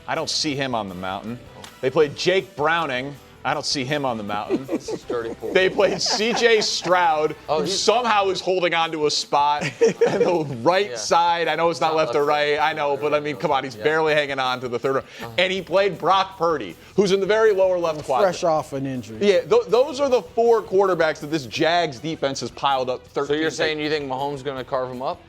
I don't see him on the mountain. They played Jake Browning. I don't see him on the mountain. This is dirty pool. They played C.J. Stroud, who somehow is holding on to a spot and the right side. I know it's not left or right. I know, but I mean, come on, he's barely hanging on to the third. And he played Brock Purdy, who's in the very lower left quadrant. Fresh off an injury. Yeah, those are the 4 quarterbacks that this Jags defense has piled up 13. So you're saying you think Mahomes is going to carve him up?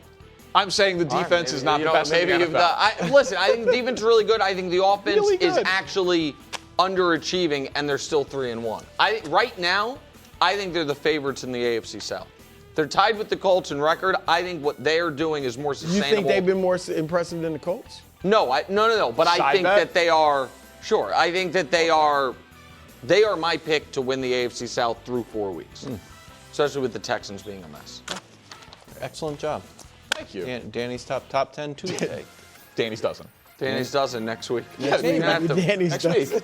I'm saying the defense is not the best in the NFL. Listen, I think the defense is really good. I think the offense is actually underachieving, and they're still 3-1. Right now, I think they're the favorites in the AFC South. They're tied with the Colts in record. I think what they're doing is more sustainable. You think they've been more impressive than the Colts? No. But I think that they are. Sure, I think that they are. They are my pick to win the AFC South through 4 weeks, especially with the Texans being a mess. Excellent job. Thank you. Danny's top 10 Tuesday. Danny's dozen. Danny's dozen next week. Danny's dozen.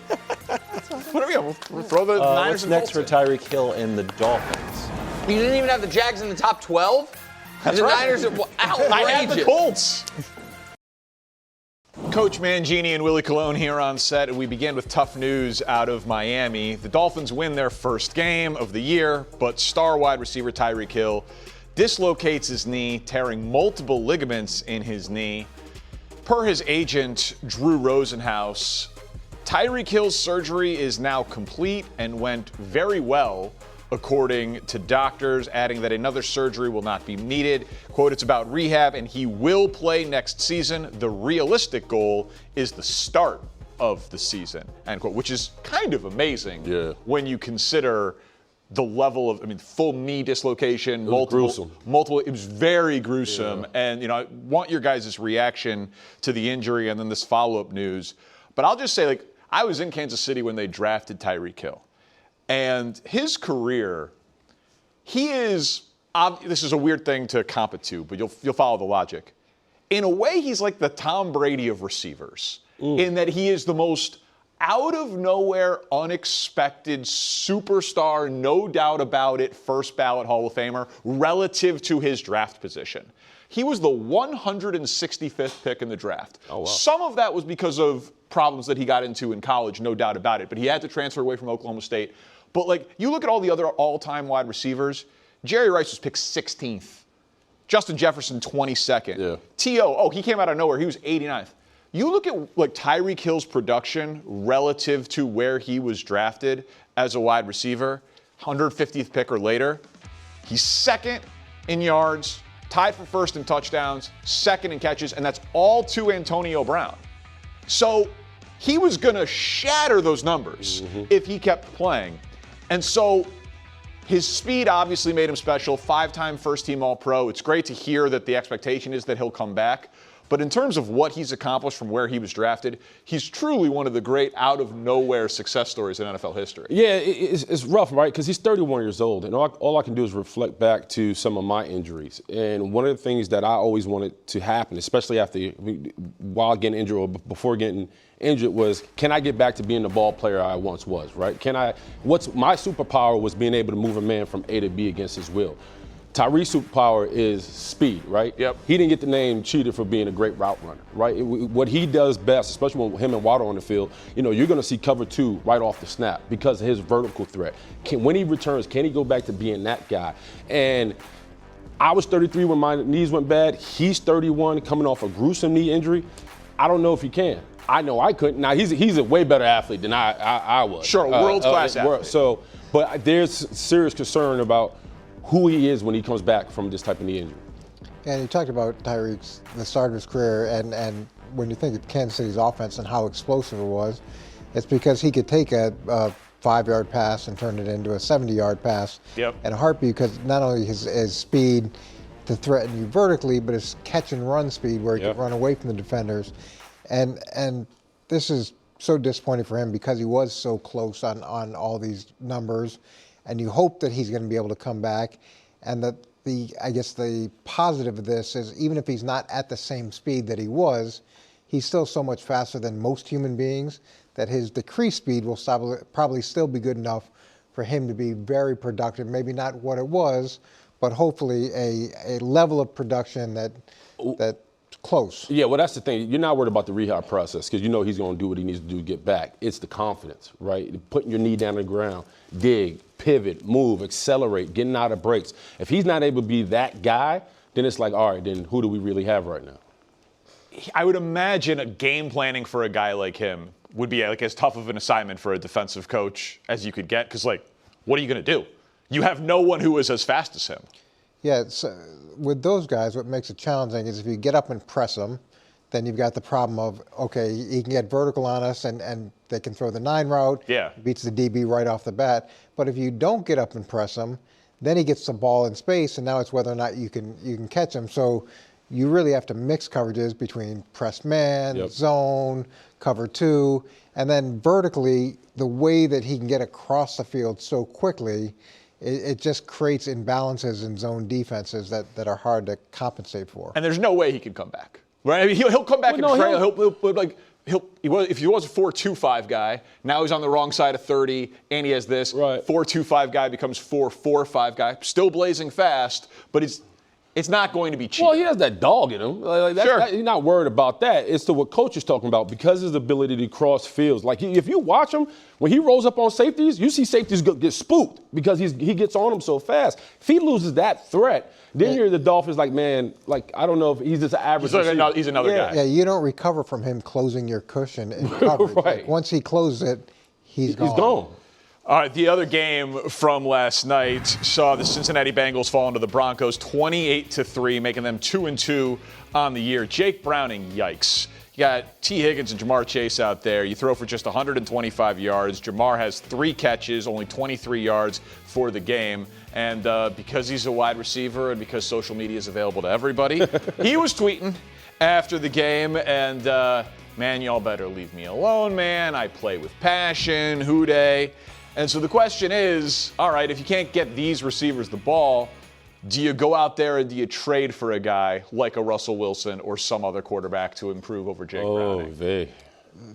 What are we going to throw the Niners What's next for Tyreek Hill and the Dolphins? You didn't even have the Jags in the top 12? That's the right. Niners are outrageous. I had the Colts. Coach Mangini and Willie Colon here on set, and we begin with tough news out of Miami. The Dolphins win their first game of the year, but star wide receiver Tyreek Hill dislocates his knee, tearing multiple ligaments in his knee. Per his agent, Drew Rosenhaus, Tyreek Hill's surgery is now complete and went very well, according to doctors, adding that another surgery will not be needed. Quote, it's about rehab and he will play next season. The realistic goal is the start of the season, end quote, which is kind of amazing when you consider the level of, full knee dislocation, multiple. It was very gruesome. And, I want your guys' reaction to the injury and then this follow-up news. But I'll just say, I was in Kansas City when they drafted Tyreek Hill. And his career, he is, this is a weird thing to comp it to, but you'll follow the logic. In a way, he's like the Tom Brady of receivers, in that he is the most out of nowhere, unexpected superstar, no doubt about it, first ballot Hall of Famer relative to his draft position. He was the 165th pick in the draft. Oh, wow. Some of that was because of problems that he got into in college, no doubt about it, but he had to transfer away from Oklahoma State. But you look at all the other all-time wide receivers, Jerry Rice was picked 16th. Justin Jefferson, 22nd. Yeah. T.O., he came out of nowhere. He was 89th. You look at Tyreek Hill's production relative to where he was drafted as a wide receiver, 150th pick or later. He's second in yards, tied for first in touchdowns, second in catches, and that's all to Antonio Brown. So he was going to shatter those numbers if he kept playing. And so his speed obviously made him special, 5-time first-team All-Pro. It's great to hear that the expectation is that he'll come back. But in terms of what he's accomplished from where he was drafted, he's truly one of the great out-of-nowhere success stories in NFL history. Yeah, it's rough, right? Because he's 31 years old, and all I can do is reflect back to some of my injuries. And one of the things that I always wanted to happen, especially while getting injured or before getting injured, was can I get back to being the ball player I once was, right? What's my superpower was being able to move a man from A to B against his will. Tyreek's superpower is speed, right? Yep. He didn't get the name cheated for being a great route runner, right? What he does best, especially with him and Waddle on the field, you're going to see cover 2 right off the snap because of his vertical threat. When he returns, can he go back to being that guy? And I was 33 when my knees went bad. He's 31 coming off a gruesome knee injury. I don't know if he can. I know I couldn't. Now, he's a way better athlete than I was. Sure, world-class athlete. But there's serious concern about who he is when he comes back from this type of knee injury. And you talked about Tyreek's, the start of his career, and when you think of Kansas City's offense and how explosive it was, it's because he could take a 5-yard pass and turn it into a 70-yard pass in a heartbeat, because not only his speed to threaten you vertically, but his catch and run speed where he could run away from the defenders. And this is so disappointing for him because he was so close on all these numbers. And you hope that he's going to be able to come back, and that I guess the positive of this is even if he's not at the same speed that he was, he's still so much faster than most human beings that his decreased speed will probably still be good enough for him to be very productive. Maybe not what it was, but hopefully a level of production that's close. Yeah, well, that's the thing. You're not worried about the rehab process because you know he's going to do what he needs to do to get back. It's the confidence, right? Putting your knee down on the ground, dig, pivot, move, accelerate, getting out of breaks. If he's not able to be that guy, then it's like, all right, then who do we really have right now? I would imagine a game planning for a guy like him would be like as tough of an assignment for a defensive coach as you could get because, like, what are you going to do? You have no one who is as fast as him. Yeah, with those guys, what makes it challenging is if you get up and press them, then you've got the problem of, okay, he can get vertical on us and they can throw the 9 route. Yeah. Beats the DB right off the bat. But if you don't get up and press him, then he gets the ball in space, and now it's whether or not you can catch him. So you really have to mix coverages between press man, zone, cover 2, and then vertically, the way that he can get across the field so quickly, it just creates imbalances in zone defenses that are hard to compensate for. And there's no way he can come back, right? I mean, he'll come back if he was a 4.25 guy, now he's on the wrong side of 30, and he has this 4.25 guy becomes 4.45 guy, still blazing fast, but it's not going to be cheap. Well, he has that dog in him. He's not worried about that. It's to what coach is talking about because his ability to cross fields. Like, if you watch him, when he rolls up on safeties, you see safeties get spooked because he gets on them so fast. If he loses that threat, then you're the Dolphins like, man, like, I don't know if he's just an average receiver. He's another guy. Yeah, you don't recover from him closing your cushion in coverage. Right. Like, once he closes it, he's gone. He's gone. All right, the other game from last night saw the Cincinnati Bengals fall into the Broncos 28-3, making them 2-2 on the year. Jake Browning, yikes. You got T. Higgins and Jamar Chase out there. You throw for just 125 yards. Jamar has 3 catches, only 23 yards for the game. And because he's a wide receiver and because social media is available to everybody, he was tweeting after the game and, man, y'all better leave me alone, man. I play with passion, hoo-day. And so the question is, all right, if you can't get these receivers the ball, do you go out there and do you trade for a guy like a Russell Wilson or some other quarterback to improve over Jake Browning?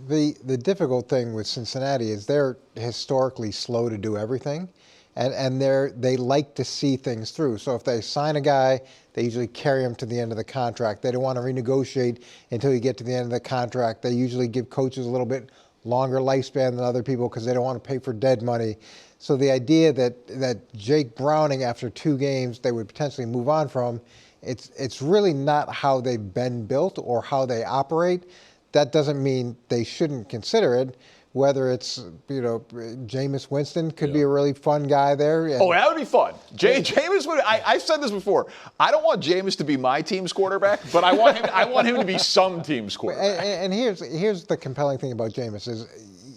The difficult thing with Cincinnati is they're historically slow to do everything, and they like to see things through. So if they sign a guy, they usually carry him to the end of the contract. They don't want to renegotiate until you get to the end of the contract. They usually give coaches a little bit longer lifespan than other people because they don't want to pay for dead money. So the idea that Jake Browning, after 2 games, they would potentially move on from, it's really not how they've been built or how they operate. That doesn't mean they shouldn't consider it. Whether it's, Jameis Winston could be a really fun guy there. Oh, that would be fun. Jameis would. I've said this before. I don't want Jameis to be my team's quarterback, but I want him to be some team's quarterback. And here's the compelling thing about Jameis is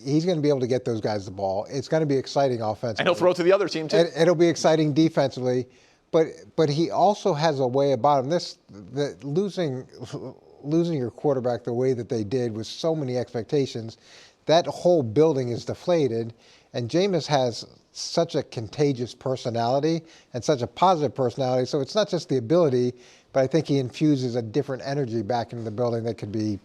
he's going to be able to get those guys the ball. It's going to be exciting offensively. And he'll throw it to the other team, too. It'll be exciting defensively. But he also has a way about him. That losing your quarterback the way that they did with so many expectations, that whole building is deflated, and Jameis has such a contagious personality and such a positive personality. So it's not just the ability, but I think he infuses a different energy back into the building that could be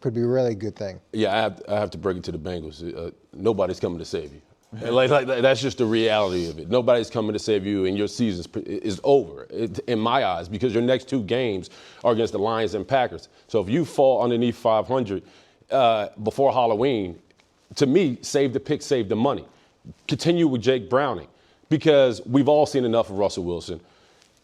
a really good thing. Yeah, I have to break it to the Bengals. Nobody's coming to save you. Like that's just the reality of it. Nobody's coming to save you, and your season is over, in my eyes, because your next 2 games are against the Lions and Packers. So if you fall underneath 500 before Halloween, to me, save the pick, save the money. Continue with Jake Browning, because we've all seen enough of Russell Wilson.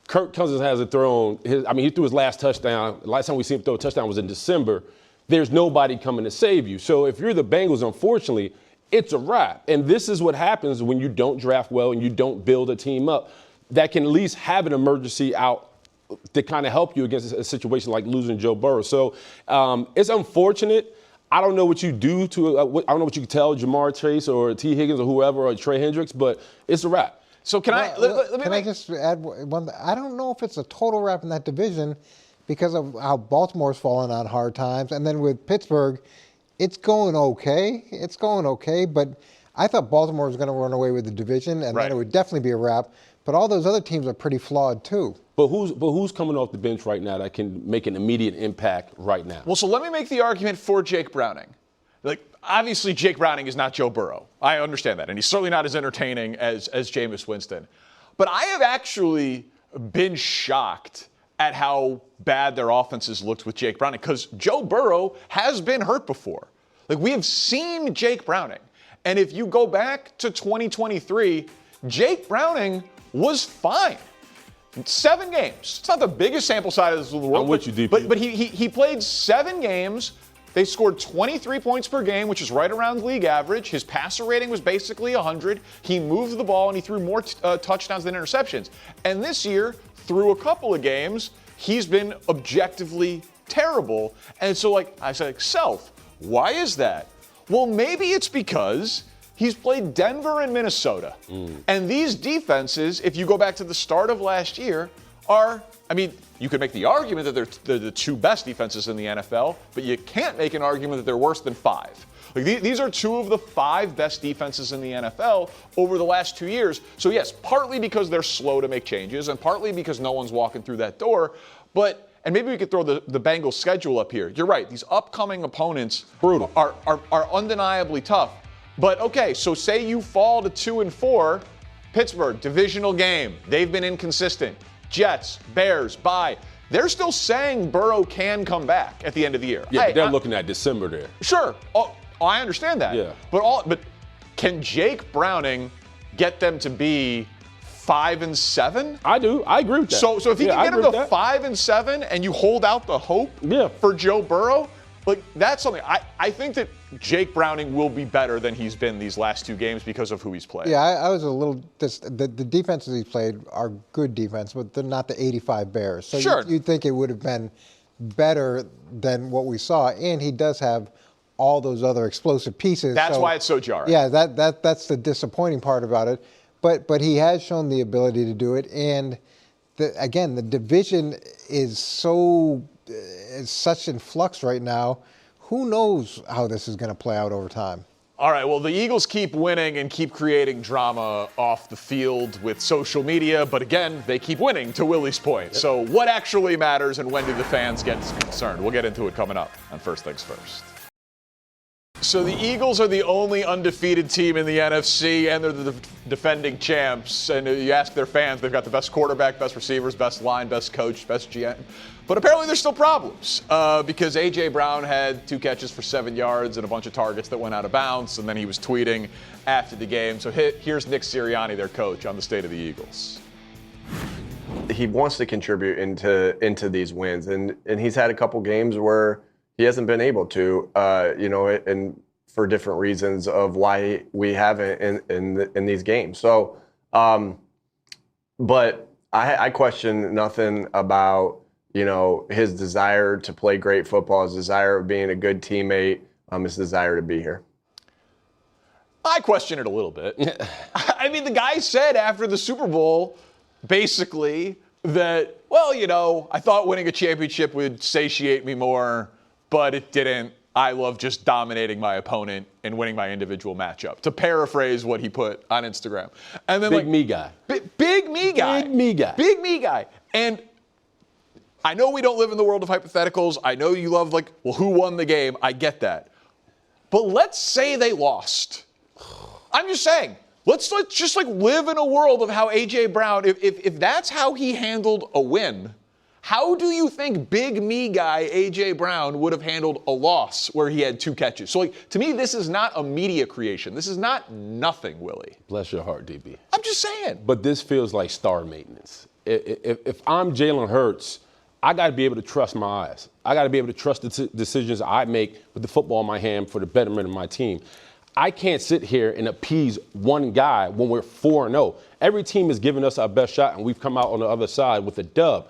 Kirk Cousins hasn't thrown he threw his last touchdown. Last time we seen him throw a touchdown was in December. There's nobody coming to save you. So if you're the Bengals, unfortunately, it's a wrap. And this is what happens when you don't draft well and you don't build a team up that can at least have an emergency out to kind of help you against a situation like losing Joe Burrow. So it's unfortunate. I don't know what you do to I don't know what you can tell Jamar Chase or T. Higgins or whoever or Trey Hendricks, but it's a wrap. So can I just add one? I don't know if it's a total wrap in that division because of how Baltimore's fallen on hard times, and then with Pittsburgh, it's going okay. But I thought Baltimore was going to run away with the division, and then it would definitely be a wrap. But all those other teams are pretty flawed too. But who's coming off the bench right now that can make an immediate impact right now? Well, so let me make the argument for Jake Browning. Like, obviously, Jake Browning is not Joe Burrow. I understand that. And he's certainly not as entertaining as Jameis Winston. But I have actually been shocked at how bad their offenses looked with Jake Browning, because Joe Burrow has been hurt before. Like, we have seen Jake Browning. And if you go back to 2023, Jake Browning was fine. 7 games. It's not the biggest sample size of the world. I'm with you, DP. But he played 7 games. They scored 23 points per game, which is right around league average. His passer rating was basically 100. He moved the ball, and he threw more touchdowns than interceptions. And this year, through a couple of games, he's been objectively terrible. And so, I said, Self, why is that? Well, maybe it's because he's played Denver and Minnesota. And these defenses, if you go back to the start of last year, you could make the argument that they're the 2 best defenses in the NFL, but you can't make an argument that they're worse than 5. Like, these are 2 of the 5 best defenses in the NFL over the last 2 years. So yes, partly because they're slow to make changes, and partly because no one's walking through that door. And maybe we could throw the Bengals schedule up here. You're right; these upcoming opponents brutal are undeniably tough. But okay, so say you fall to 2-4, Pittsburgh divisional game. They've been inconsistent. Jets, Bears, bye. They're still saying Burrow can come back at the end of the year. Yeah, but they're looking at December there. Sure. Oh, I understand that. Yeah. But can Jake Browning get them to be 5-7? I do. I agree with that. So if he can get them to 5-7 and you hold out the hope for Joe Burrow, that's something. I think that Jake Browning will be better than he's been these last 2 games because of who he's played. Yeah, I was a little. The defenses he's played are good defense, but they're not the 85 Bears. So sure. You'd think it would have been better than what we saw, and he does have all those other explosive pieces. That's why it's so jarring. Yeah, that's the disappointing part about it. But he has shown the ability to do it, and again, the division is such in flux right now. Who knows how this is going to play out over time? All right, well, the Eagles keep winning and keep creating drama off the field with social media, but again, they keep winning, to Willie's point. So what actually matters, and when do the fans get concerned? We'll get into it coming up on First Things First. So the Eagles are the only undefeated team in the NFC, and they're the defending champs. And you ask their fans, they've got the best quarterback, best receivers, best line, best coach, best GM. But apparently there's still problems because A.J. Brown had 2 catches for 7 yards and a bunch of targets that went out of bounds, and then he was tweeting after the game. So here's Nick Sirianni, their coach, on the state of the Eagles. He wants to contribute into these wins, and he's had a couple games where he hasn't been able to, and for different reasons of why we haven't in these games. So, but I question nothing about, his desire to play great football, his desire of being a good teammate, his desire to be here. I question it a little bit. I mean, the guy said after the Super Bowl, basically, that, I thought winning a championship would satiate me more, but it didn't. I love just dominating my opponent and winning my individual matchup, to paraphrase what he put on Instagram. And then Big me guy. Big me guy. Big me guy. Big me guy. And I know we don't live in the world of hypotheticals. I know you love, who won the game? I get that. But let's say they lost. I'm just saying, let's just live in a world of how A.J. Brown, if that's how he handled a win, how do you think big me guy A.J. Brown would have handled a loss where he had 2 catches? So, to me, this is not a media creation. This is not nothing, Willie. Bless your heart, DB. I'm just saying. But this feels like star maintenance. If I'm Jalen Hurts, I got to be able to trust my eyes. I got to be able to trust the decisions I make with the football in my hand for the betterment of my team. I can't sit here and appease one guy when we're 4-0. Every team is giving us our best shot, and we've come out on the other side with a dub.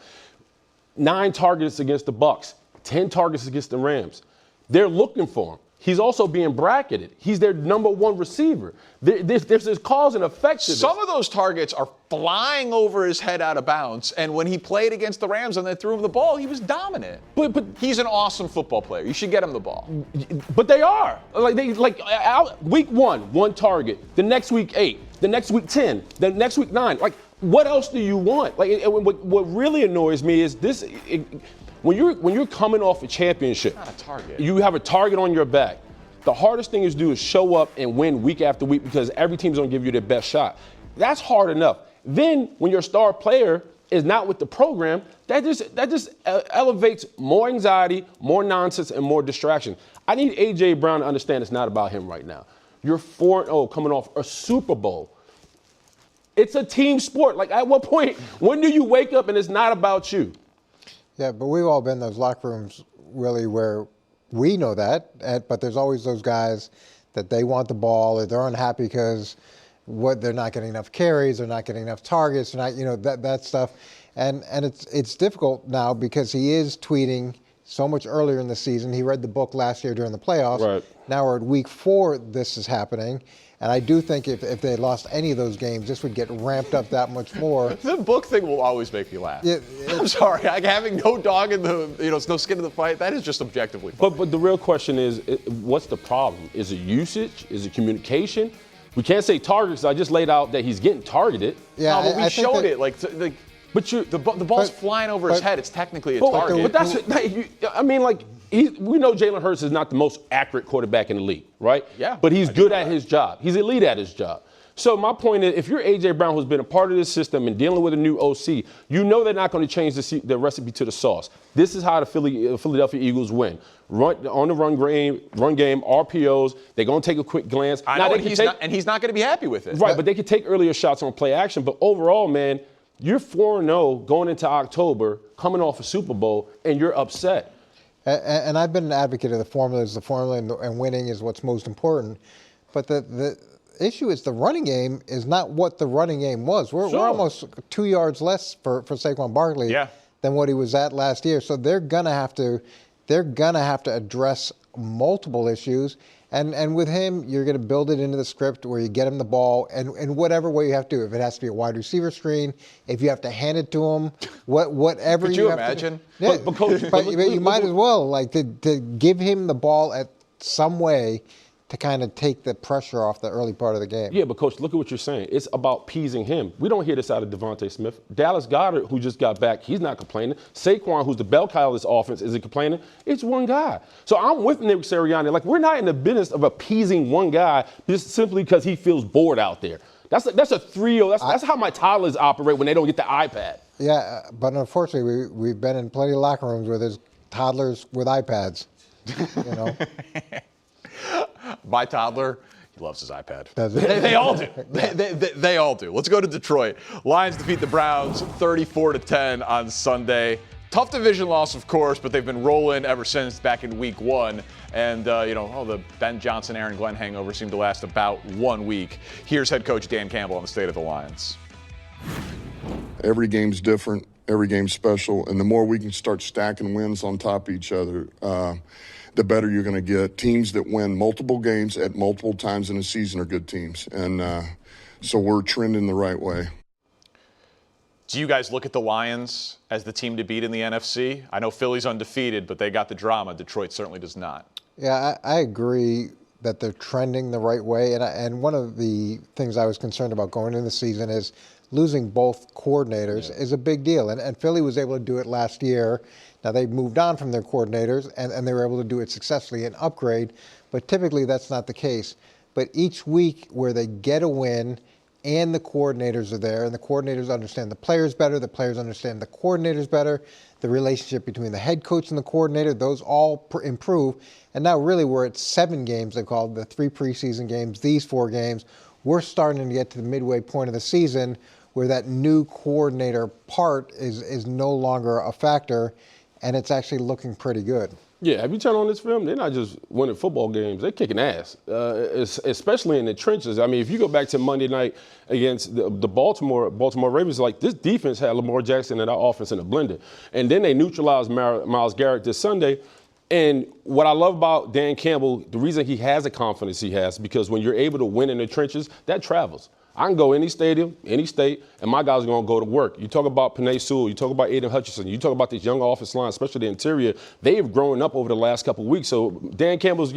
9 targets against the Bucs, 10 targets against the Rams. They're looking for him. He's also being bracketed. He's their number 1 receiver. There's this cause and effect to this. Some of those targets are flying over his head out of bounds, and when he played against the Rams and they threw him the ball, he was dominant. But he's an awesome football player. You should get him the ball. But they are. Week 1, 1 target. The next week, 8. The next week, 10. The next week, 9. what else do you want? Like, what really annoys me is this: when you're coming off a championship, not a target. You have a target on your back. The hardest thing is to do is show up and win week after week because every team's gonna give you their best shot. That's hard enough. Then when your star player is not with the program, that just elevates more anxiety, more nonsense, and more distraction. I need A.J. Brown to understand it's not about him right now. You're 4-0 coming off a Super Bowl. It's a team sport. Like, at what point, when do you wake up and it's not about you? Yeah, but we've all been in those locker rooms really where we know that, but there's always those guys that they want the ball or they're unhappy because they're not getting enough carries, they're not getting enough targets, they're not, that stuff. And it's difficult now because he is tweeting so much earlier in the season. He read the book last year during the playoffs. Right. Now we're at week 4, this is happening. And I do think if they lost any of those games, this would get ramped up that much more. The book thing will always make me laugh. Yeah, I'm sorry, like having no dog in the, no skin in the fight, that is just objectively funny. But the real question is, what's the problem? Is it usage? Is it communication? We can't say targets. I just laid out that he's getting targeted. Yeah, no, but we showed it. But the ball's flying over his head. It's technically a target. But I mean, like, we know Jalen Hurts is not the most accurate quarterback in the league, right? Yeah. But he's good at his job. He's elite at his job. So my point is, if you're A.J. Brown, who's been a part of this system and dealing with a new OC, you know they're not going to change the recipe to the sauce. This is how the Philadelphia Eagles win. On the run game, RPOs. They're going to take a quick glance. I know, and he's not going to be happy with it. Right, but they can take earlier shots on play action. But overall, man, you're 4-0 going into October, coming off a Super Bowl, and you're upset. And I've been an advocate of the formula and winning is what's most important. But the issue is the running game is not what the running game was. We're almost 2 yards less for Saquon Barkley than what he was at last year. So they're gonna have to address multiple issues. And with him, you're going to build it into the script where you get him the ball and whatever way you have to. If it has to be a wide receiver screen, if you have to hand it to him, whatever Could you imagine? Yeah, but you might as well, like, to give him the ball at some way to kind of take the pressure off the early part of the game. Yeah, but, Coach, look at what you're saying. It's about appeasing him. We don't hear this out of Devontae Smith. Dallas Goedert, who just got back, he's not complaining. Saquon, who's the bell cow of this offense, isn't complaining. It's one guy. So I'm with Nick Sirianni. Like, we're not in the business of appeasing one guy just simply because he feels bored out there. That's a 3-0. That's how my toddlers operate when they don't get the iPad. Yeah, but unfortunately, we've been in plenty of locker rooms where there's toddlers with iPads, My toddler, he loves his iPad. They all do. They all do. Let's go to Detroit. Lions defeat the Browns 34-10 on Sunday. Tough division loss, of course, but they've been rolling ever since back in week 1. And, the Ben Johnson, Aaron Glenn hangover seemed to last about 1 week. Here's head coach Dan Campbell on the state of the Lions. Every game's different. Every game's special. And the more we can start stacking wins on top of each other, the better you're going to get. Teams that win multiple games at multiple times in a season are good teams. And so we're trending the right way. Do you guys look at the Lions as the team to beat in the NFC? I know Philly's undefeated, but they got the drama. Detroit certainly does not. Yeah, I agree that they're trending the right way. And one of the things I was concerned about going into the season is losing both coordinators is a big deal. And Philly was able to do it last year. Now, they moved on from their coordinators, and they were able to do it successfully and upgrade. But typically, that's not the case. But each week where they get a win and the coordinators are there, and the coordinators understand the players better, the players understand the coordinators better, the relationship between the head coach and the coordinator, those all improve. And now really we're at 7 games, they call it, the 3 preseason games, these 4 games. We're starting to get to the midway point of the season where that new coordinator part is no longer a factor, and it's actually looking pretty good. Yeah, have you turned on this film? They're not just winning football games; they're kicking ass, especially in the trenches. I mean, if you go back to Monday night against the Baltimore Ravens, like, this defense had Lamar Jackson and our offense in a blender, and then they neutralized Myles Garrett this Sunday. And what I love about Dan Campbell, the reason he has the confidence he has, because when you're able to win in the trenches, that travels. I can go any stadium, any state, and my guys are going to go to work. You talk about Penei Sewell, you talk about Aiden Hutchinson, you talk about this young offensive line, especially the interior. They have grown up over the last couple of weeks. So Dan Campbell's,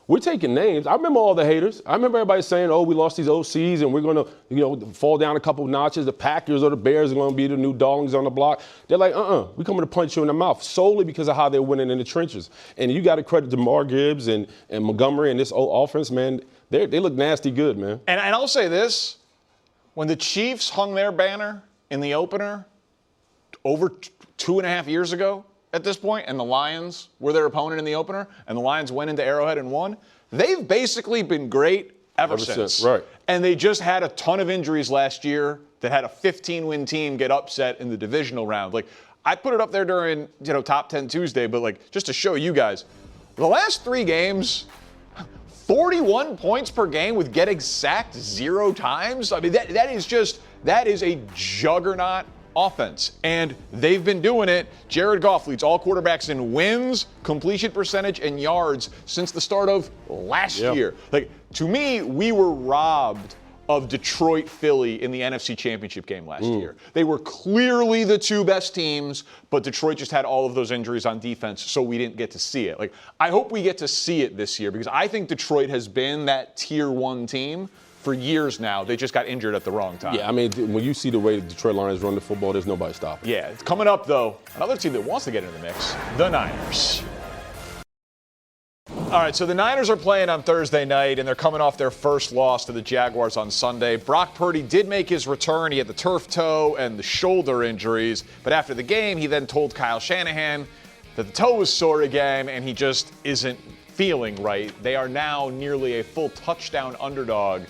we're taking names. I remember all the haters. I remember everybody saying, oh, we lost these OCs and we're going to, fall down a couple of notches. The Packers or the Bears are going to be the new darlings on the block. They're like, we're coming to punch you in the mouth solely because of how they're winning in the trenches. And you got to credit Jamar Gibbs and Montgomery and this old offense, man. They look nasty good, man. And I'll say this. When the Chiefs hung their banner in the opener over 2.5 years ago at this point, and the Lions were their opponent in the opener, and the Lions went into Arrowhead and won, they've basically been great ever since. Right. And they just had a ton of injuries last year that had a 15-win team get upset in the divisional round. Like, I put it up there during, Top 10 Tuesday, but, like, just to show you guys, the last 3 games, 41 points per game with getting sacked 0 times. I mean, that is a juggernaut offense. And they've been doing it. Jared Goff leads all quarterbacks in wins, completion percentage, and yards since the start of last year. Like, to me, we were robbed of Detroit, Philly in the NFC Championship game last year. They were clearly the 2 best teams, but Detroit just had all of those injuries on defense, so we didn't get to see it. Like, I hope we get to see it this year because I think Detroit has been that tier 1 team for years now. They just got injured at the wrong time. Yeah, I mean, when you see the way the Detroit Lions run the football, there's nobody stopping. Yeah, coming up, though, another team that wants to get into the mix, the Niners. All right, so the Niners are playing on Thursday night, and they're coming off their first loss to the Jaguars on Sunday. Brock Purdy did make his return. He had the turf toe and the shoulder injuries. But after the game, he then told Kyle Shanahan that the toe was sore again, and he just isn't feeling right. They are now nearly a full touchdown underdog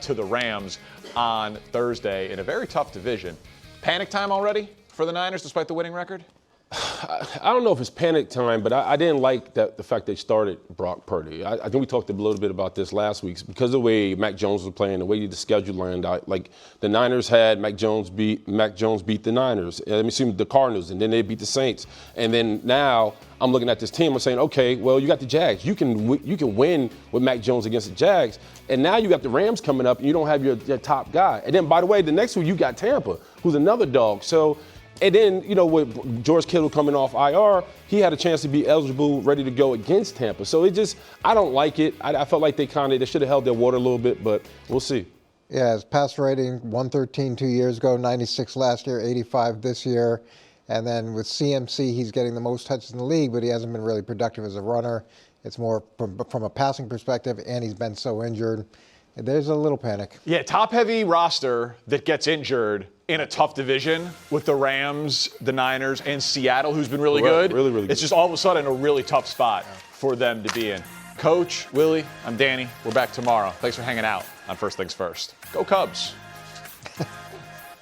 to the Rams on Thursday in a very tough division. Panic time already for the Niners, despite the winning record? I don't know if it's panic time, but I didn't like the fact they started Brock Purdy. I think we talked a little bit about this last week because of the way Mac Jones was playing, the way the schedule lined out. Like the Niners had Mac Jones beat the Niners. The Cardinals, and then they beat the Saints. And then now I'm looking at this team. I'm saying, okay, well you got the Jags. You can win with Mac Jones against the Jags. And now you got the Rams coming up, and you don't have your top guy. And then by the way, the next one you got Tampa, who's another dog. So. And then, with George Kittle coming off IR, he had a chance to be eligible, ready to go against Tampa. So I don't like it. I felt like they should have held their water a little bit, but we'll see. Yeah, his pass rating, 113 2 years ago, 96 last year, 85 this year. And then with CMC, he's getting the most touches in the league, but he hasn't been really productive as a runner. It's more from a passing perspective, and he's been so injured. There's a little panic. Yeah, top-heavy roster that gets injured in a tough division with the Rams, the Niners, and Seattle, who's been really good. Really, really good. It's just all of a sudden a really tough spot for them to be in. Coach, Willie, I'm Danny. We're back tomorrow. Thanks for hanging out on First Things First. Go Cubs.